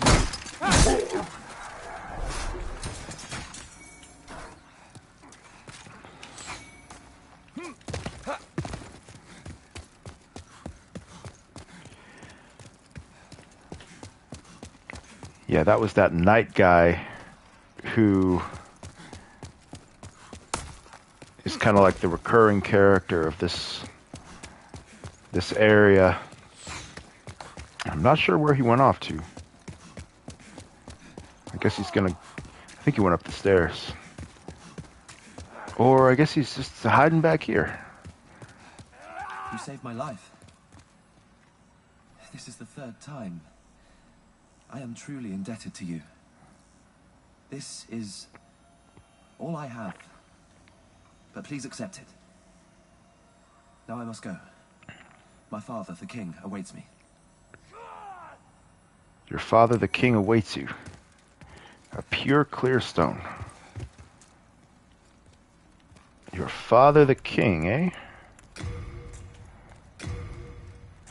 Yeah, that was that knight guy who is kind of like the recurring character of this area. I'm not sure where he went off to. I guess he's gonna... I think he went up the stairs. Or I guess he's just hiding back here. You saved my life. This is the third time. I am truly indebted to you. This is all I have. But please accept it. Now I must go. My father, the king, awaits me. Your father, the king, awaits you. A pure clear stone. Your father, the king, eh?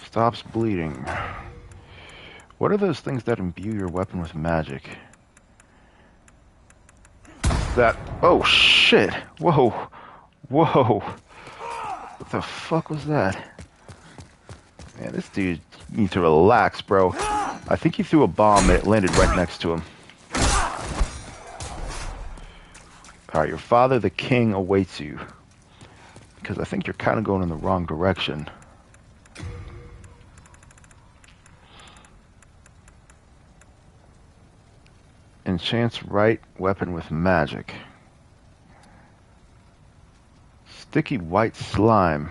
Stops bleeding. What are those things that imbue your weapon with magic? That... Oh, shit! Whoa! Whoa! What the fuck was that? Man, this dude needs to relax, bro. I think he threw a bomb and it landed right next to him. Alright, your father, the king, awaits you. Because I think you're kind of going in the wrong direction. Enchants right weapon with magic. Sticky white slime.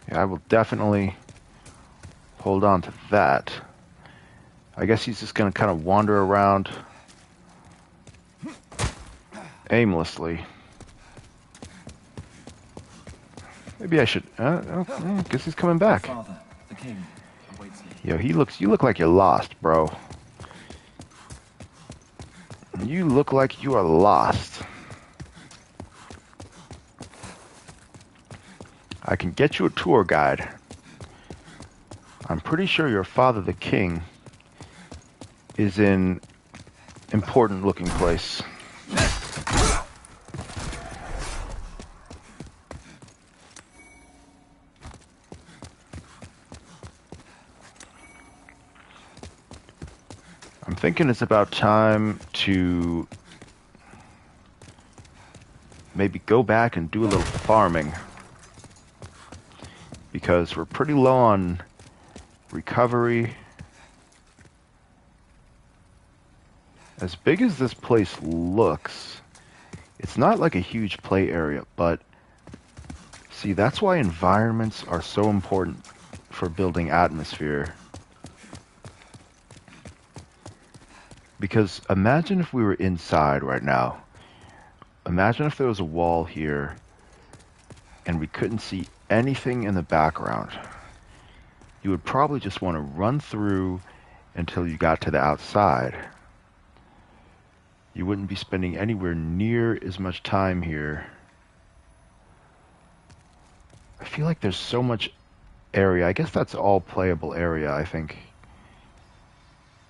Yeah, I will definitely hold on to that. I guess he's just going to kind of wander around aimlessly. Maybe I should... I guess he's coming back. Father, the king, awaits me. Yo, you look like you're lost, bro. You look like you are lost. I can get you a tour guide. I'm pretty sure your father, the king, is in important looking place. I'm thinking it's about time to maybe go back and do a little farming, because we're pretty low on recovery. As big as this place looks, it's not like a huge play area, but see, that's why environments are so important for building atmosphere. Because imagine if we were inside right now. Imagine if there was a wall here and we couldn't see anything in the background. You would probably just want to run through until you got to the outside. You wouldn't be spending anywhere near as much time here. I feel like there's so much area. I guess that's all playable area, I think.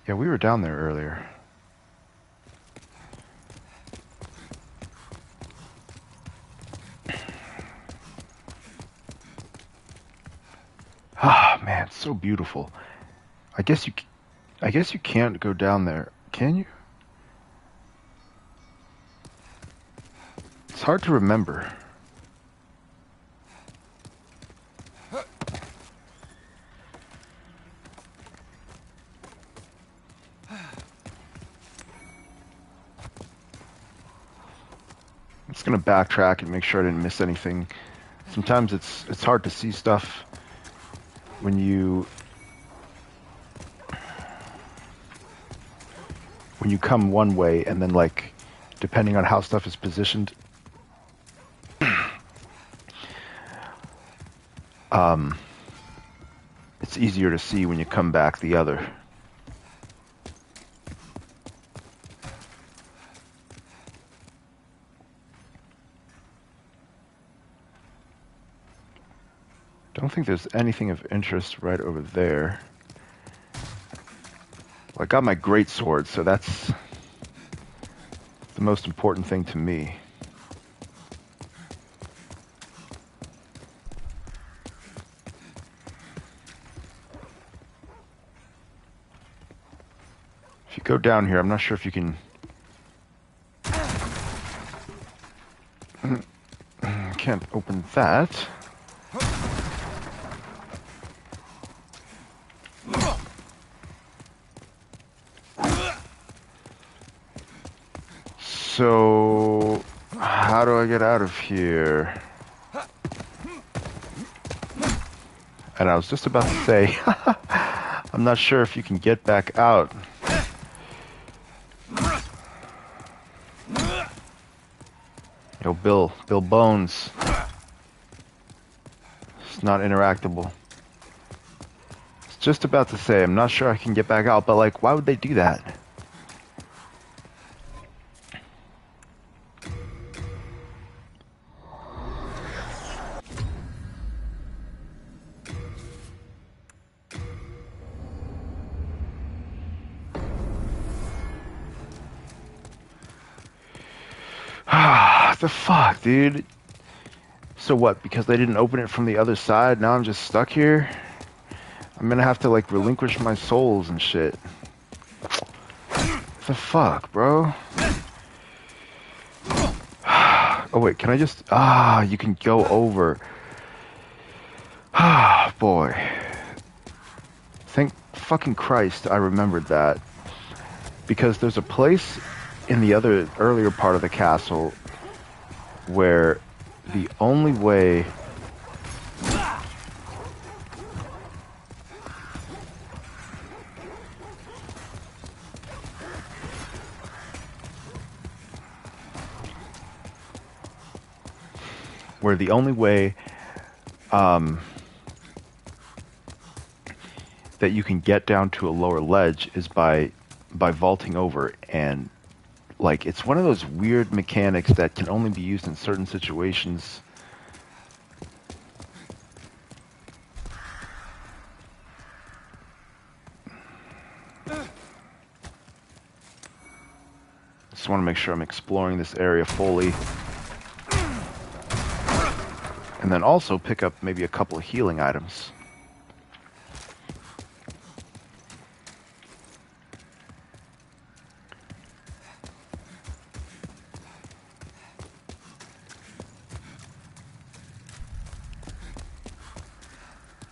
Yeah, we were down there earlier. Ah, man, it's so beautiful. I guess you can't go down there, can you? It's hard to remember. I'm just gonna backtrack and make sure I didn't miss anything. Sometimes it's hard to see stuff when you come one way and then, like, depending on how stuff is positioned, it's easier to see when you come back the other. Don't think there's anything of interest right over there. Well, I got my greatsword, so that's the most important thing to me. If you go down here, I'm not sure if you can... Can't open that. So, how do I get out of here? And I was just about to say, I'm not sure if you can get back out. Yo, Bill Bones. It's not interactable. It's just about to say, I'm not sure I can get back out, but, like, why would they do that? The fuck, dude? So what, because they didn't open it from the other side, now I'm just stuck here? I'm gonna have to, like, relinquish my souls and shit. What the fuck, bro? Oh wait, can I just... you can go over. Boy. Thank fucking Christ I remembered that. Because there's a place in the earlier part of the castle where the only way that you can get down to a lower ledge is by vaulting over, and like, it's one of those weird mechanics that can only be used in certain situations. Just want to make sure I'm exploring this area fully. And then also pick up maybe a couple of healing items.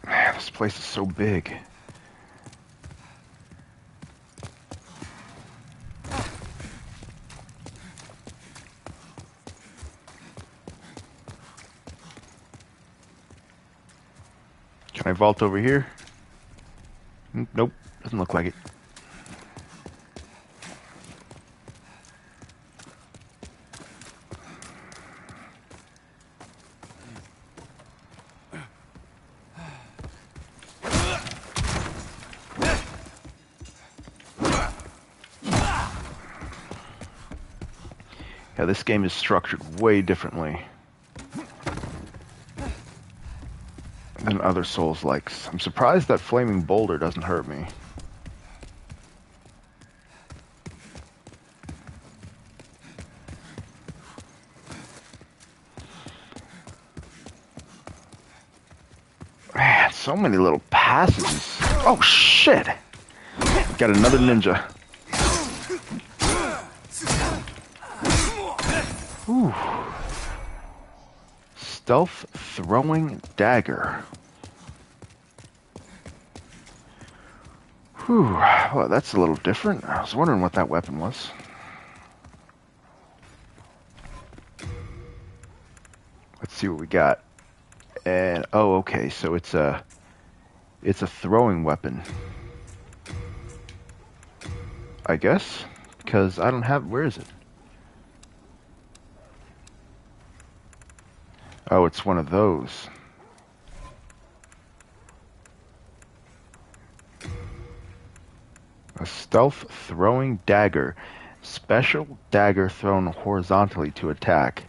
Man, this place is so big. Can I vault over here? Nope, doesn't look like it. Yeah, this game is structured way differently than other Souls-likes. I'm surprised that flaming boulder doesn't hurt me. Man, so many little passages. Oh shit! Got another ninja. Ooh. Stealth throwing dagger. Whew. Well, that's a little different. I was wondering what that weapon was. Let's see what we got. And oh, okay, so it's a throwing weapon, I guess, because I don't have. Where is it? Oh, it's one of those. A stealth throwing dagger. Special dagger thrown horizontally to attack.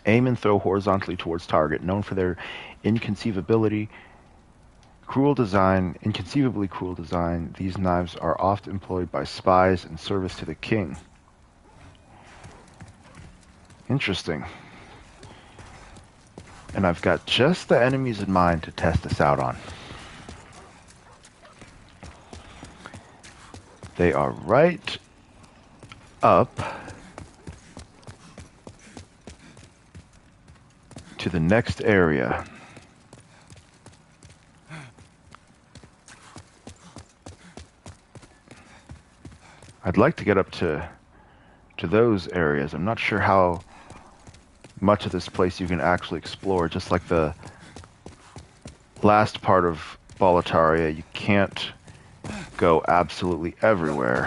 Aim and throw horizontally towards target. Known for their inconceivably cruel design, these knives are often employed by spies in service to the king. Interesting. And I've got just the enemies in mind to test this out on. They are right up to the next area. I'd like to get up to those areas. I'm not sure how much of this place you can actually explore. Just like the last part of Boletaria, you can't go absolutely everywhere.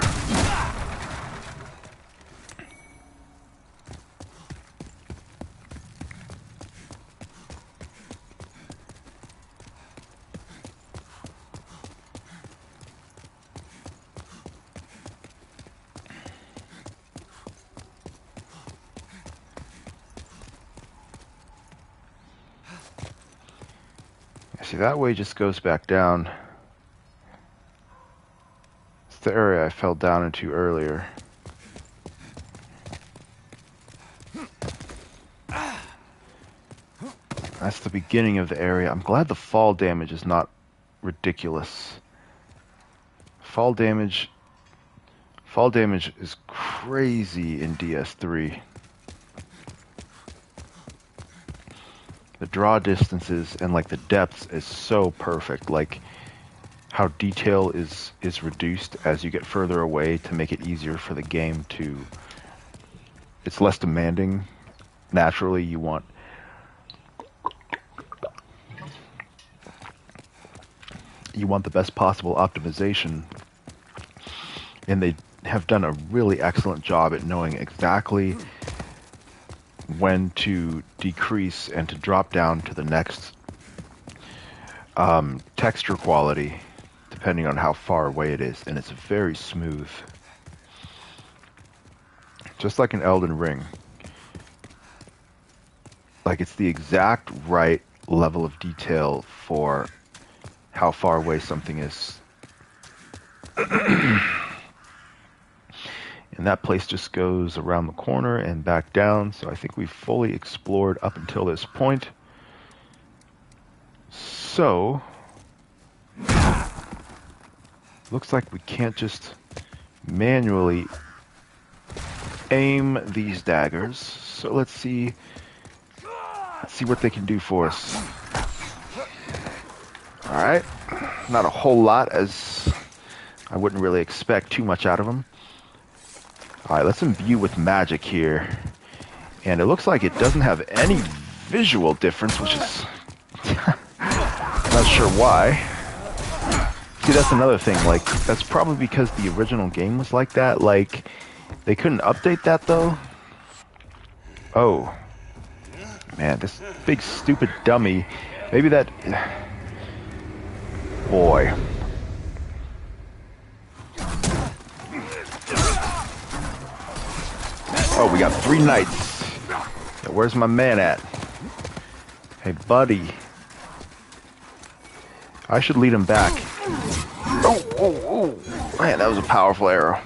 See, that way just goes back down. It's the area I fell down into earlier. That's the beginning of the area. I'm glad the fall damage is not ridiculous. Fall damage is crazy in DS3. The draw distances and like the depths is so perfect. Like how detail is reduced as you get further away to make it easier for the game to. It's less demanding. Naturally, you want the best possible optimization, and they have done a really excellent job at knowing exactly when to decrease and to drop down to the next texture quality depending on how far away it is, and it's very smooth, just like in Elden Ring. Like it's the exact right level of detail for how far away something is. And that place just goes around the corner and back down. So I think we've fully explored up until this point. So, looks like we can't just manually aim these daggers. So let's see what they can do for us. Alright, not a whole lot, as I wouldn't really expect too much out of them. Alright, let's imbue with magic here. And it looks like it doesn't have any visual difference, which is... not sure why. See, that's another thing, like, that's probably because the original game was like that. Like, they couldn't update that, though. Oh. Man, this big stupid dummy. Maybe that... Boy. we got 3 knights. Yeah, where's my man at? Hey, buddy. I should lead him back. Oh. Man, that was a powerful arrow.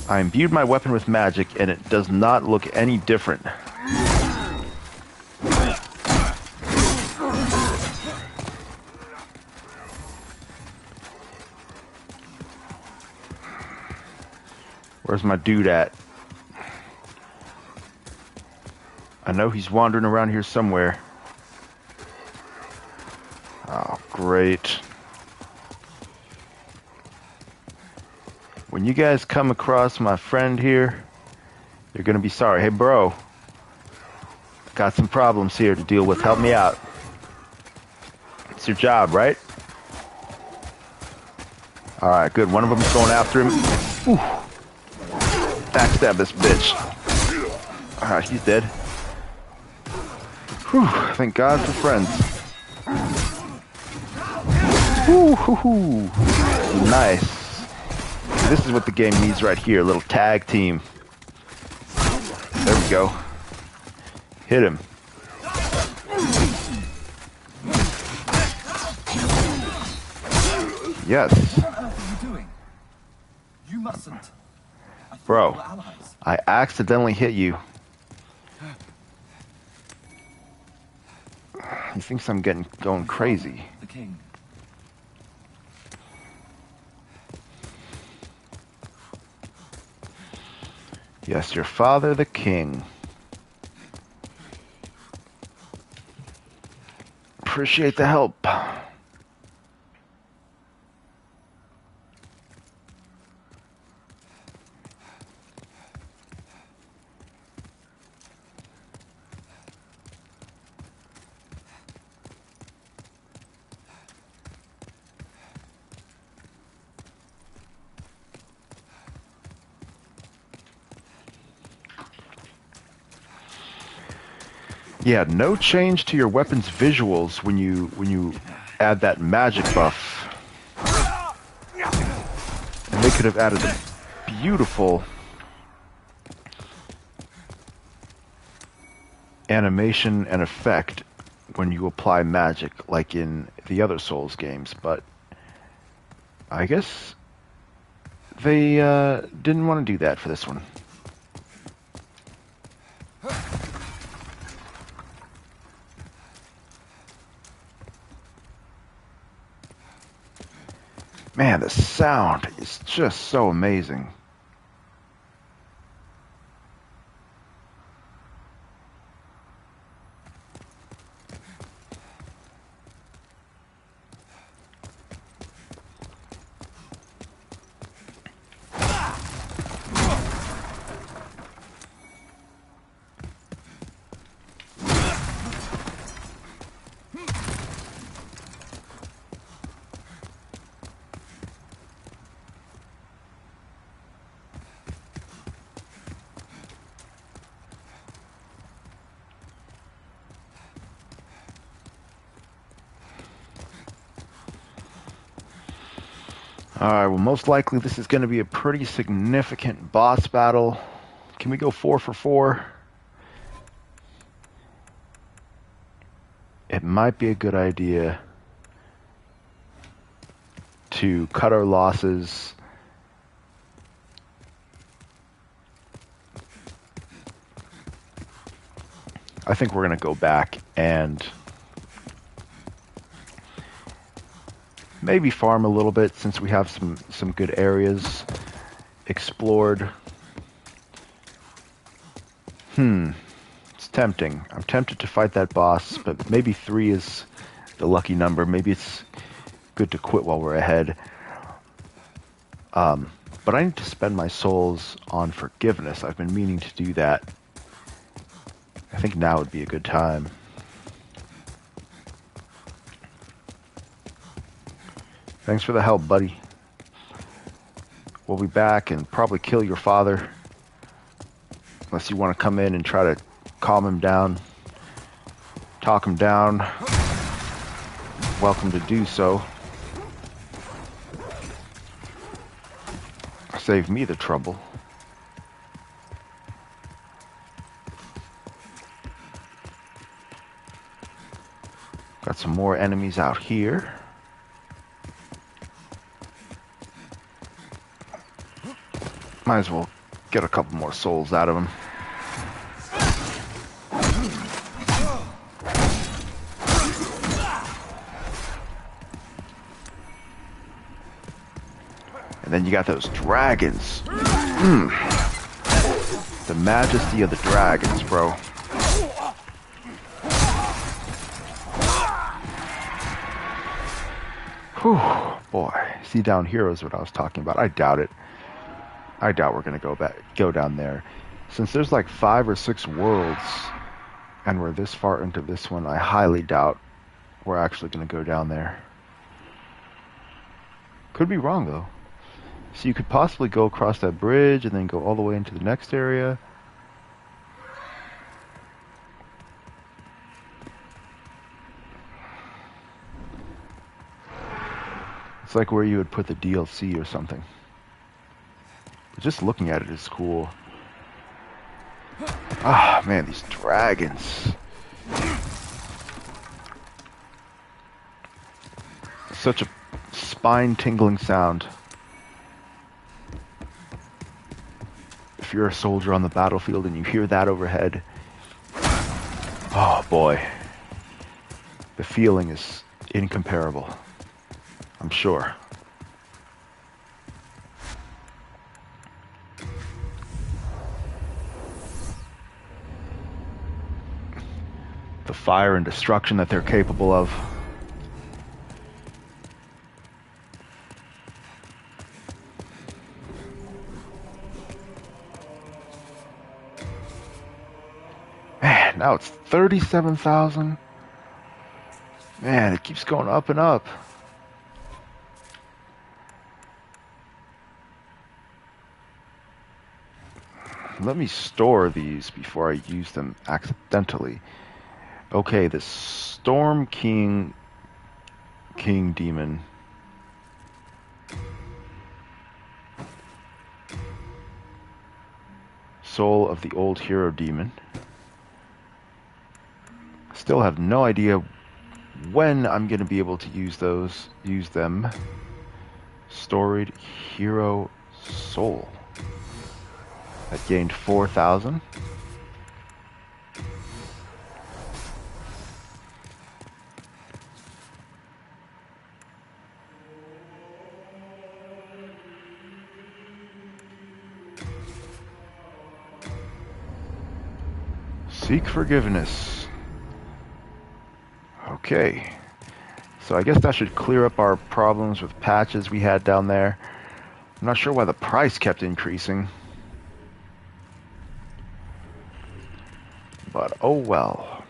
I imbued my weapon with magic, and it does not look any different. Where's my dude at? I know he's wandering around here somewhere. Oh, great. When you guys come across my friend here, you're gonna be sorry. Hey, bro. Got some problems here to deal with. Help me out. It's your job, right? Alright, good. One of them's going after him. Ooh. Backstab this bitch. Alright, he's dead. Whew, thank God for friends. Woo-hoo-hoo. Nice. This is what the game needs right here. A little tag team. There we go. Hit him. Yes. What on earth are you doing? You mustn't. Bro, I accidentally hit you. He thinks I'm going crazy. The king. Yes, your father, the king. Appreciate the help. Yeah, no change to your weapon's visuals when you add that magic buff. And they could have added a beautiful animation and effect when you apply magic, like in the other Souls games, but I guess they didn't want to do that for this one. Man, the sound is just so amazing. Alright, well, most likely this is going to be a pretty significant boss battle. Can we go 4 for 4? It might be a good idea to cut our losses. I think we're going to go back and maybe farm a little bit since we have some good areas explored. It's tempting. I'm tempted to fight that boss, but maybe 3 is the lucky number. Maybe it's good to quit while we're ahead. But I need to spend my souls on forgiveness. I've been meaning to do that. I think now would be a good time. Thanks for the help, buddy. We'll be back and probably kill your father. Unless you want to come in and try to calm him down. Talk him down. Welcome to do so. Save me the trouble. Got some more enemies out here. Might as well get a couple more souls out of them. And then you got those dragons. The majesty of the dragons, bro. Whew, boy. See down here is what I was talking about. I doubt it. I doubt we're gonna go down there. Since there's like 5 or 6 worlds, and we're this far into this one, I highly doubt we're actually gonna go down there. Could be wrong though. So you could possibly go across that bridge and then go all the way into the next area. It's like where you would put the DLC or something. But just looking at it is cool. Ah, man, these dragons. Such a spine-tingling sound. If you're a soldier on the battlefield and you hear that overhead, oh boy, the feeling is incomparable, I'm sure. The fire and destruction that they're capable of. Man, now it's 37,000. Man, it keeps going up and up. Let me store these before I use them accidentally. Okay, the Storm King Demon. Soul of the Old Hero Demon. Still have no idea when I'm going to be able to use them. Storied Hero Soul. That gained 4,000. Seek forgiveness. Okay. So I guess that should clear up our problems with patches we had down there. I'm not sure why the price kept increasing. But oh well.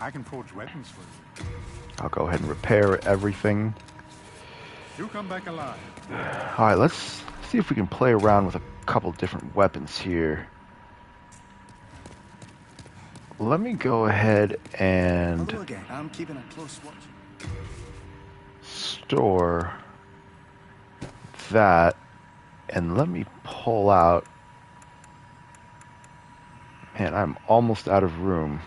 I can forge weapons for you. I'll go ahead and repair everything. You come back alive. Alright, let's see if we can play around with a couple different weapons here. Let me go ahead and Hello again. I'm keeping a close watch. store that, and let me pull out. Man, I'm almost out of room.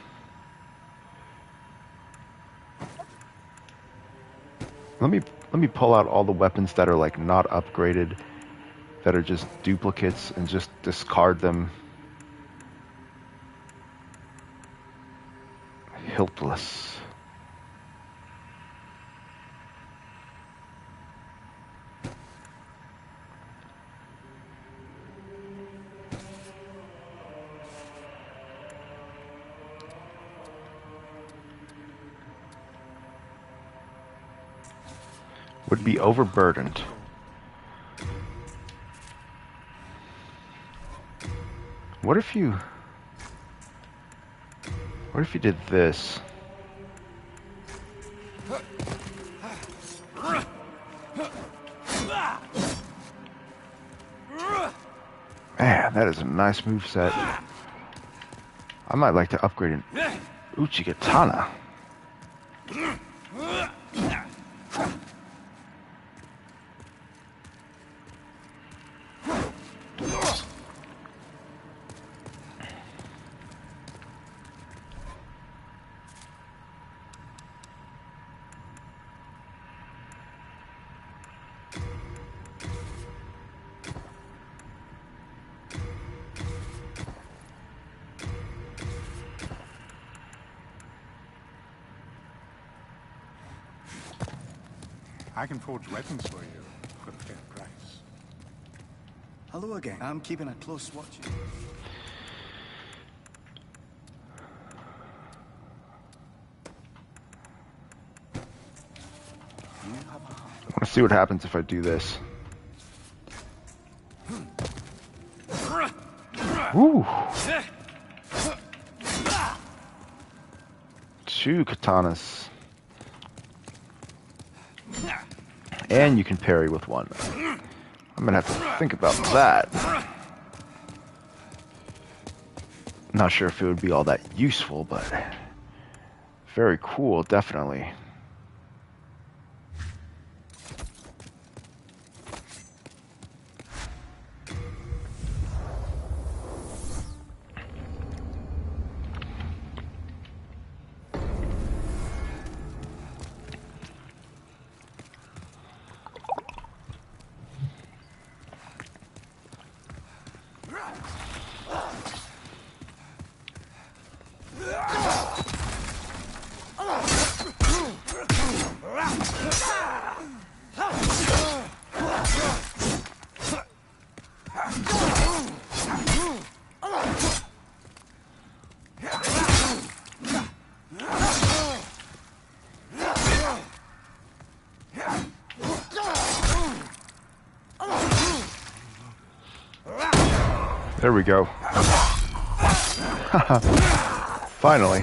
Let me pull out all the weapons that are like not upgraded, that are just duplicates, and just discard them. Hiltless. Would be overburdened. What if you did this? Man, that is a nice moveset. I might like to upgrade an Uchigatana. I can forge weapons for you for a fair price. Hello again. I'm keeping a close watch. Let's see what happens if I do this. Woo! 2 katanas. And you can parry with 1. I'm gonna have to think about that. Not sure if it would be all that useful, but very cool, definitely. There we go. Finally.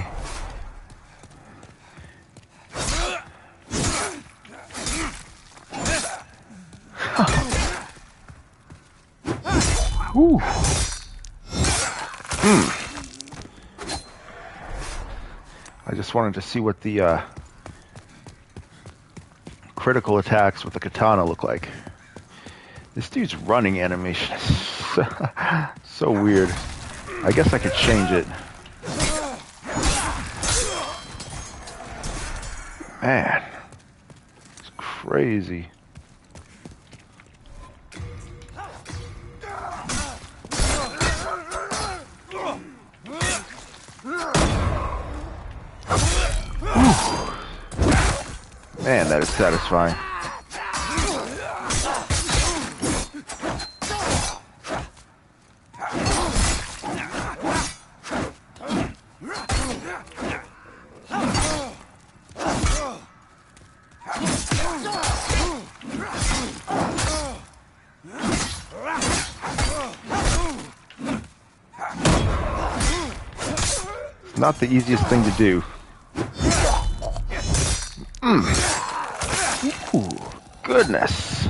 Whew. I just wanted to see what the critical attacks with the katana look like. This dude's running animation is so weird. I guess I could change it. Man, it's crazy. Man, that is satisfying. Not the easiest thing to do. Ooh, goodness.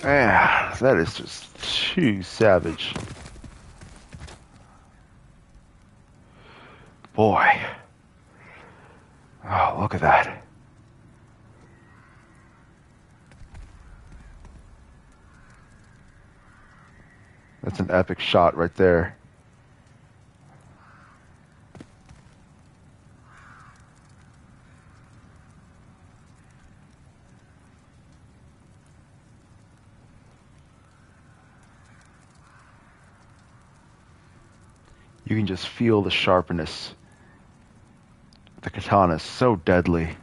Yeah, that is just too savage. Boy. Oh, look at that. That's an epic shot right there. You can just feel the sharpness. The katana is so deadly.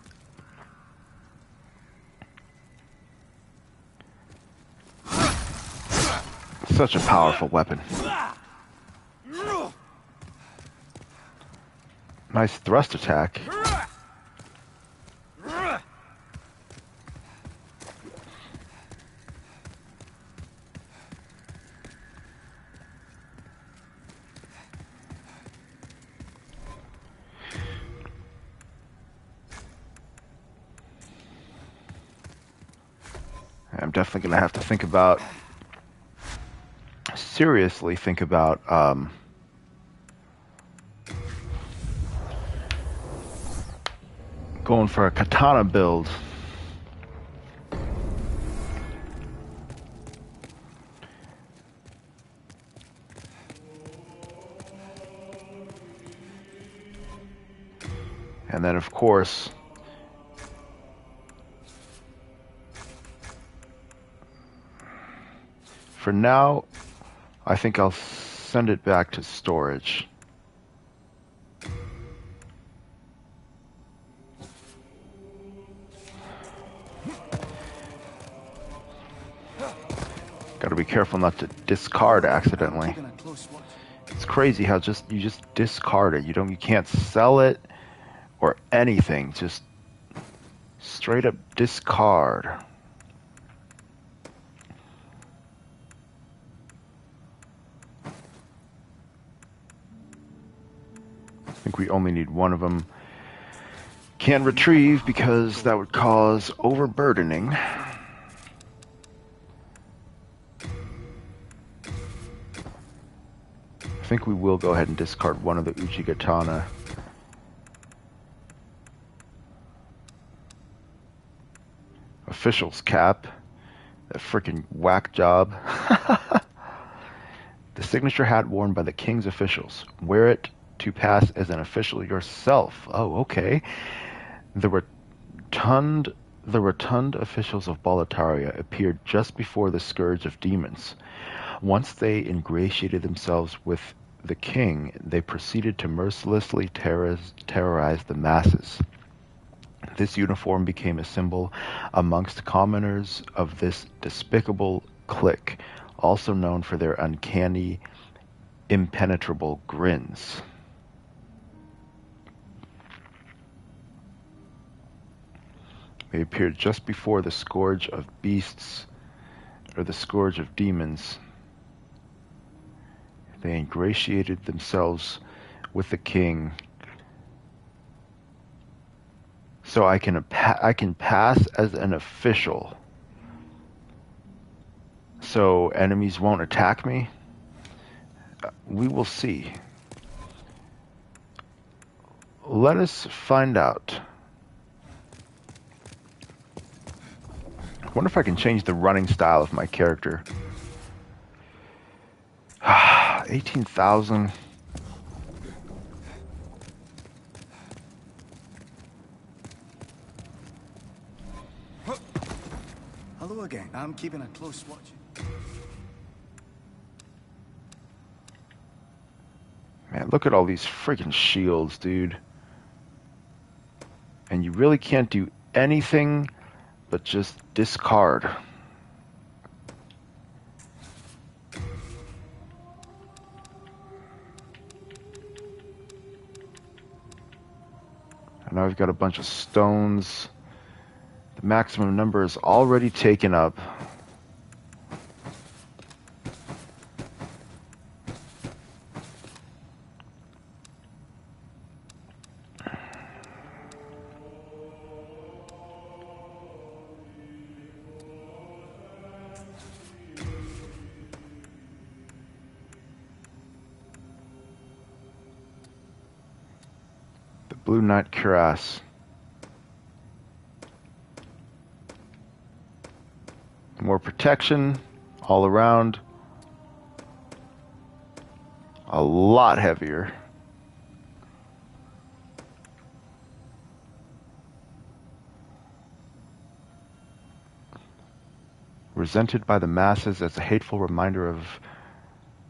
Such a powerful weapon. Nice thrust attack. I'm definitely going to have to think about, seriously think about, going for a katana build. And then, of course, for now, I think I'll send it back to storage. Gotta be careful not to discard I'm accidentally. keeping a close watch. It's crazy how you just discard it. You can't sell it or anything. Just straight up discard. I think we only need one of them. Can't retrieve because that would cause overburdening. I think we will go ahead and discard one of the Uchigatana. Official's cap. That freaking whack job. The signature hat worn by the king's officials. Wear it to pass as an official yourself. Oh, okay. The rotund officials of Boletaria appeared just before the scourge of demons. Once they ingratiated themselves with the king, they proceeded to mercilessly terrorize the masses. This uniform became a symbol amongst commoners of this despicable clique, also known for their uncanny, impenetrable grins. They appeared just before the scourge of beasts, or the scourge of demons. They ingratiated themselves with the king, so I can pass as an official. So enemies won't attack me? We will see. Let us find out. I wonder if I can change the running style of my character. 18,000. Hello again. I'm keeping a close watch. Man, look at all these freaking shields, dude. And you really can't do anything but just discard. And now we've got a bunch of stones. The maximum number is already taken up. Blue Knight Cuirass. More protection all around. A lot heavier. Resented by the masses as a hateful reminder of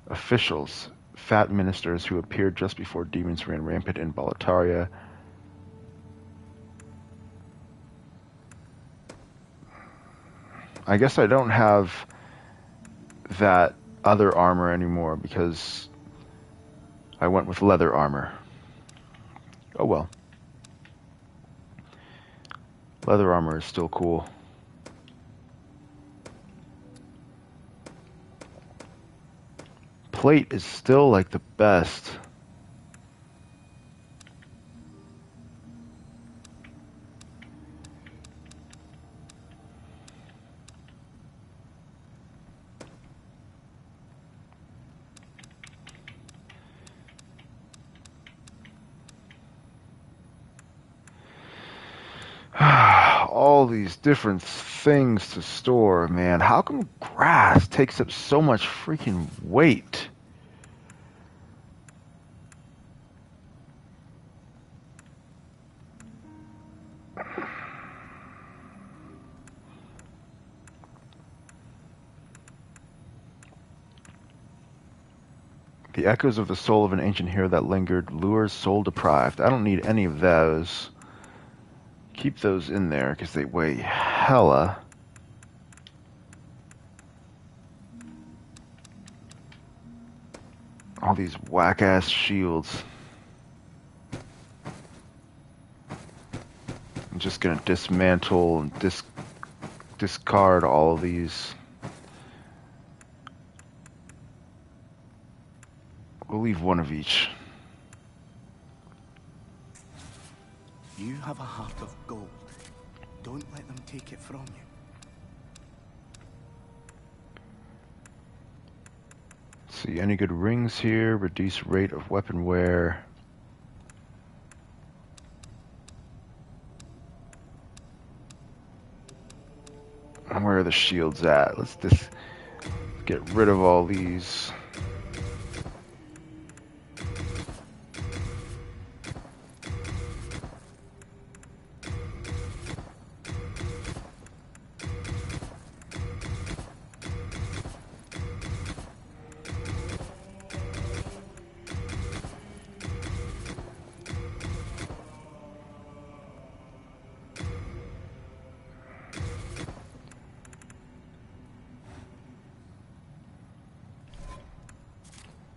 officials, fat ministers who appeared just before demons ran rampant in Boletaria. I guess I don't have that other armor anymore because I went with leather armor. Oh well. Leather armor is still cool. Plate is still like the best. All these different things to store, man. How come grass takes up so much freaking weight? The echoes of the soul of an ancient hero that lingered, lures soul deprived. I don't need any of those. Keep those in there because they weigh hella. All these whack-ass shields. I'm just gonna dismantle and discard all of these. We'll leave one of each. You have a heart of gold. Don't let them take it from you. Let's see, any good rings here? Reduce rate of weapon wear. Where are the shields at? Let's just get rid of all these.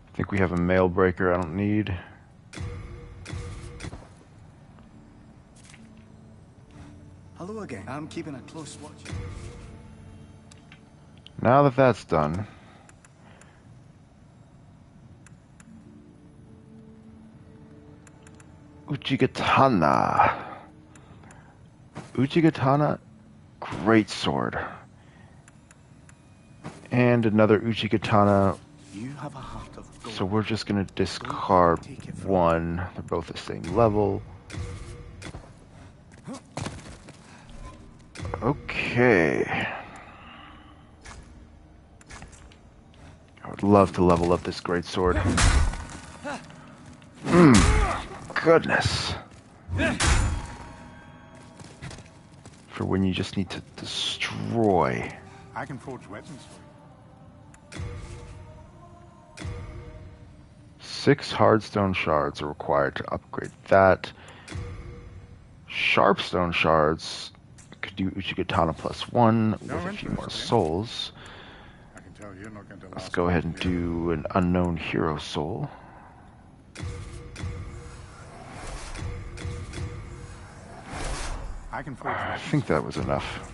I think we have a mail breaker I don't need. Hello again. I'm keeping a close watch. Now that that's done, Uchigatana. Uchigatana, great sword. And another Uchigatana. You have a heart of gold. So we're just gonna discard one. They're both the same level. Okay. I would love to level up this great sword. Goodness. For when you just need to destroy. I can forge weapons for you. 6 hardstone shards are required to upgrade that. Sharpstone shards could do Uchigatana +1 with a few more souls. I can tell you're not going to Let's last go ahead and long do an unknown hero soul. I can forge I weapons. think that was enough.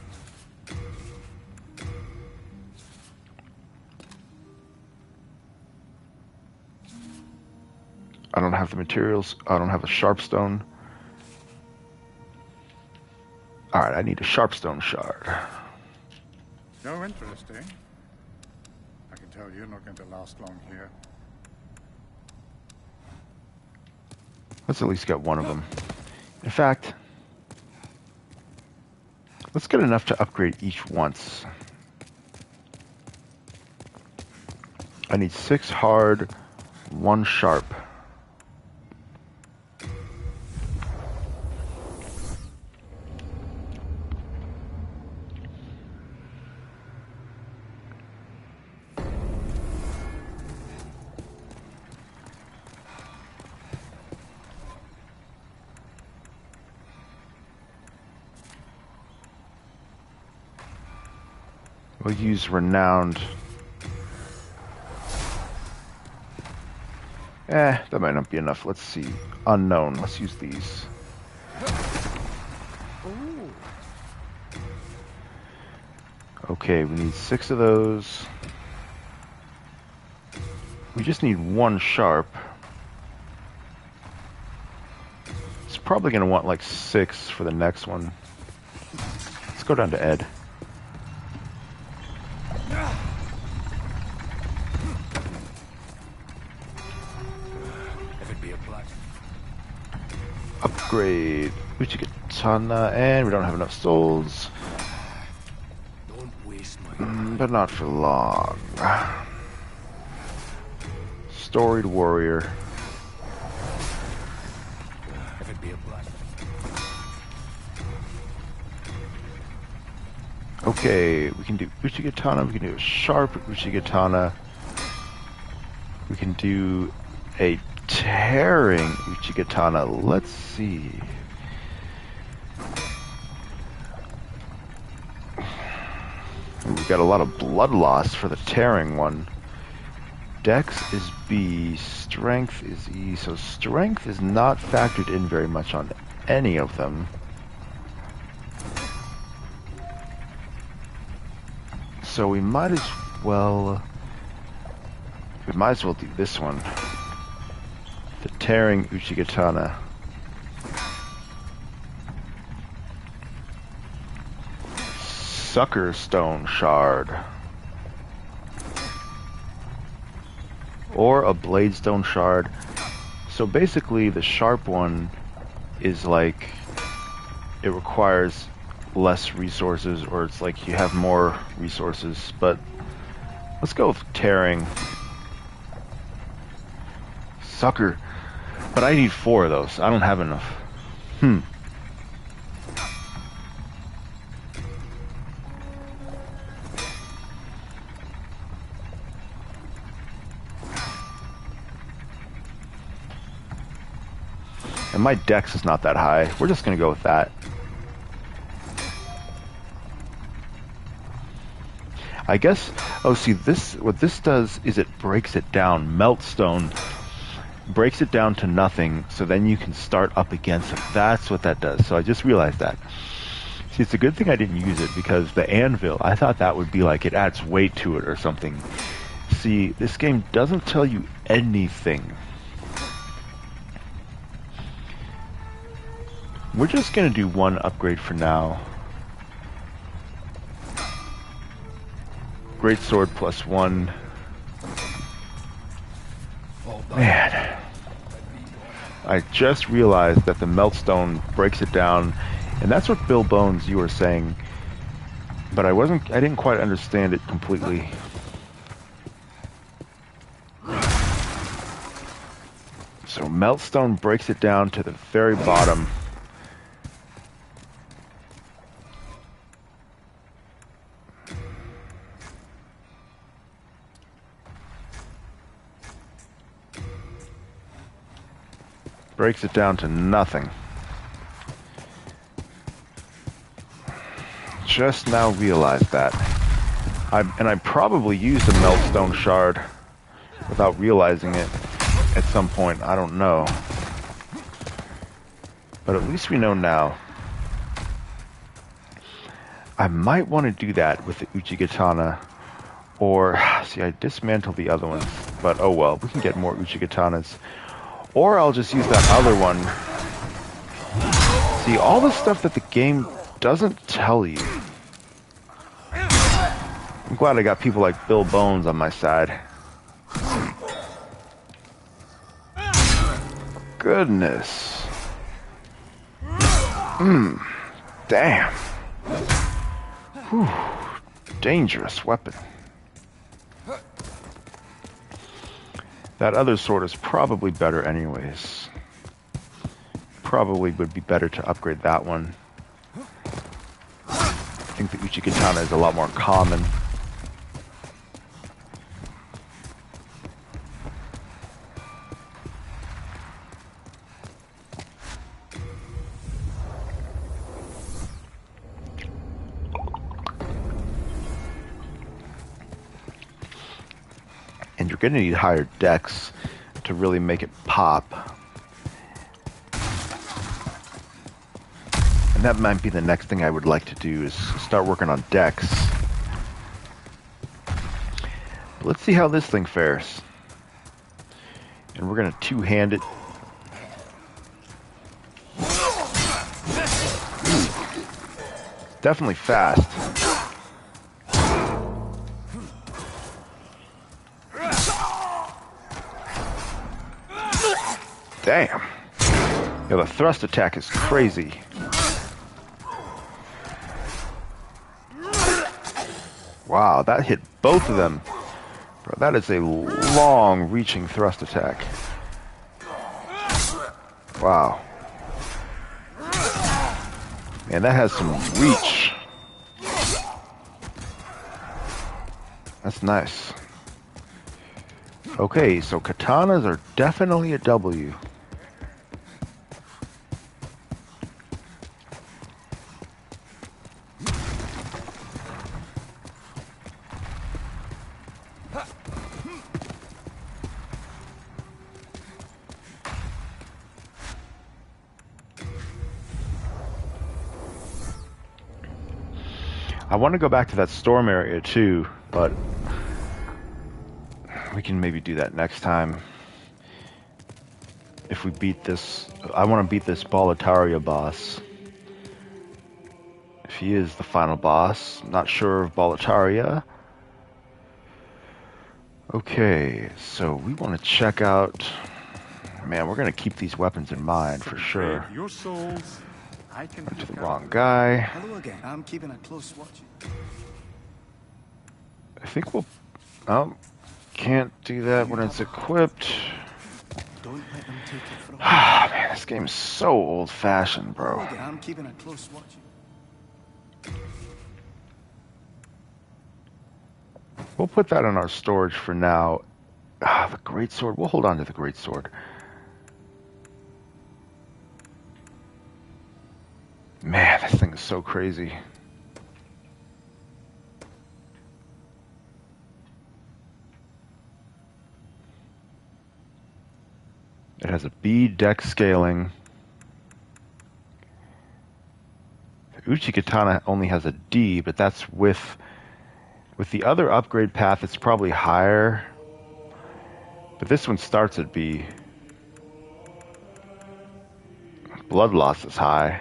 I don't have the materials. I don't have a sharpstone. Alright, I need a sharpstone shard. No interest, eh? I can tell you're not going to last long here. Let's at least get one of them. In fact, let's get enough to upgrade each once. I need 6 hard, 1 sharp. We'll use renowned. That might not be enough. Let's see. Unknown. Let's use these. Okay, we need 6 of those. We just need 1 sharp. It's probably going to want like 6 for the next one. Let's go down to Ed. Upgrade Uchigatana, and we don't have enough souls. Don't waste my But not for long. Storied warrior. If it be a black. Okay, we can do Uchigatana, we can do a sharp Uchigatana. We can do a tearing Uchigatana. Let's see. We've got a lot of blood loss for the tearing one. Dex is B, Strength is E, so Strength is not factored in very much on any of them. So we might as well do this one. The Tearing Uchigatana. Sucker Stone Shard. Or a Bladestone Shard. So basically the sharp one is like it requires less resources, or it's like you have more resources, but let's go with Tearing. Sucker. But I need 4 of those. I don't have enough. And my dex is not that high. We're just gonna go with that. I guess, oh, see, what this does is it breaks it down. Meltstone breaks it down to nothing, so then you can start up against it. That's what that does. So I just realized that. See, it's a good thing I didn't use it, because the anvil, I thought that would be like it adds weight to it or something. See, this game doesn't tell you anything. We're just gonna do one upgrade for now. Great Sword +1. Man. I just realized that the Meltstone breaks it down, and that's what Bill Bones, you were saying. But I didn't quite understand it completely. So Meltstone breaks it down to the very bottom. Breaks it down to nothing. Just now realized that. I probably used a Meltstone Shard without realizing it at some point. I don't know. But at least we know now. I might want to do that with the Uchigatana. Or, see, I dismantled the other ones. But oh well, we can get more Uchigatanas. Or I'll just use that other one. See, all the stuff that the game doesn't tell you. I'm glad I got people like Bill Bones on my side. Goodness. Damn. Whew. Dangerous weapon. That other sword is probably better anyways. Probably would be better to upgrade that one. I think the Uchigatana is a lot more common. And you're going to need higher dex to really make it pop. And that might be the next thing I would like to do, is start working on dex. But let's see how this thing fares. And we're going to two-hand it. Definitely fast. Damn. Yeah, the thrust attack is crazy. Wow, that hit both of them. Bro, that is a long reaching thrust attack. Wow. Man, that has some reach. That's nice. Okay, so katanas are definitely a W. I want to go back to that storm area too, but we can maybe do that next time. If we beat this, I want to beat this Boletaria boss. If he is the final boss, I'm not sure of Boletaria. Okay, so we want to check out. Man, we're gonna keep these weapons in mind for sure. Your souls. I can Went to the look wrong out. guy. Hello again. I'm keeping a close watch. I think we'll. Oh, can't do that when it's equipped. Don't let them take it from Ah, man, this game's so old-fashioned, Hello bro. again. I'm keeping a close watch. We'll put that in our storage for now. Ah, the greatsword. We'll hold on to the greatsword. Man, this thing is so crazy. It has a B deck scaling. The Uchikatana only has a D, but that's with the other upgrade path, it's probably higher. But this one starts at B. Blood loss is high.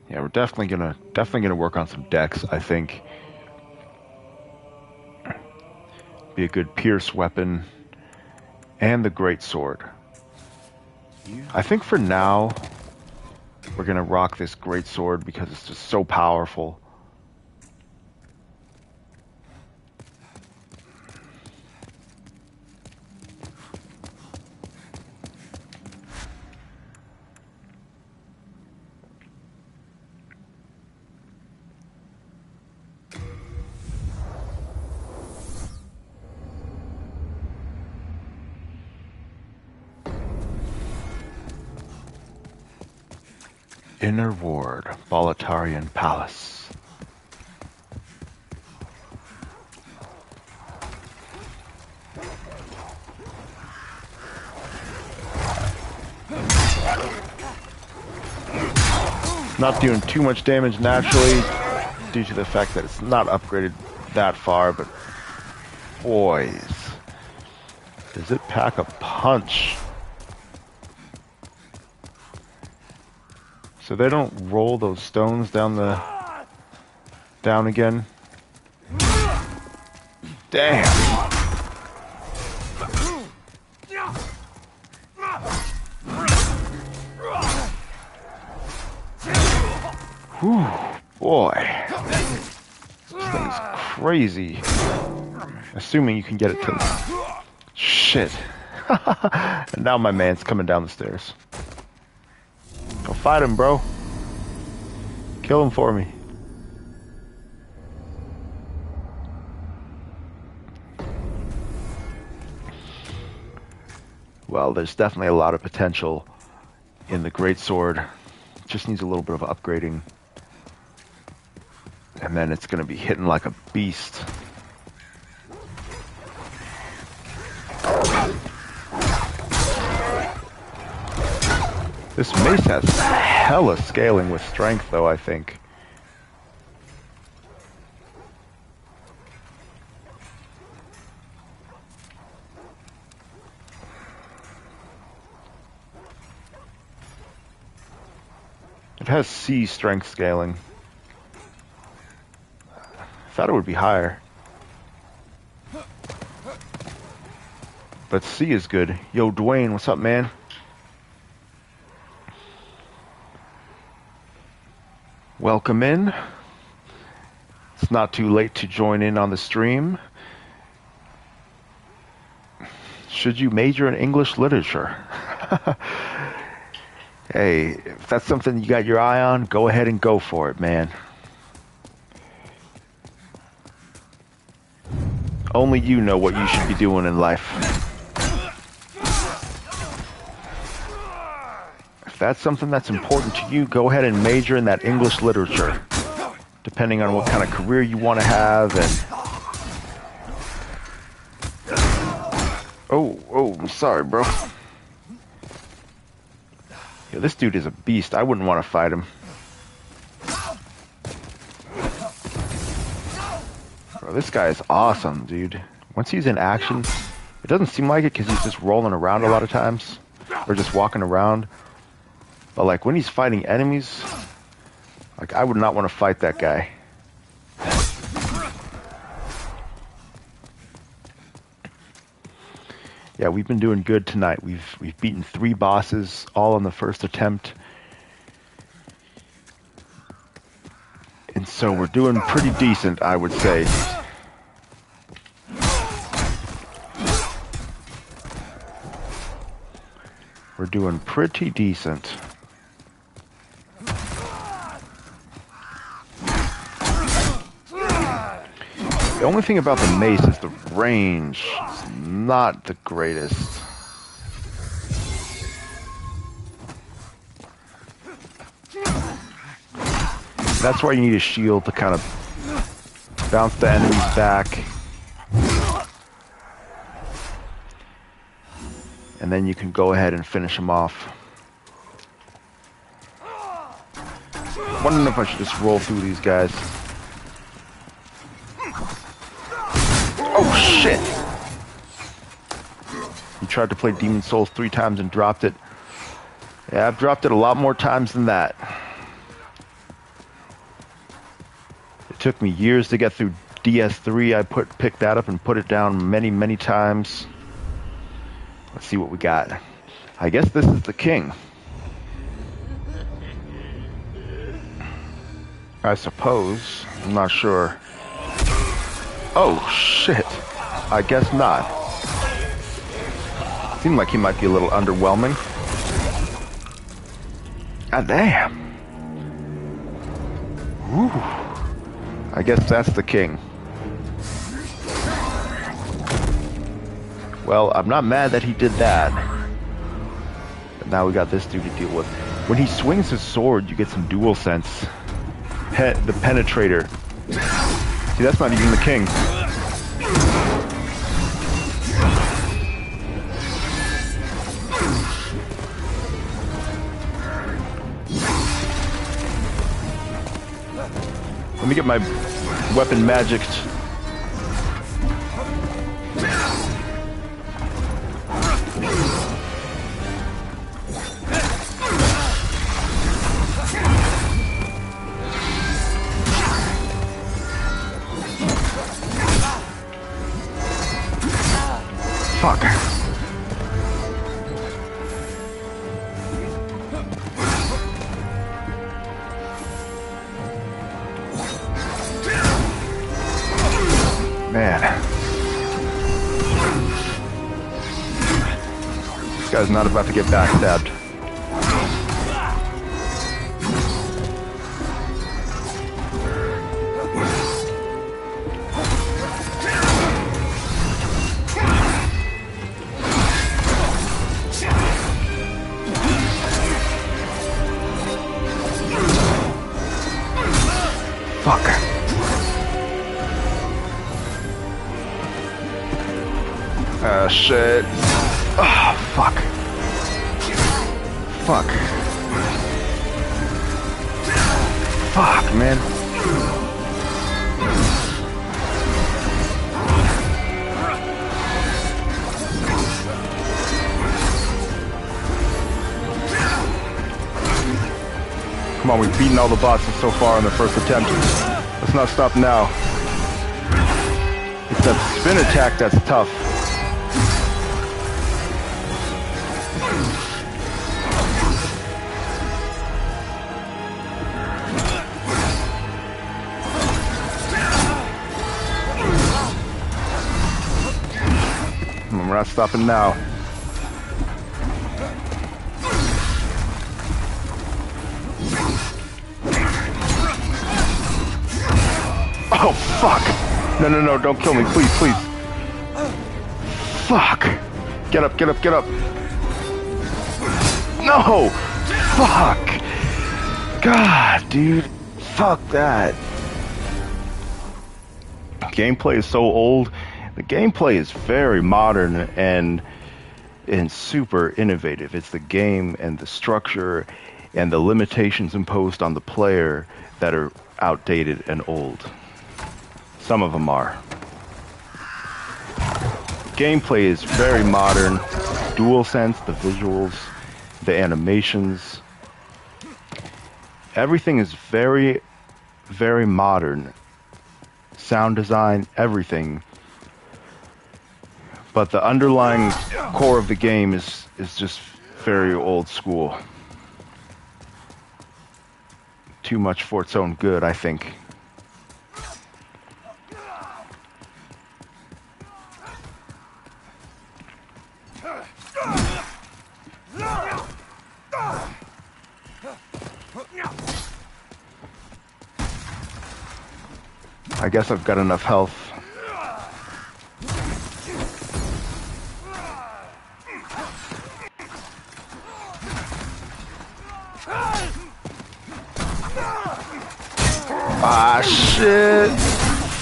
Yeah, we're definitely gonna work on some decks, I think. Be a good pierce weapon. And the greatsword. I think for now, we're gonna rock this greatsword because it's just so powerful. Inner Ward, Boletarian Palace. Not doing too much damage naturally due to the fact that it's not upgraded that far, but boys, does it pack a punch. So they don't roll those stones down again. Damn. Whew, boy. This thing's crazy. Assuming you can get it to... Shit. And now my man's coming down the stairs. Go fight him, bro. Kill him for me. Well, there's definitely a lot of potential in the greatsword. Just needs a little bit of upgrading. And then it's going to be hitting like a beast. This mace has hella scaling with strength, though, I think. It has C strength scaling. I thought it would be higher. But C is good. Yo, Dwayne, what's up, man? Welcome in. It's not too late to join in on the stream. Should you major in English literature? Hey, if that's something you got your eye on, go ahead and go for it, man. Only you know what you should be doing in life. If that's something that's important to you, go ahead and major in that English literature. Depending on what kind of career you want to have and Oh, I'm sorry, bro. Yeah, this dude is a beast. I wouldn't want to fight him. Bro, this guy is awesome, dude. Once he's in action, it doesn't seem like it because he's just rolling around a lot of times. Or just walking around. But like when he's fighting enemies, like I would not want to fight that guy. Yeah, we've been doing good tonight. We've beaten 3 bosses, all on the first attempt. And so we're doing pretty decent, I would say. We're doing pretty decent. The only thing about the mace is the range. It's not the greatest. That's why you need a shield to kind of bounce the enemies back. And then you can go ahead and finish them off. Wondering if I should just roll through these guys. Oh shit! You tried to play Demon's Souls 3 times and dropped it. Yeah, I've dropped it a lot more times than that. It took me years to get through DS3. I picked that up and put it down many, many times. Let's see what we got. I guess this is the king. I suppose. I'm not sure. Oh, shit. I guess not. Seemed like he might be a little underwhelming. God damn. Whew. I guess that's the king. Well, I'm not mad that he did that. But now we got this dude to deal with. When he swings his sword, you get some dual sense. The penetrator. See, that's not even the king. Let me get my weapon magicked. Fuck. Man. This guy's not about to get backstabbed. Fuck. Shit. Oh, fuck. Fuck. Fuck, man. Come on, we've beaten all the bosses so far in the first attempt. Let's not stop now. It's that spin attack that's tough. We're not stopping now. Oh, fuck! No, no, no, don't kill me, please, please. Fuck! Get up, get up, get up! No! Fuck! God, dude. Fuck that. Gameplay is so old. The gameplay is very modern and super innovative. It's the game and the structure and the limitations imposed on the player that are outdated and old. Some of them are. Gameplay is very modern. DualSense, the visuals, the animations. Everything is very, very modern. Sound design, everything. But the underlying core of the game is just very old school. Too much for its own good, I think. I guess I've got enough health. Ah, shit.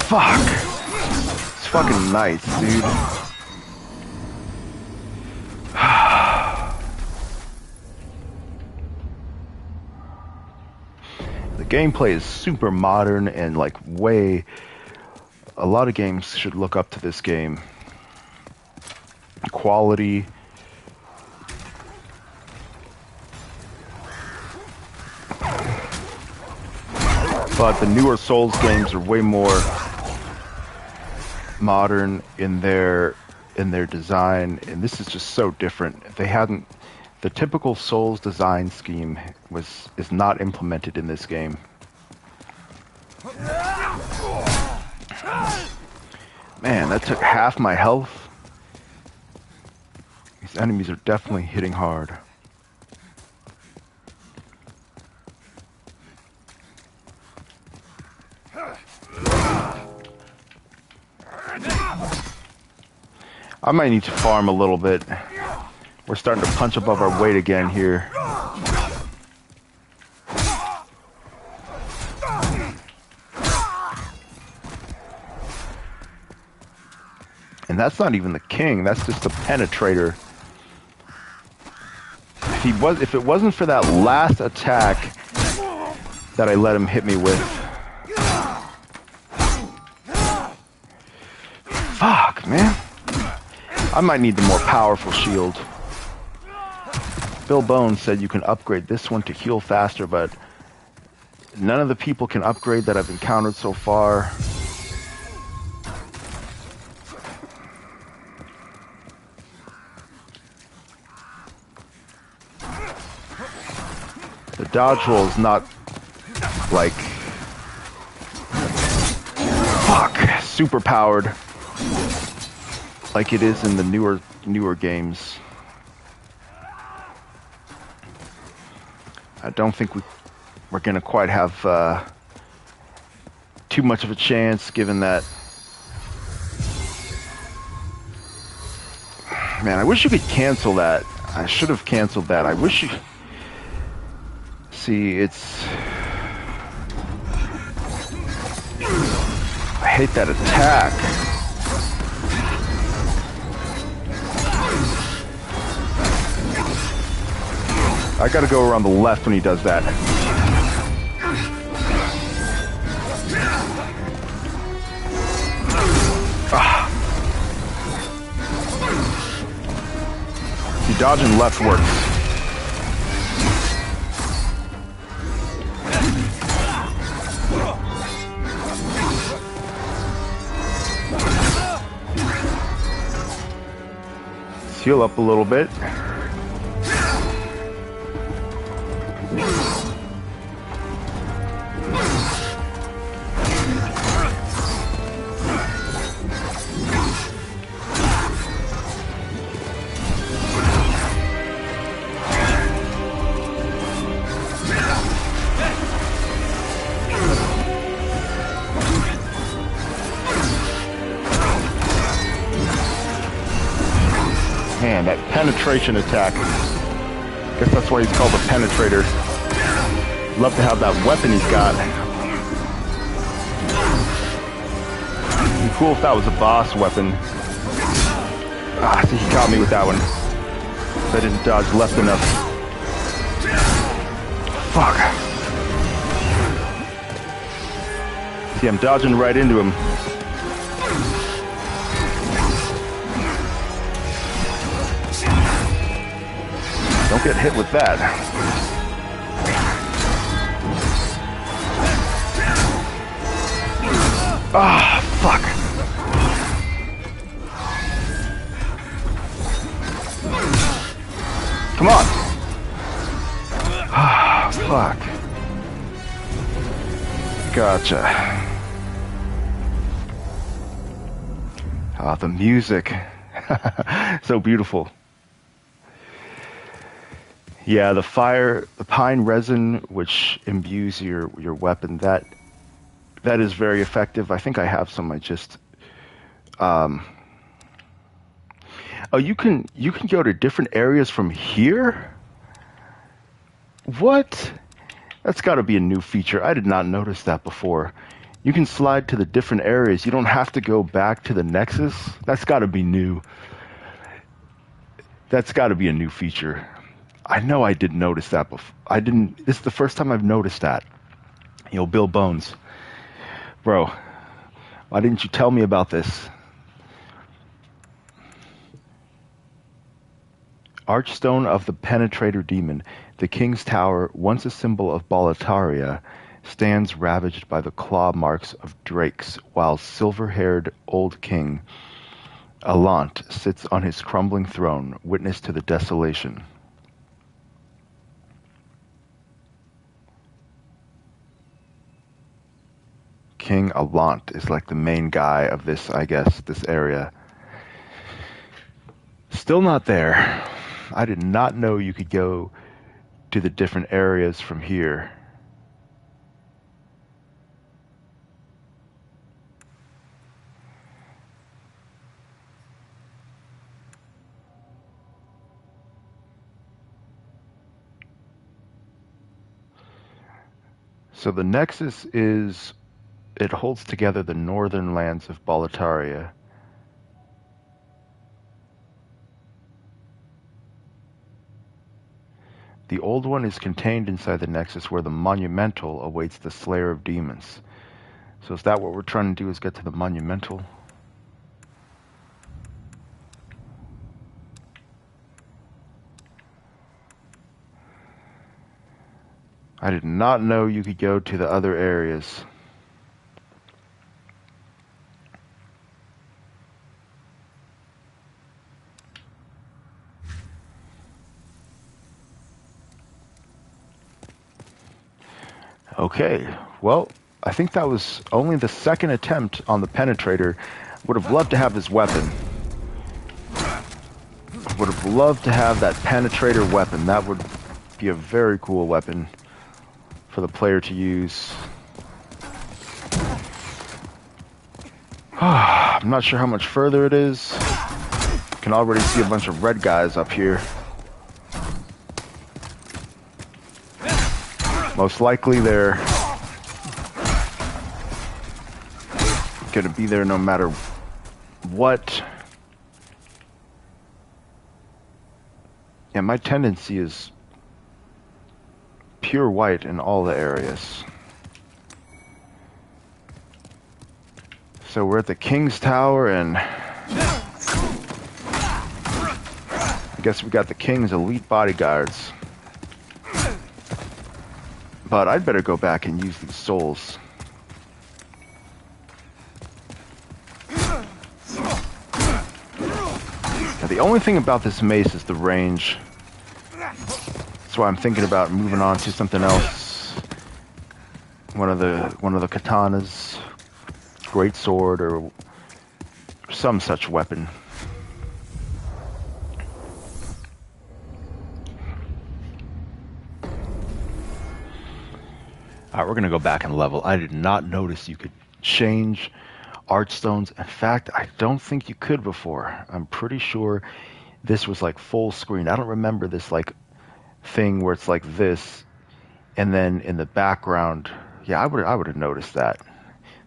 Fuck. It's fucking nice, dude. The gameplay is super modern and like way... A lot of games should look up to this game. Quality... But the newer Souls games are way more modern in their design, and this is just so different. They hadn't, the typical Souls design scheme is not implemented in this game. Man, that took half my health. These enemies are definitely hitting hard. I might need to farm a little bit. We're starting to punch above our weight again here. And that's not even the king, that's just the penetrator. If it wasn't for that last attack that I let him hit me with. Fuck, man. I might need the more powerful shield. Bill Bones said you can upgrade this one to heal faster, but none of the people can upgrade that I've encountered so far. The dodge roll is not like super powered like it is in the newer games. I don't think we're gonna quite have too much of a chance, given that. Man, I wish you could cancel that. I should have canceled that. I wish you. See, it's. I hate that attack. I gotta go around the left when he does that. Ah. See, dodging left works. Let's heal up a little bit. Man, that penetration attack. Guess that's why he's called the penetrator. Love to have that weapon he's got. been cool if that was a boss weapon. Ah, see, he caught me with that one. I didn't dodge left enough. Fuck. See, I'm dodging right into him. Don't get hit with that. Ah, fuck. Come on. Ah, fuck. Gotcha. Ah, the music. So beautiful. Yeah, the pine resin, which imbues your weapon, that is very effective. I think I have some. I just, oh, you can go to different areas from here? What? That's got to be a new feature. I did not notice that before. You can slide to the different areas. You don't have to go back to the Nexus. That's got to be new. That's got to be a new feature. I know I didn't notice that before. This is the first time I've noticed that. Bill Bones. Bro, why didn't you tell me about this? Archstone of the Penetrator Demon. The King's Tower, once a symbol of Boletaria, stands ravaged by the claw marks of drakes, while silver-haired old King Alant sits on his crumbling throne, witness to the desolation. King Alant is like the main guy of this, I guess, this area. Still not there. I did not know you could go to the different areas from here. So the Nexus is... it holds together the northern lands of Boletaria. The old one is contained inside the Nexus, where the Monumental awaits the Slayer of Demons. So is that what we're trying to do, is get to the Monumental? I did not know you could go to the other areas. Okay, well, I think that was only the second attempt on the Penetrator. Would have loved to have this weapon. Would have loved to have that Penetrator weapon. That would be a very cool weapon for the player to use. I'm not sure how much further it is. Can already see a bunch of red guys up here. Most likely they're gonna be there no matter what. Yeah, my tendency is pure white in all the areas. So we're at the King's Tower, and I guess we got the King's elite bodyguards. But I'd better go back and use these souls. Now, the only thing about this mace is the range. That's why I'm thinking about moving on to something else. One of the katanas, great sword, or some such weapon. Alright, we're going to go back and level. I did not notice you could change archstones. In fact, I don't think you could before. I'm pretty sure this was like full screen. I don't remember this like thing where it's like this, and then in the background, yeah, I would have noticed that.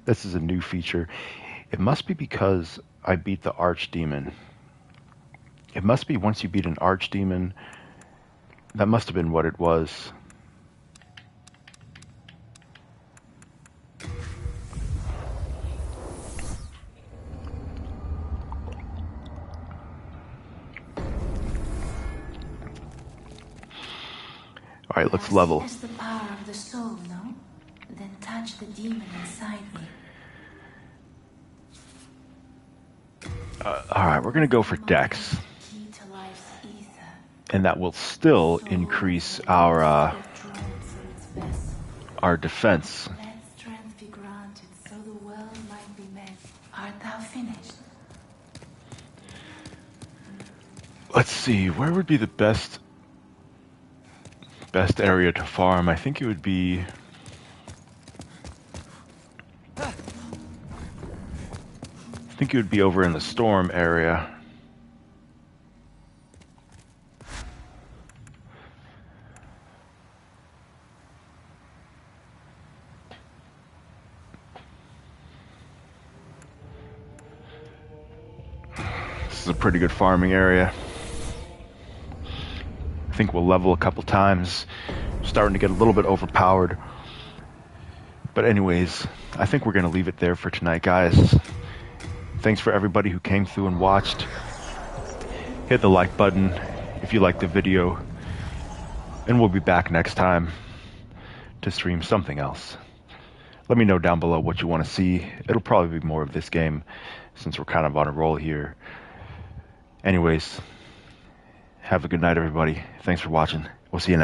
This is a new feature. It must be because I beat the archdemon. It must be once you beat an archdemon. That must have been what it was. Alright, let's level. That's the power of the soul, no? Then touch the demon inside me. Alright, we're gonna go for Dex. Key to life's ether. And that will still increase our defense. Let strength be granted, so the world might be met. Art thou finished? Let's see, where would be the best area to farm? I think it would be... I think it would be over in the storm area. This is a pretty good farming area. I think we'll level a couple times. Starting to get a little bit overpowered. But anyways, I think we're going to leave it there for tonight, guys. Thanks for everybody who came through and watched. Hit the like button if you liked the video. And we'll be back next time to stream something else. Let me know down below what you want to see. It'll probably be more of this game since we're kind of on a roll here. Anyways, have a good night, everybody. Thanks for watching. We'll see you next time.